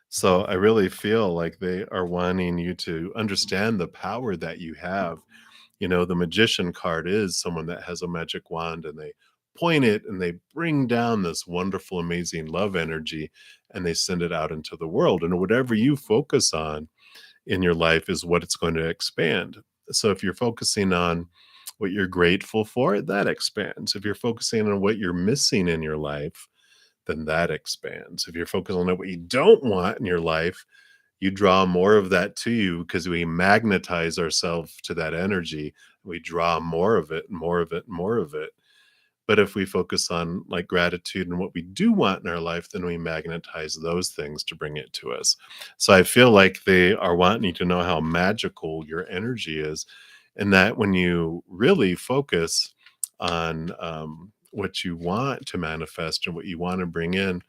So I really feel like they are wanting you to understand the power that you have. The magician card is someone that has a magic wand and they point it and they bring down this wonderful, amazing love energy and they send it out into the world. And whatever you focus on in your life is what it's going to expand. So if you're focusing on what you're grateful for, that expands. If you're focusing on what you're missing in your life, then that expands. If you're focused on what you don't want in your life, you draw more of that to you because we magnetize ourselves to that energy. We draw more of it, more of it, more of it. But if we focus on like gratitude and what we do want in our life, then we magnetize those things to bring it to us. So I feel like they are wanting you to know how magical your energy is, and that when you really focus on what you want to manifest and what you want to bring in,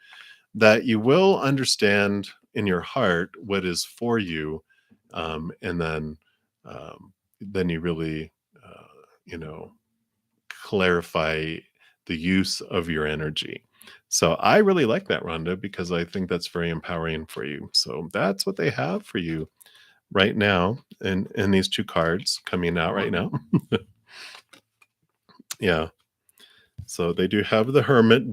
that you will understand in your heart what is for you, and then you really, you know, clarify the use of your energy. So I really like that, Rhonda, because I think that's very empowering for you. So that's what they have for you. right now, in these 2 cards coming out right now. Yeah. So they do have the hermit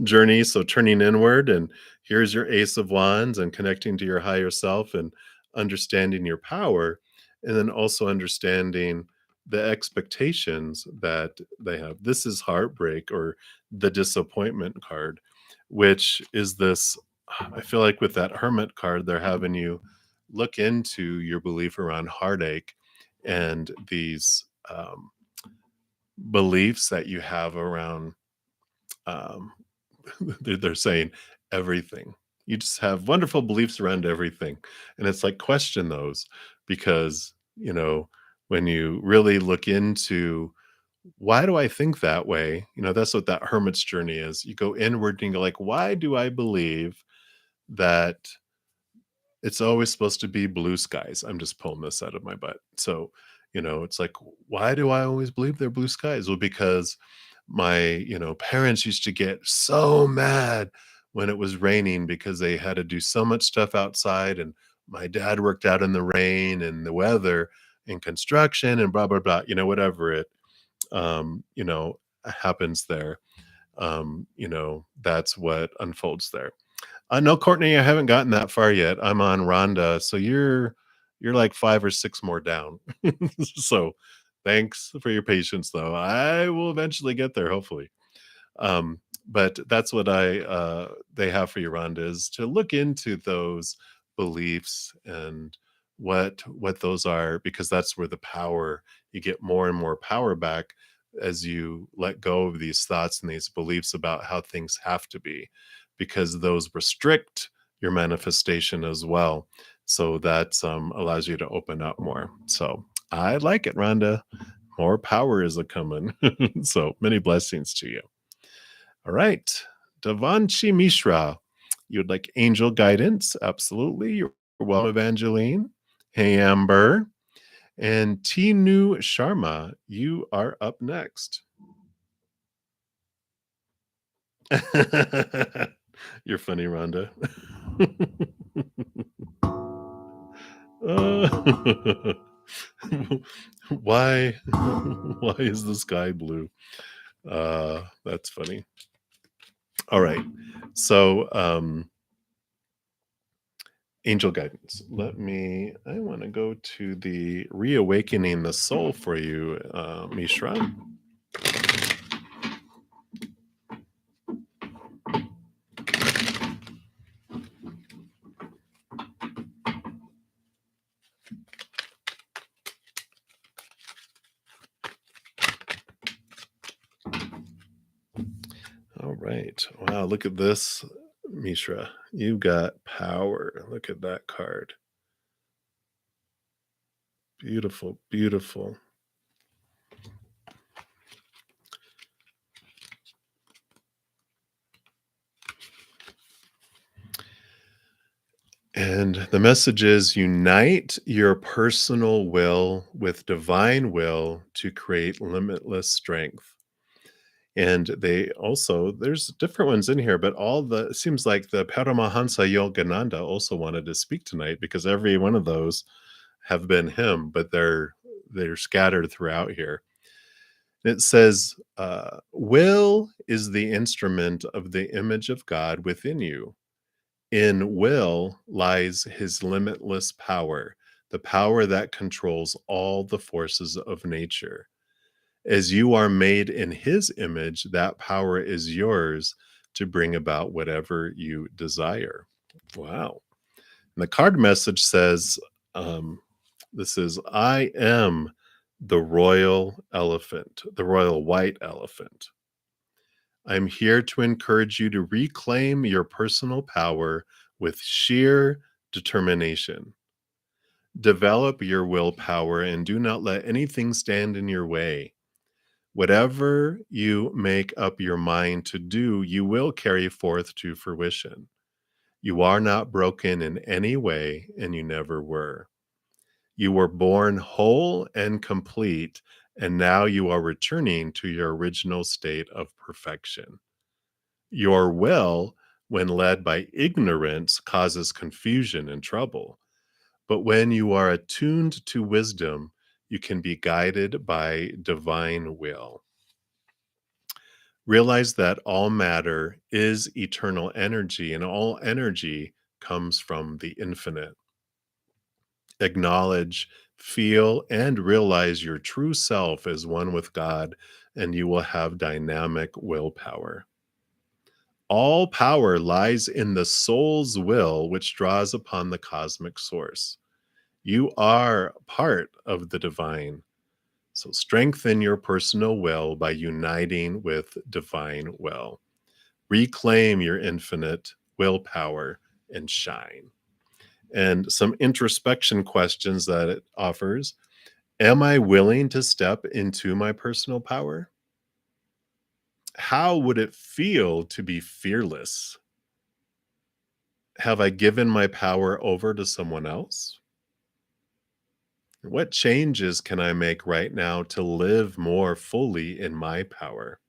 journey, so turning inward, and here's your ace of wands and connecting to your higher self and understanding your power, and then also understanding the expectations that they have. This is heartbreak or the disappointment card, which is this. I feel like with that hermit card, they're having you look into your belief around heartache and these beliefs that you have around um, they're saying everything. You just have wonderful beliefs around everything. And it's like, question those because, when you really look into why do I think that way? That's what that hermit's journey is. You go inward and you go like, why do I believe that it's always supposed to be blue skies? I'm just pulling this out of my butt. So, it's like, why do I always believe they're blue skies? Well, because my, parents used to get so mad when it was raining because they had to do so much stuff outside. And my dad worked out in the rain and the weather and construction and blah, blah, blah, whatever happens there. That's what unfolds there. No, Courtney, I haven't gotten that far yet. I'm on Rhonda, so you're like 5 or 6 more down. So, thanks for your patience, though. I will eventually get there, hopefully. But that's what they have for you, Rhonda, is to look into those beliefs and what those are, because that's where the power you get more and more power back as you let go of these thoughts and these beliefs about how things have to be, because those restrict your manifestation as well. So that allows you to open up more. So I like it, Rhonda. More power is a coming. So many blessings to you. All right. Devanshi Mishra, you'd like angel guidance? Absolutely. You're welcome, Evangeline. Hey, Amber. And Tinu Sharma, you are up next. You're funny, Rhonda. Uh, why why is the sky blue? That's funny. All right. So angel guidance. I want to go to the reawakening the soul for you, Mishra. All right. Wow, look at this, Mishra. You got power. Look at that card. Beautiful, beautiful. And the message is unite your personal will with divine will to create limitless strength. And they also, there's different ones in here, but it seems like the Paramahansa Yogananda also wanted to speak tonight, because every one of those have been him, but they're scattered throughout here. It says, will is the instrument of the image of God within you. In will lies his limitless power, the power that controls all the forces of nature. As you are made in his image, that power is yours to bring about whatever you desire. Wow. And the card message says, this is, I am the royal elephant, the royal white elephant. I'm here to encourage you to reclaim your personal power with sheer determination. Develop your willpower and do not let anything stand in your way. Whatever you make up your mind to do, you will carry forth to fruition. You are not broken in any way, and you never were. You were born whole and complete, and now you are returning to your original state of perfection. Your will, when led by ignorance, causes confusion and trouble. But when you are attuned to wisdom, you can be guided by divine will. Realize that all matter is eternal energy, and all energy comes from the infinite. Acknowledge, feel, and realize your true self as one with God, and you will have dynamic willpower. All power lies in the soul's will, which draws upon the cosmic source. You are part of the divine. So strengthen your personal will by uniting with divine will. Reclaim your infinite willpower and shine. And some introspection questions that it offers. Am I willing to step into my personal power? How would it feel to be fearless? Have I given my power over to someone else? What changes can I make right now to live more fully in my power?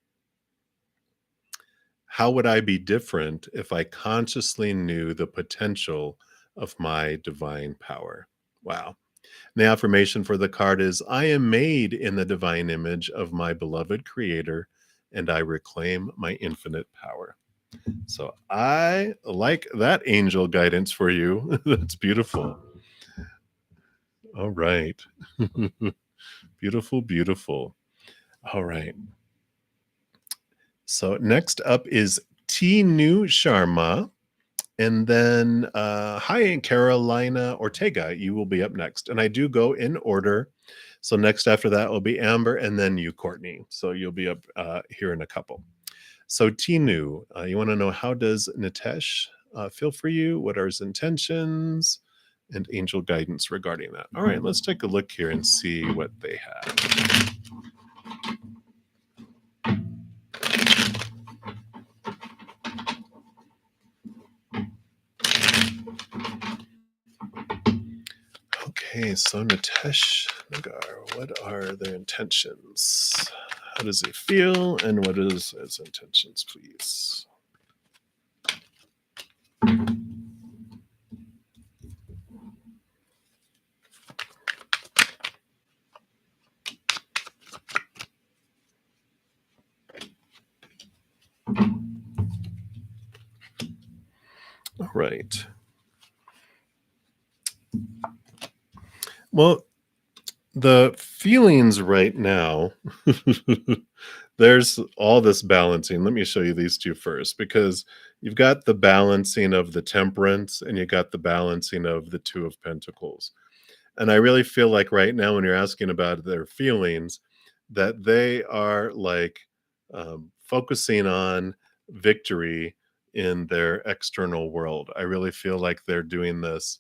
How would I be different if I consciously knew the potential of my divine power? Wow. The affirmation for the card is I am made in the divine image of my beloved creator, and I reclaim my infinite power. So I like that angel guidance for you. That's beautiful. All right. Beautiful, beautiful. All right. So next up is Tinu Sharma. And then, hi, Carolina Ortega. You will be up next. And I do go in order. So next after that will be Amber and then you, Courtney. So you'll be up here in a couple. So Tinu, you want to know how does Nitesh feel for you? What are his intentions? And angel guidance regarding that. All right, let's take a look here and see what they have. Okay, so Nitesh Nagar, what are their intentions? How does he feel, and what is his intentions, please? All right. Well, the feelings right now, there's all this balancing. Let me show you these two first, because you've got the balancing of the temperance and you got the balancing of the two of pentacles. And I really feel like right now, when you're asking about their feelings, that they are like focusing on victory in their external world. I really feel like they're doing this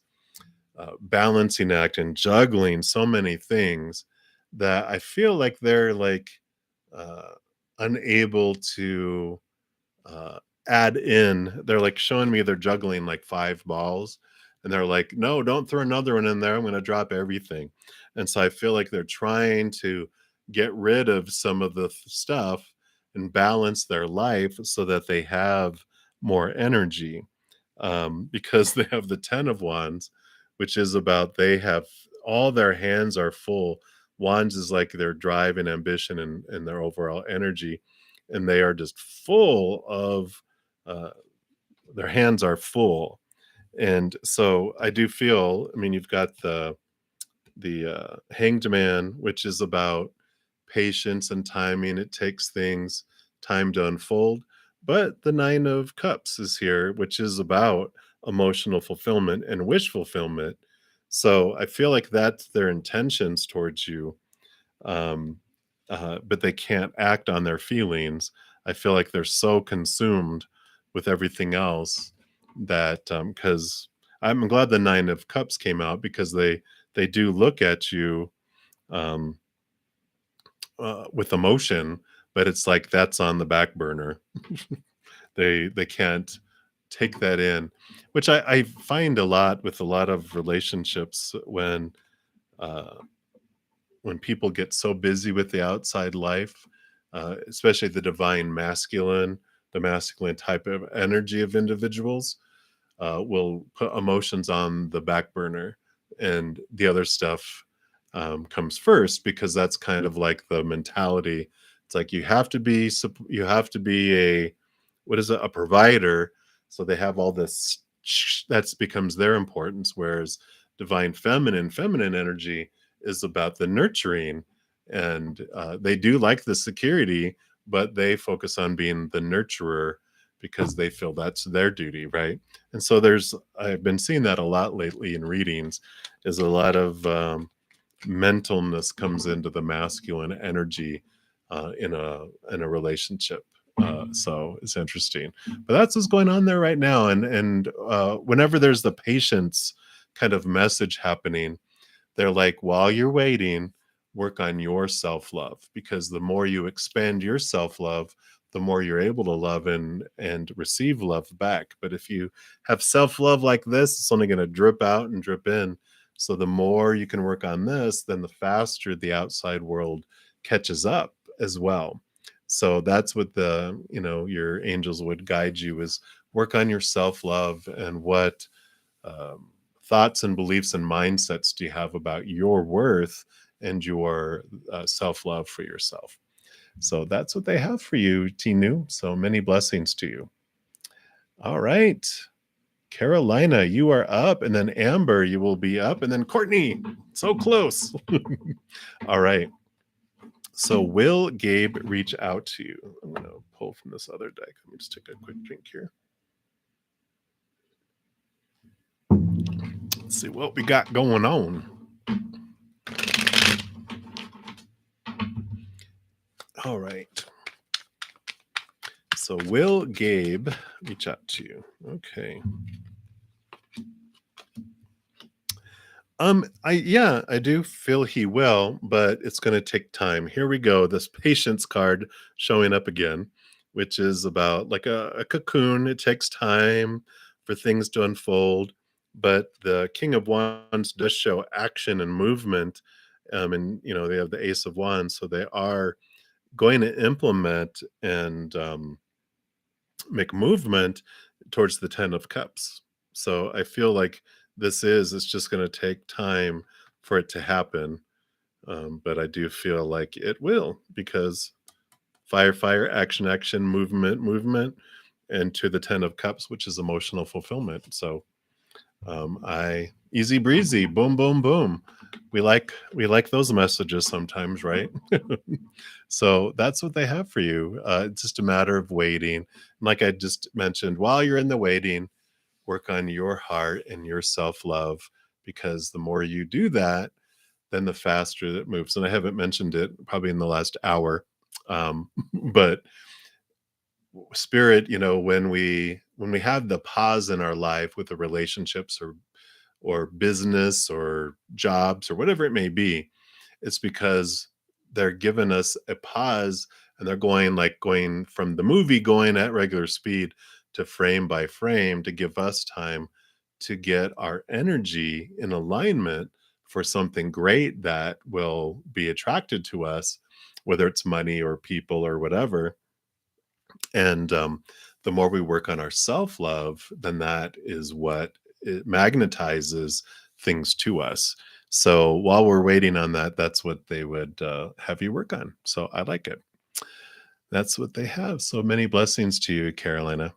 balancing act and juggling so many things that I feel like they're like uh, unable to uh, add in. They're like showing me they're juggling like five balls, and they're like, "No, don't throw another one in there. I'm going to drop everything." And so I feel like they're trying to get rid of some of the stuff and balance their life so that they have more energy. Because they have the 10 of Wands, which is about they have all their hands are full. Wands is like their drive and ambition and their overall energy, and they are just full of uh, their hands are full. And so I do feel, I mean, you've got the Hanged Man, which is about patience and timing. It takes things time to unfold. But the Nine of Cups is here, which is about emotional fulfillment and wish fulfillment. So I feel like that's their intentions towards you, um, but they can't act on their feelings. I feel like they're so consumed with everything else that because I'm glad the Nine of Cups came out because they do look at you um, with emotion, but it's like that's on the back burner. They can't take that in, which I find a lot with a lot of relationships uh, when people get so busy with the outside life, especially the masculine type of energy of individuals will put emotions on the back burner. and the other stuff comes first, because that's kind of like the mentality. It's like you have to be you have to be a, what is it, a provider. So they have all this that becomes their importance, whereas divine feminine energy is about the nurturing, and they do like the security, but they focus on being the nurturer because they feel that's their duty, right? And so I've been seeing that a lot lately in readings, is a lot of mentalness comes into the masculine energy in a relationship. So it's interesting, but that's what's going on there right now. And whenever there's the patience kind of message happening, they're like, while you're waiting, work on your self love, because the more you expand your self love, the more you're able to love and receive love back. But if you have self love like this, it's only going to drip out and drip in. So the more you can work on this, then the faster the outside world catches up as well. So that's what your angels would guide you, is work on your self love, and what um, thoughts and beliefs and mindsets do you have about your worth and your self love for yourself. So that's what they have for you, Tinu. So many blessings to you. All right. Carolina, you are up. And then Amber, you will be up. And then Courtney, so close. All right. So will Gabe reach out to you? I'm going to pull from this other deck. Let me just take a quick drink here. Let's see what we got going on. All right. So will Gabe reach out to you? Okay. I do feel he will, but it's going to take time. Here we go. This patience card showing up again, which is about like a cocoon. It takes time for things to unfold, but the King of Wands does show action and movement. And they have the Ace of Wands, so they are going to implement and make movement towards the 10 of Cups. So I feel like it's just going to take time for it to happen. But I do feel like it will, because fire, action, movement, and to the 10 of Cups, which is emotional fulfillment. So I easy breezy, boom, boom, boom. We like those messages sometimes, right? So that's what they have for you. It's just a matter of waiting. Like I just mentioned, while you're in the waiting, work on your heart and your self-love, because the more you do that, then the faster it moves. And I haven't mentioned it probably in the last hour. But spirit, when we have the pause in our life with the relationships or business or jobs or whatever it may be, it's because they're giving us a pause, and they're going from the movie going at regular speed to frame by frame, to give us time to get our energy in alignment for something great that will be attracted to us, whether it's money or people or whatever. And the more we work on our self love, then that is what it magnetizes things to us. So while we're waiting on that, that's what they would have you work on. So I like it. That's what they have. So many blessings to you, Carolina.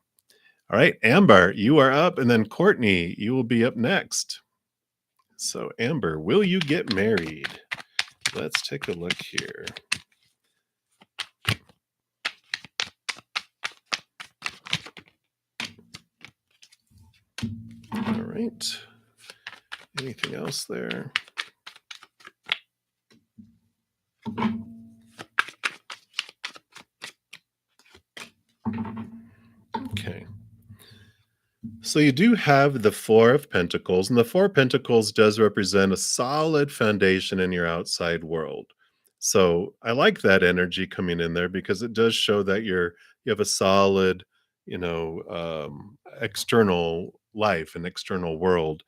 All right, Amber, you are up. And then Courtney, you will be up next. So, Amber, will you get married? Let's take a look here. All right. Anything else there? Okay. So you do have the Four of Pentacles, and the Four of Pentacles does represent a solid foundation in your outside world. So I like that energy coming in there, because it does show that you have a solid, external life and external world,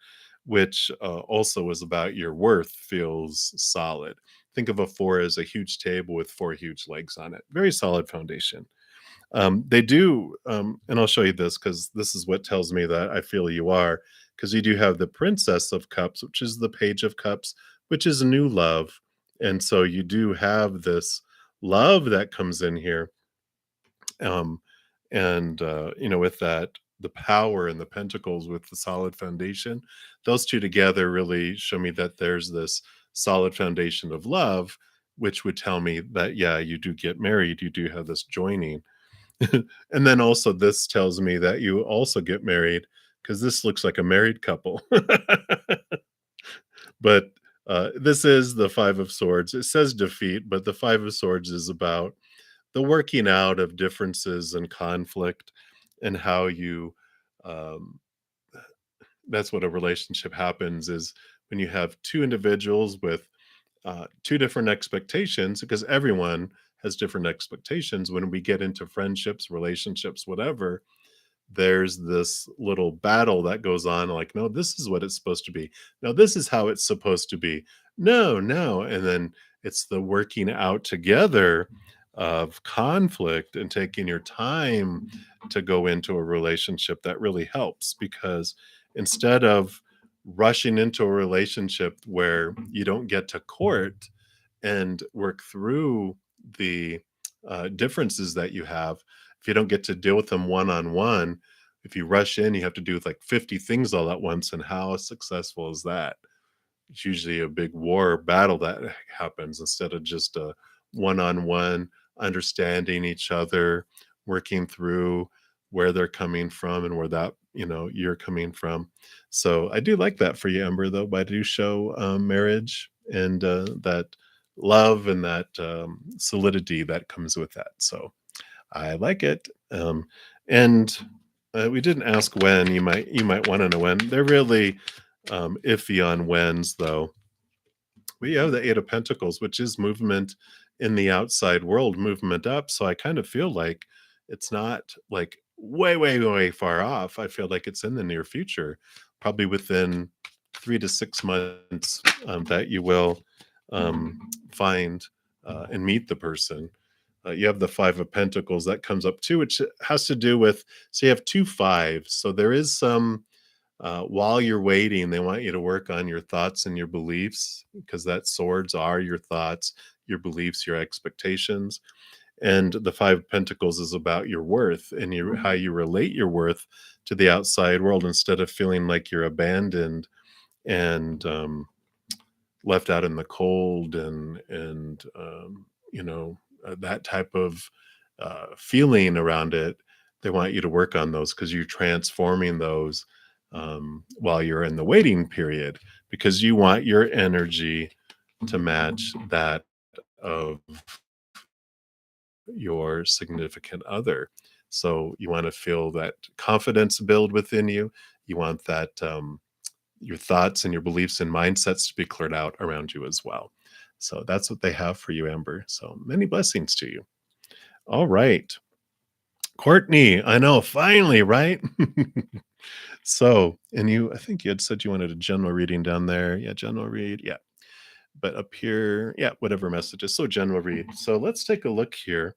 which also is about your worth feels solid. Think of a four as a huge table with four huge legs on it. Very solid foundation. They do, and I'll show you this, because this is what tells me that I feel you are, because you do have the Princess of Cups, which is the Page of Cups, which is new love. And so you do have this love that comes in here. Um, with that, the power and the pentacles with the solid foundation, those two together really show me that there's this solid foundation of love, which would tell me that, yeah, you do get married, you do have this joining. And then also, this tells me that you also get married because this looks like a married couple. But this is the Five of Swords. It says defeat, but the Five of Swords is about the working out of differences and conflict and how you um, that's what a relationship happens is when you have two individuals with two different expectations, because everyone has different expectations. When we get into friendships, relationships, whatever, there's this little battle that goes on, like, no, this is what it's supposed to be, no, this is how it's supposed to be, no, no. And then it's the working out together of conflict and taking your time to go into a relationship that really helps, because instead of rushing into a relationship where you don't get to court and work through the differences that you have, if you don't get to deal with them one on one, if you rush in, you have to do like 50 things all at once. And how successful is that? It's usually a big war battle that happens instead of just a one on one understanding each other, working through where they're coming from and where that, you're coming from. So I do like that for you, Ember, though. But I do show marriage and that love and that solidity that comes with that. So I like it. And we didn't ask when. You might want to know when. They're really iffy on whens, though. We have the Eight of Pentacles, which is movement in the outside world, movement up. So I kind of feel like it's not like way, way, way far off. I feel like it's in the near future, probably within 3 to 6 months, that you will um, find and meet the person. You have the Five of Pentacles that comes up too, which has to do with, so you have two fives. So there is some, while you're waiting, they want you to work on your thoughts and your beliefs, because that swords are your thoughts, your beliefs, your expectations. And the Five of Pentacles is about your worth and how you relate your worth to the outside world, instead of feeling like you're abandoned and left out in the cold and that type of feeling around it. They want you to work on those because you're transforming those while you're in the waiting period, because you want your energy to match that of your significant other. So you want to feel that confidence build within you. You want that your thoughts and your beliefs and mindsets to be cleared out around you as well. So that's what they have for you, Amber. So many blessings to you. All right. Courtney, I know, finally, right? So, and I think you had said you wanted a general reading down there. Yeah, general read. Yeah. But up here, yeah, whatever messages. So, general read. So, let's take a look here.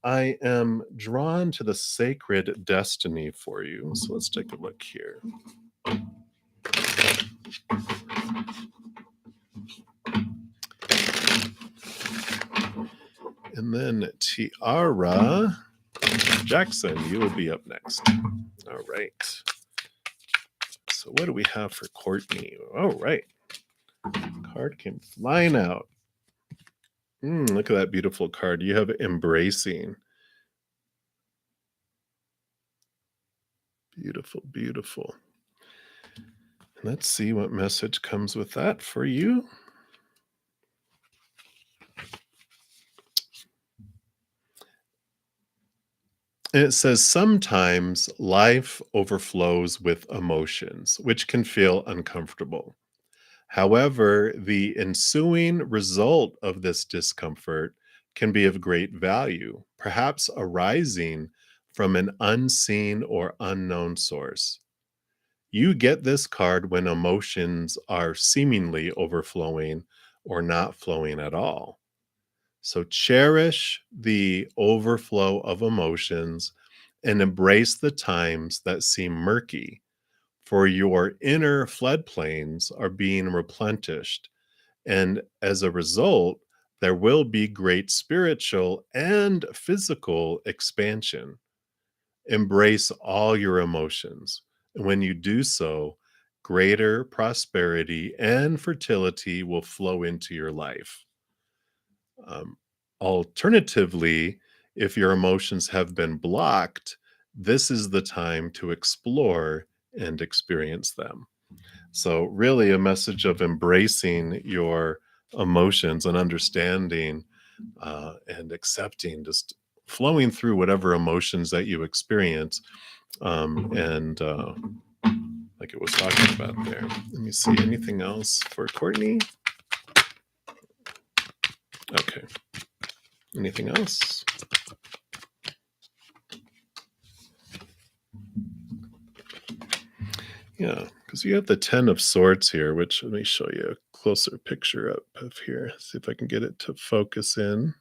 I am drawn to the sacred destiny for you. So, let's take a look here. And then Tiara Jackson, you will be up next. All right. So what do we have for Courtney? All right. Card came flying out. Look at that beautiful card. You have embracing. Beautiful, beautiful. Let's see what message comes with that for you. And it says, sometimes life overflows with emotions, which can feel uncomfortable. However, the ensuing result of this discomfort can be of great value, perhaps arising from an unseen or unknown source. You get this card when emotions are seemingly overflowing or not flowing at all. So cherish the overflow of emotions and embrace the times that seem murky, for your inner floodplains are being replenished. And as a result, there will be great spiritual and physical expansion. Embrace all your emotions. And when you do so, greater prosperity and fertility will flow into your life. Um, Alternatively, if your emotions have been blocked, this is the time to explore and experience them. So, really, a message of embracing your emotions and understanding and accepting, just flowing through whatever emotions that you experience. And like it was talking about there. Let me see. Anything else for Courtney? Okay. Anything else? Yeah, because you have the 10 of swords here, which let me show you a closer picture up of here. See if I can get it to focus in.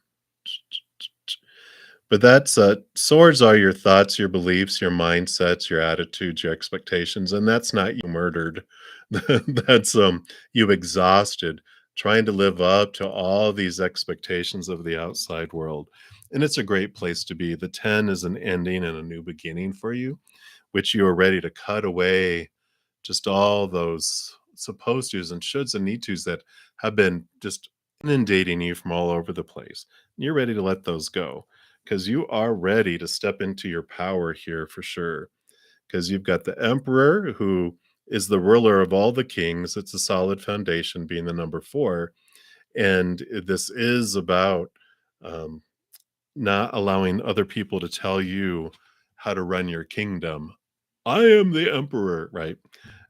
But that's swords are your thoughts, your beliefs, your mindsets, your attitudes, your expectations, and that's not you murdered. That's you exhausted trying to live up to all these expectations of the outside world. And it's a great place to be. The 10 is an ending and a new beginning for you, which you are ready to cut away just all those supposed tos and shoulds and need tos that have been just inundating you from all over the place. You're ready to let those go because you are ready to step into your power here for sure. Because you've got the emperor who is the ruler of all the kings. It's a solid foundation, being the number four. And this is about um, not allowing other people to tell you how to run your kingdom. I am the emperor, right?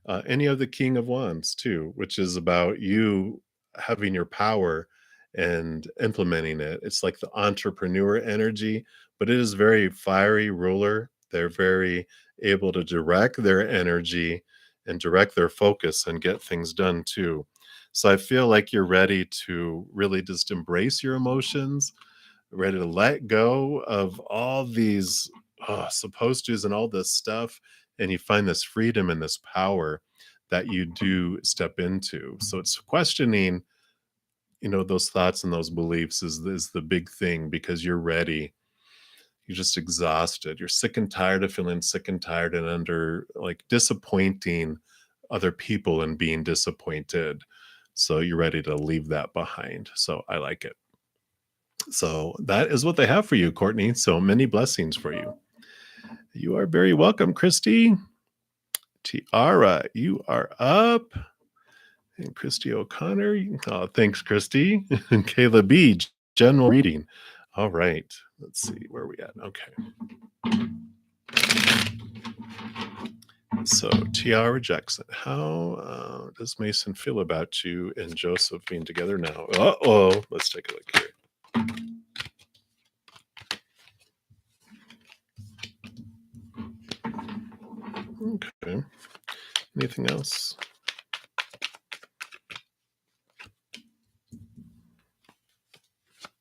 And you have the King of Wands too, which is about you having your power and implementing it. It's like the entrepreneur energy, but it is very fiery ruler. They're very able to direct their energy and direct their focus and get things done too. So I feel like you're ready to really just embrace your emotions, ready to let go of all these supposed to's and all this stuff. And you find this freedom and this power that you do step into. So it's questioning, those thoughts and those beliefs is the big thing because you're ready. You're just exhausted. You're sick and tired of feeling sick and tired and under like disappointing other people and being disappointed. So you're ready to leave that behind. So I like it. So that is what they have for you, Courtney. So many blessings for you. You are very welcome, Christy. Tiara, you are up. And Christy O'Connor. Oh, thanks, Christy. And Kayla B, general reading. All right. Let's see where are we at. Okay. So, Tiara Jackson, how does Mason feel about you and Joseph being together now? Uh-oh. Let's take a look here. Okay. Anything else?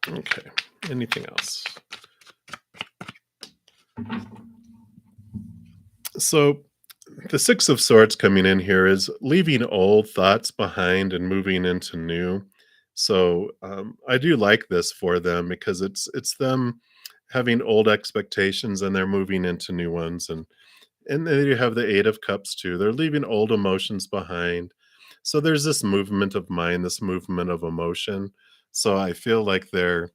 Okay. Anything else? So, the Six of Swords coming in here is leaving old thoughts behind and moving into new. So I do like this for them because it's them having old expectations and they're moving into new ones. And then you have the Eight of Cups too. They're leaving old emotions behind. So there's this movement of mind, this movement of emotion. So I feel like they're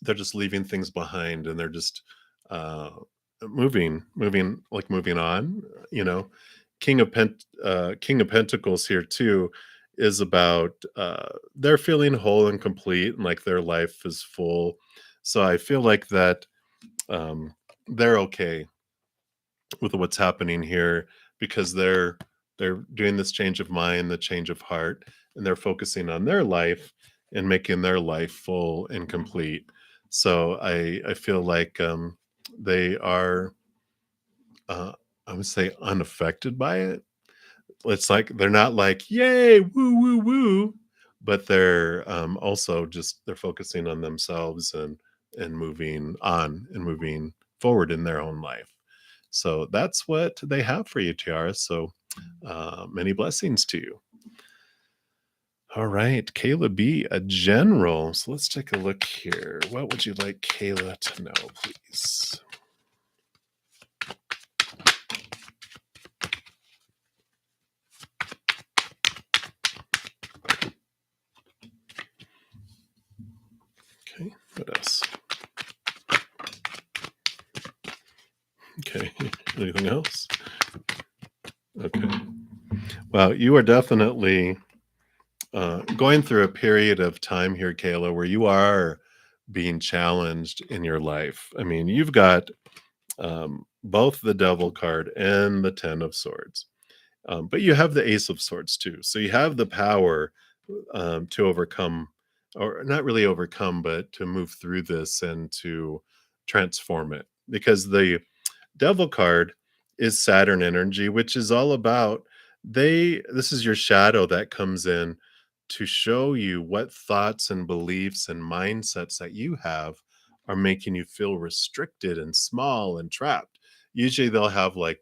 just leaving things behind and they're just uh moving on, you know. King of Pentacles here too is about they're feeling whole and complete and like their life is full. So I feel like that they're okay with what's happening here because they're doing this change of mind, the change of heart, and they're focusing on their life and making their life full and complete. So I feel like they are uh, I would say unaffected by it. It's like they're not like yay woo woo woo, but they're also just they're focusing on themselves and moving on and moving forward in their own life. So that's what they have for you, Tiara. So many blessings to you. All right, Kayla B, a general. So let's take a look here. What would you like Kayla to know, please? Okay, what else? Okay, anything else? Okay. Well, you are definitely going through a period of time here, Kayla, where you are being challenged in your life. I mean, you've got both the Devil card and the Ten of Swords, but you have the Ace of Swords too. So you have the power to overcome, or not really overcome, but to move through this and to transform it. Because the Devil card is Saturn energy, which is all about this is your shadow that comes in to show you what thoughts and beliefs and mindsets that you have are making you feel restricted and small and trapped. Usually they'll have like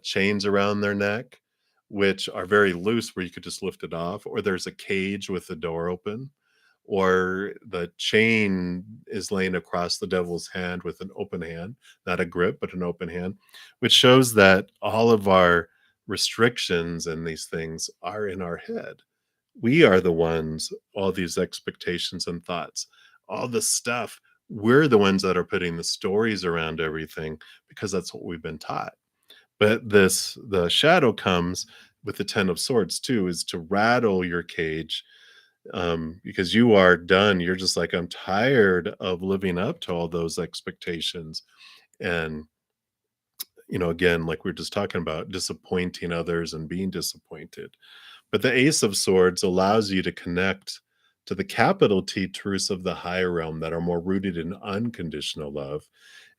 chains around their neck, which are very loose where you could just lift it off, or there's a cage with the door open, or the chain is laying across the devil's hand with an open hand, not a grip, but an open hand, which shows that all of our restrictions and these things are in our head. We are the ones, all these expectations and thoughts, all this stuff. We're the ones that are putting the stories around everything because that's what we've been taught. But the shadow comes with the Ten of Swords too, is to rattle your cage, because you are done. You're just like, I'm tired of living up to all those expectations. And, again, like we are just talking about, disappointing others and being disappointed. But the Ace of Swords allows you to connect to the capital T truths of the higher realm that are more rooted in unconditional love.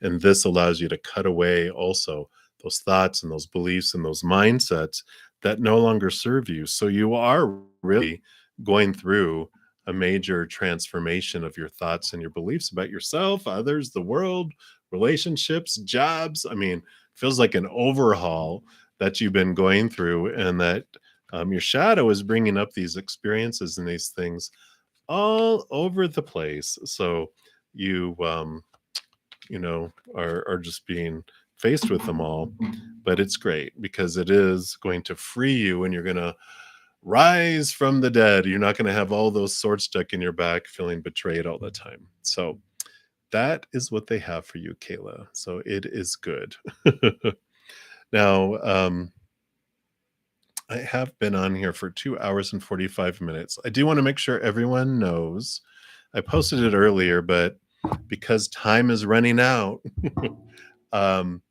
And this allows you to cut away also those thoughts and those beliefs and those mindsets that no longer serve you. So you are really going through a major transformation of your thoughts and your beliefs about yourself, others, the world, relationships, jobs. I mean, feels like an overhaul that you've been going through, and that your shadow is bringing up these experiences and these things all over the place. So you, are just being faced with them all. But it's great because it is going to free you and you're going to rise from the dead. You're not going to have all those swords stuck in your back feeling betrayed all the time. So that is what they have for you, Kayla. So it is good. Now, I have been on here for 2 hours and 45 minutes. I do want to make sure everyone knows. I posted it earlier, but because time is running out, um,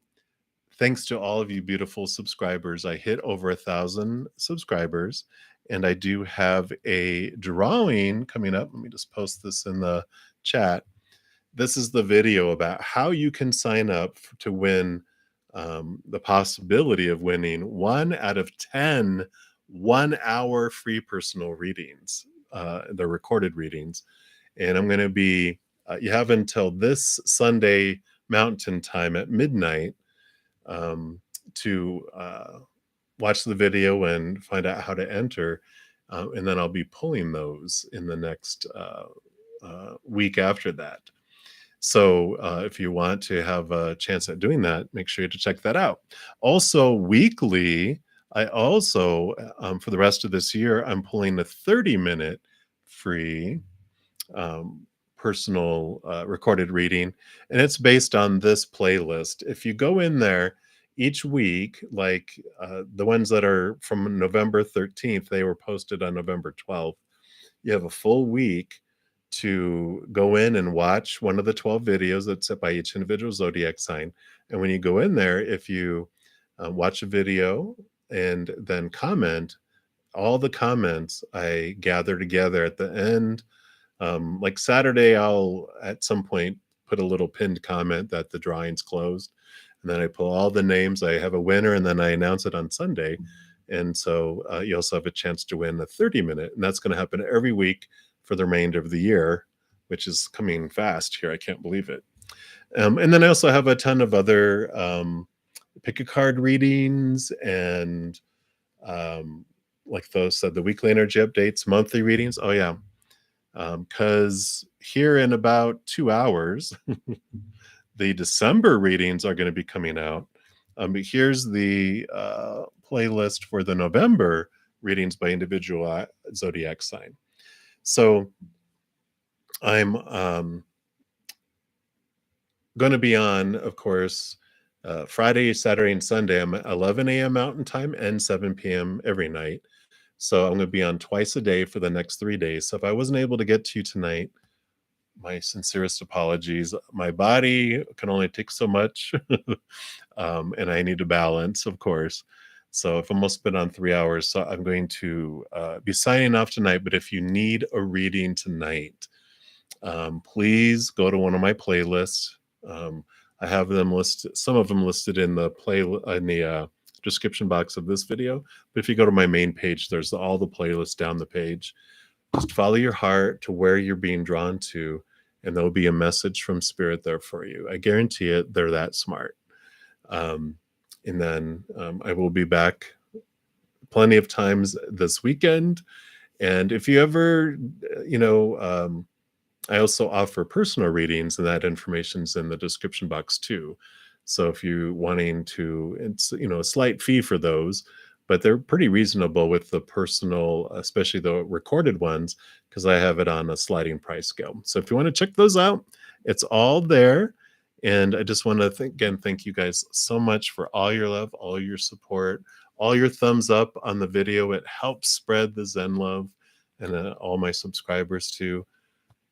thanks to all of you beautiful subscribers, I hit over 1,000 subscribers, and I do have a drawing coming up. Let me just post this in the chat. This is the video about how you can sign up to win, the possibility of winning 1 out of 10 1-hour free personal readings, the recorded readings. And I'm going to be, you have until this Sunday Mountain Time at midnight, to watch the video and find out how to enter. And then I'll be pulling those in the next week after that. So if you want to have a chance at doing that, make sure to check that out. Also, weekly, I also, for the rest of this year, I'm pulling a 30-minute free um, personal recorded reading, and it's based on this playlist. If you go in there each week, like the ones that are from November 13th, they were posted on November 12th. You have a full week to go in and watch one of the 12 videos that's set by each individual zodiac sign. And when you go in there, if you watch a video and then comment, all the comments I gather together at the end. Like Saturday, I'll at some point put a little pinned comment that the drawing's closed. And then I pull all the names. I have a winner, and then I announce it on Sunday. And so you also have a chance to win a 30-minute. And that's going to happen every week for the remainder of the year, which is coming fast here. I can't believe it. And then I also have a ton of other pick a card readings and um, like those said, the weekly energy updates, monthly readings. Oh yeah, because here in about 2 hours, the December readings are going to be coming out. But here's the playlist for the November readings by individual zodiac sign. So I'm going to be on, of course, Friday, Saturday, and Sunday. I'm at 11 a.m. Mountain Time and 7 p.m. every night. So I'm going to be on twice a day for the next 3 days. So if I wasn't able to get to you tonight, my sincerest apologies. My body can only take so much, and I need a balance, of course. So I've almost been on 3 hours. So I'm going to be signing off tonight. But if you need a reading tonight, please go to one of my playlists. I have them listed, some of them listed in the description box of this video. But if you go to my main page, there's all the playlists down the page. Just follow your heart to where you're being drawn to, and there'll be a message from spirit there for you. I guarantee it. They're that smart. And then I will be back plenty of times this weekend. And if you ever, I also offer personal readings, and that information's in the description box too. So if you're wanting to, it's a slight fee for those, but they're pretty reasonable with the personal, especially the recorded ones, because I have it on a sliding price scale. So if you want to check those out, it's all there. And I just want to thank you guys so much for all your love, all your support, all your thumbs up on the video. It helps spread the Zen love, and all my subscribers too.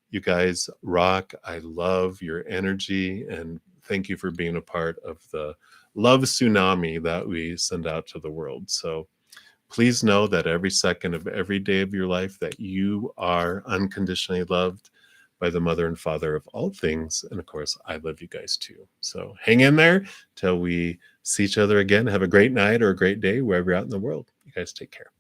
You guys rock. I love your energy, and thank you for being a part of the love tsunami that we send out to the world. So please know that every second of every day of your life that you are unconditionally loved by the mother and father of all things. And of course, I love you guys too. So hang in there till we see each other again. Have a great night or a great day wherever you're out in the world. You guys take care.